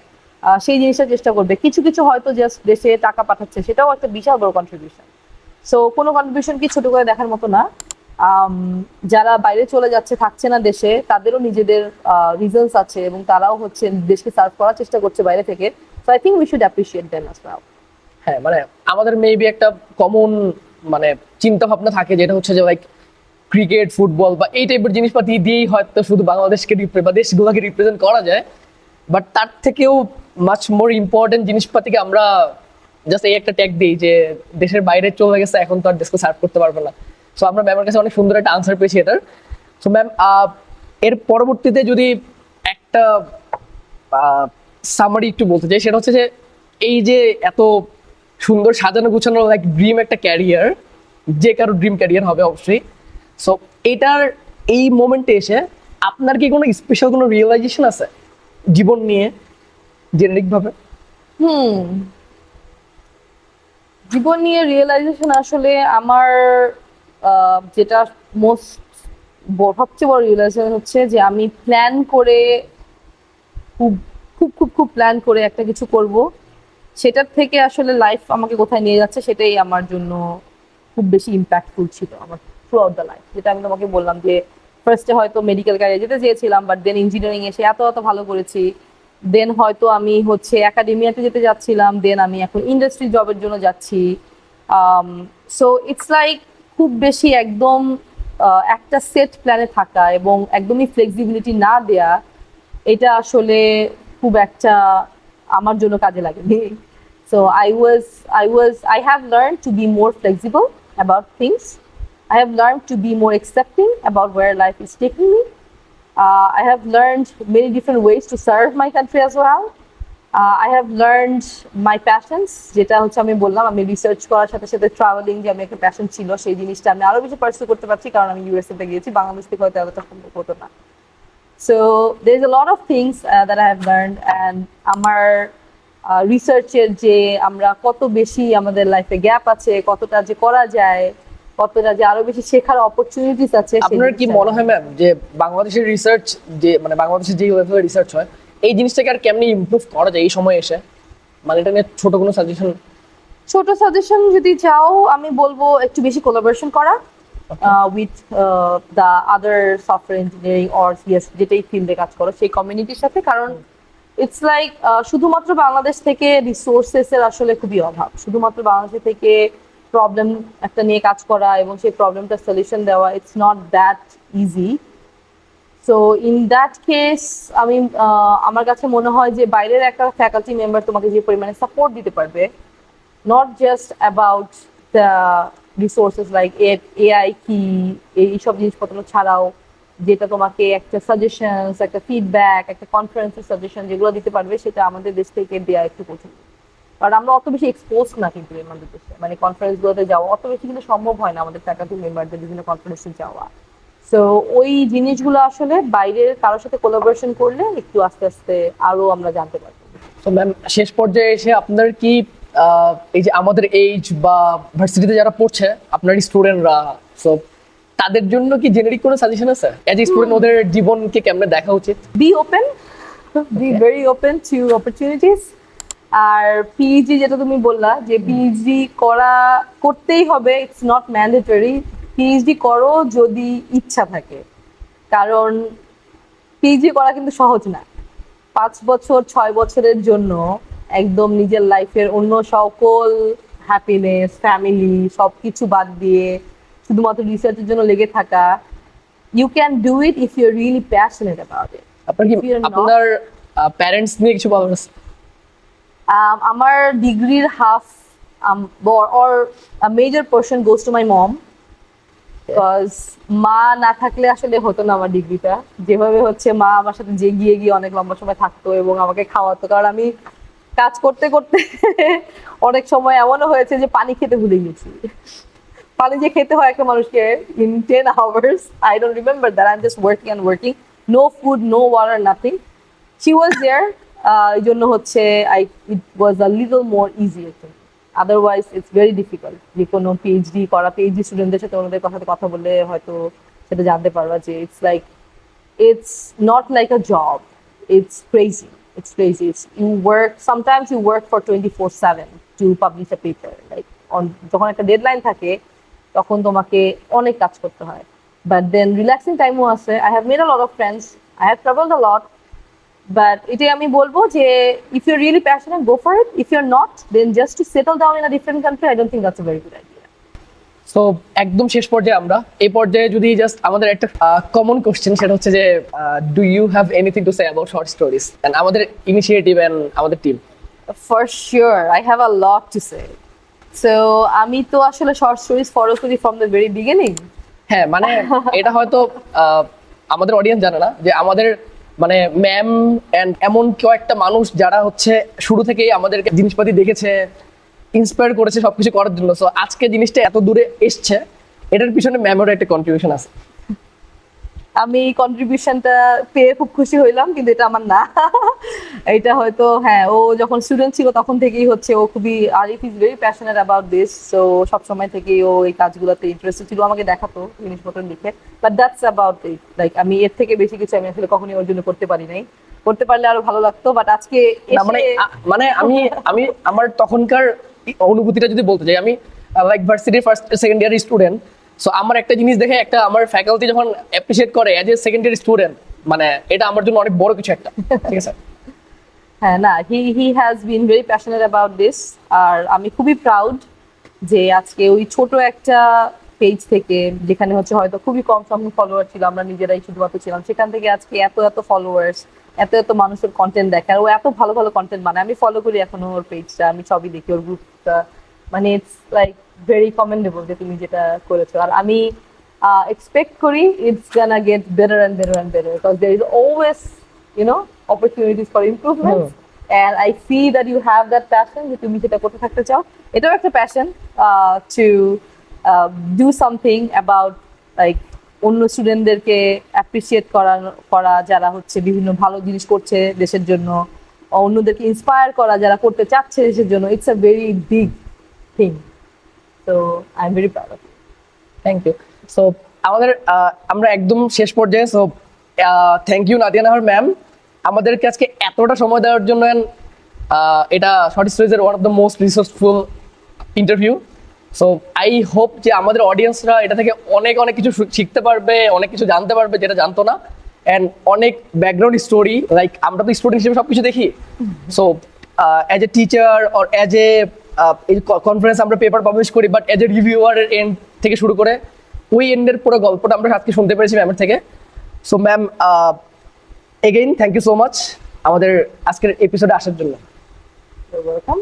সেই জিনিসটা চেষ্টা করবে। কিছু কিছু হয়তো জাস্ট দেশে টাকা পাঠাচ্ছে, সেটাও একটা বিশাল বড় কন্ট্রিবিউশন। সো কোনো কন্ট্রিবিউশন কি ছোট করে দেখার মতো না। যারা বাইরে চলে যাচ্ছে, থাকছে না দেশে, তাদেরও নিজেদের রিজনস আছে এবং তারাও হচ্ছে দেশকে সার্ভ করার চেষ্টা করছে বাইরে থেকে। So I think we should appreciate them as well. হ্যাঁ, মানে আমাদের মেবি একটা কমন মানে চিন্তা ভাবনা থাকে, যেটা হচ্ছে যে লাইক ক্রিকেট, ফুটবল বা এই টাইপের জিনিসপাতি দিয়েই হয়তো শুধু বাংলাদেশকে বা দেশগুলোকে রিপ্রেজেন্ট করা যায়, বাট তার থেকেও মাচ মোর ইম্পর্টেন্ট জিনিসপাতিকে আমরা জাস্ট এই একটা ট্যাগ দিই যে দেশের বাইরে চলে গেছে, এখন তো আর দেশকে সার্ভ করতে পারবে না। সো আমরা ম্যামের কাছে অনেক সুন্দর একটা আনসার পেয়েছি এটার। সো ম্যাম, এর পরবর্তীতে যদি একটা সামারি একটু বলতে চাই, সেটা হচ্ছে যে এই যে এত সুন্দর সাজানো গুছানো লাইক ড্রিম একটা ক্যারিয়ার, যে কারো ড্রিম ক্যারিয়ার হবে অবশ্যই। সো এটার এই মোমেন্টে এসে আপনার কি কোনো স্পেশাল কোনো রিয়েলাইজেশন আছে জীবন নিয়ে জেনারিক ভাবে? জীবন নিয়ে রিয়েলাইজেশন আসলে আমার যেটা সবচেয়ে বড় রিয়েলাইজেশন হচ্ছে যে আমি প্ল্যান করে খুব খুব খুব খুব প্ল্যান করে একটা কিছু করব, সেটার থেকে আসলে লাইফ আমাকে কোথায় নিয়ে যাচ্ছে সেটাই আমার জন্য খুব বেশি ইম্প্যাক্টফুল ছিল আমার থ্রু আউট দ্য লাইফ। যেটা আমি তোমাকে বললাম যে ফার্স্টে হয়তো মেডিকেল ক্যারিয়ার যেতে চেয়েছিলাম, বাট দেন ইঞ্জিনিয়ারিং এসে এত এত ভালো করেছি। দেন হয়তো আমি হচ্ছে একাডেমিয়াতে যেতে যাচ্ছিলাম, দেন আমি এখন ইন্ডাস্ট্রি জবের জন্য যাচ্ছি। সো ইটস লাইক খুব বেশি একদম একটা সেট প্ল্যানে থাকা এবং একদমই ফ্লেক্সিবিলিটি না দেয়া, এটা আসলে খুব একটা আমার জন্য কাজে লাগেনি। So I have learned to be more flexible about things. I have learned to be more accepting about where life is taking me. I have learned many different ways to serve my country as well. I have learned my passions, যেটা হচ্ছে আমি বললাম আমি রিসার্চ করার সাথে সাথে ট্রাভেলিং যে আমি একটা প্যাশন ছিল, সেই জিনিসটা আমি আরো বেশি পার্সু করতে পারছি কারণ আমি ইউএসএ তে গিয়েছি। বাংলাদেশ থেকে হয়তো এতটা সম্ভব হতো না। So there's a lot of things that I have learned, and আমার রিসার্চের যে আমরা কত বেশি আমাদের লাইফে গ্যাপ আছে, কতটা যে করা যায়, কতটা যে আরো বেশি শেখার অপরচুনিটিস আছে। আপনার কি মনে হয় ম্যাম যে বাংলাদেশের রিসার্চ, যে মানে বাংলাদেশের যে লেভেলে রিসার্চ হয়, এই জিনিসটাকে আর কেমনি ইমপ্রুভ করা যায় এই সময়ে এসে? মানে এটা নিয়ে ছোট কোনো সাজেশন? ছোট সাজেশন যদি চাও, আমি বলবো একটু বেশি কোলাবোরেশন করা with the other software engineering or CS যেটাই ফিল্ডে কাজ করো সেই কমিউনিটির সাথে। কারণ ইটস লাইক শুধুমাত্র বাংলাদেশ থেকে রিসোর্সেস এর আসলে খুবই অভাব। শুধুমাত্র বাংলাদেশ থেকে প্রবলেম একটা নিয়ে কাজ করা এবং সেই প্রবলেমটা সলিউশন দেওয়া, it's not that easy. So in that case আমি আমার কাছে মনে হয় যে বাইরের একটা ফ্যাকাল্টি মেম্বার তোমাকে যে পরিমাণে সাপোর্ট দিতে পারবে, not just about the resources like AI কি এইসব জিনিসপত্র ছাড়াও, যেটা তোমাকে একটা সাজেশনস, একটা ফিডব্যাক, একটা কনফারেন্সের সাজেশন যেগুলো দিতে পারবে, সেটা আমাদের দেশ থেকে দেওয়া একটু কঠিন। কারণ আমরা অত বেশি এক্সপোজ না কিন্তু আমাদের দেশে, মানে কনফারেন্স গুলোতে যাওয়া অত বেশি কিন্তু সম্ভব হয় না আমাদের ফ্যাকাল্টি মেম্বারদের বিভিন্ন কনফারেন্সে যাওয়া। সো ওই জিনিসগুলো আসলে বাইরের কারোর সাথে কোলাবোরেশন করলে একটু আস্তে আস্তে আরো আমরা জানতে পারবো। তো ম্যাম, শেষ পর্যায়ে এসে আপনার কি এই যে আমাদের এইজ বা ভার্সিটিতে যারা পড়ছে আপনার স্টুডেন্টরা, সো তাদের জন্য কি জেনারিক কোনো সাজেশন আছে এজ এ স্টুডেন্ট, ওদের জীবনকে কেমনে দেখা উচিত? Be open, be very open to opportunities. আর পিএইচডি যেটা তুমি বললা যে পিএইচডি করতেই হবে, ইটস নট ম্যান্ডেটরি। পিএইচডি করো যদি ইচ্ছা থাকে, কারণ পিএইচডি করা কিন্তু সহজ না। 5 বছর 6 বছরের জন্য একদম নিজের লাইফের অন্য সকল হ্যাপিনেস, ফ্যামিলি সবকিছু বাদ দিয়ে শুধুমাত্র রিসার্চের জন্য লেগে থাকা, you can do it if you are really passionate about it. আপনার কি আপনার প্যারেন্টস নিয়ে কিছু বলার আছে? আমার ডিগ্রির half or a major portion goes to my mom, because মা না থাকলে আসলে হতো না আমার ডিগ্রিটা। যেভাবে হচ্ছে মা আমার সাথে গিয়ে অনেক লম্বা সময় থাকতো এবং আমাকে খাওয়াতো, কারণ আমি কাজ করতে করতে অনেক সময় এমনও হয়েছে যে পানি খেতে ভুলে গেছি। পানি যে খেতে হয় একটা মানুষকে in 10 hours, I don't remember that. I'm just working and working. No food, no water, nothing. She was there. এই জন্য হচ্ছে it was a little more easier to me. Otherwise, it's very difficult. যে কোনো PhD স্টুডেন্টদের সাথে ওনাদের কথা বললে হয়তো সেটা জানতে পারবা যে it's not like a job. It's crazy. Sometimes you work for 24/7 to publish a paper. Like যখন একটা ডেডলাইন থাকে তখন তোমাকে অনেক কাজ করতে হয়। But then relaxing time-ও আছে. I have made a lot of friends. I have traveled a lot. But এটাই আমি বলবো যে if you're really passionate, go for it. If you're not, then just to settle down in a different country, I don't think that's a very good idea. So একদম শেষ পর্যায়ে আমরা এই পর্যায়ে যদি জাস্ট আমাদের একটা কমন কোশ্চেন, সেটা হচ্ছে যে do you have anything to say about short stories and আমাদের ইনিশিয়েটিভ এন্ড আমাদের team? For sure, I have a lot to say. So আমি তো আসলে শর্ট স্টোরিজ ফলো করি from the very beginning. হ্যাঁ, মানে এটা হয়তো আমাদের অডিয়েন্স জানে না যে আমাদের মানে ম্যাম এন্ড এমন কেউ একটা মানুষ যারা হচ্ছে শুরু থেকেই আমাদেরকে জিনিসপাতি দেখেছে, ইন্সপায়ার করেছে সবকিছু করার জন্য। সো আজকে জিনিসটা এত দূরে এসছে, এটার পিছনে ম্যামেরও একটা কন্ট্রিবিউশন আছে। আমি কন্ট্রিবিউশনটা পেয়ে খুব খুশি হইলাম, কিন্তু এটা আমার না। এটা হয়তো হ্যাঁ, ও যখন স্টুডেন্ট ছিল তখন থেকেই হচ্ছে ও খুবই Arif is very passionate about this. So সবসময় থেকেই ও এই কাজগুলোতে ইন্টারেস্টেড ছিল, আমাকে দেখাতো জিনিসপত্র লিখে। But that's about it. Like আমি এর থেকে বেশি কিছু আমি আসলে কখনোই ওর জন্য করতে পারি নাই। করতে পারলে আরো ভালো লাগতো, বাট আজকে মানে আমি আমার তখনকার অনুভূতিটা যদি বলতে চাই, আমি লাইক ভার্সিটির first second year student. So আমার একটা জিনিস দেখে একটা আমার ফ্যাকাল্টি যখন অ্যাপ্রিশিয়েট করে as a second year student, মানে এটা আমার জন্য অনেক বড় কিছু একটা। ঠিক আছে, হ্যাঁ, না, he has been very passionate about this. আর আমি খুবই প্রাউড যে আজকে ওই ছোট একটা পেজ থেকে, যেখানে হচ্ছে হয়তো খুবই কম সংখ্যক ফলোয়ার ছিল, আমরা নিজেরাই শুধুমাত্র ছিলাম, সেখান থেকে আজকে এত ফলোয়ার্স, এত মানুষের কন্টেন্ট দেখে। আর ও এত ভালো কন্টেন্ট বানায়। আমি ফলো করি এখনো ওর পেজটা, আমি সবই দেখি ওর গ্রুপটা। মানে ইটস লাইক ভেরি কমেন্ডেবল যে তুমি যেটা করেছো। আর আমি এক্সপেক্ট করি it's gonna get better and better because there is always opportunities for improvements. And I see that you have that passion, যে তুমি যেটা করতে থাকতে চাও। এটাও একটা passion to do something about like অন্য স্টুডেন্টদেরকে অ্যাপ্রিসিয়েট করা যারা হচ্ছে বিভিন্ন ভালো জিনিস করছে দেশের জন্য, অন্যদেরকে ইন্সপায়ার করা যারা করতে চাচ্ছে দেশের জন্য। It's a very big thing. So I am very proud of you. Thank you. So আমাদের আমরা একদম শেষ পর্যায়ে। So thank you Nadia Nahar ma'am আমাদেরকে আজকে এতটা সময় দেওয়ার জন্য। এটা শর্ট স্টোরিজের one of the most resourceful interview. So I hope যে আমাদের অডিয়েন্সরা এটা থেকে অনেক কিছু শিখতে পারবে, অনেক কিছু জানতে পারবে যেটা জানতো না, অ্যান্ড অনেক ব্যাকগ্রাউন্ড স্টোরি। লাইক আমরা তো স্টুডেন্ট হিসেবে সবকিছু দেখি। So as a teacher or as a conference আমরা পেপার পাবলিশ করি, বাট অ্যাজ এ রিভিউয়ারের এন্ড থেকে শুরু করে ওই এন্ডের পুরো গল্পটা আমরা আজকে শুনতে পেরেছি ম্যামের থেকে। So ma'am, again thank you so much আমাদের আজকের এপিসোডে আসার জন্য। You're welcome.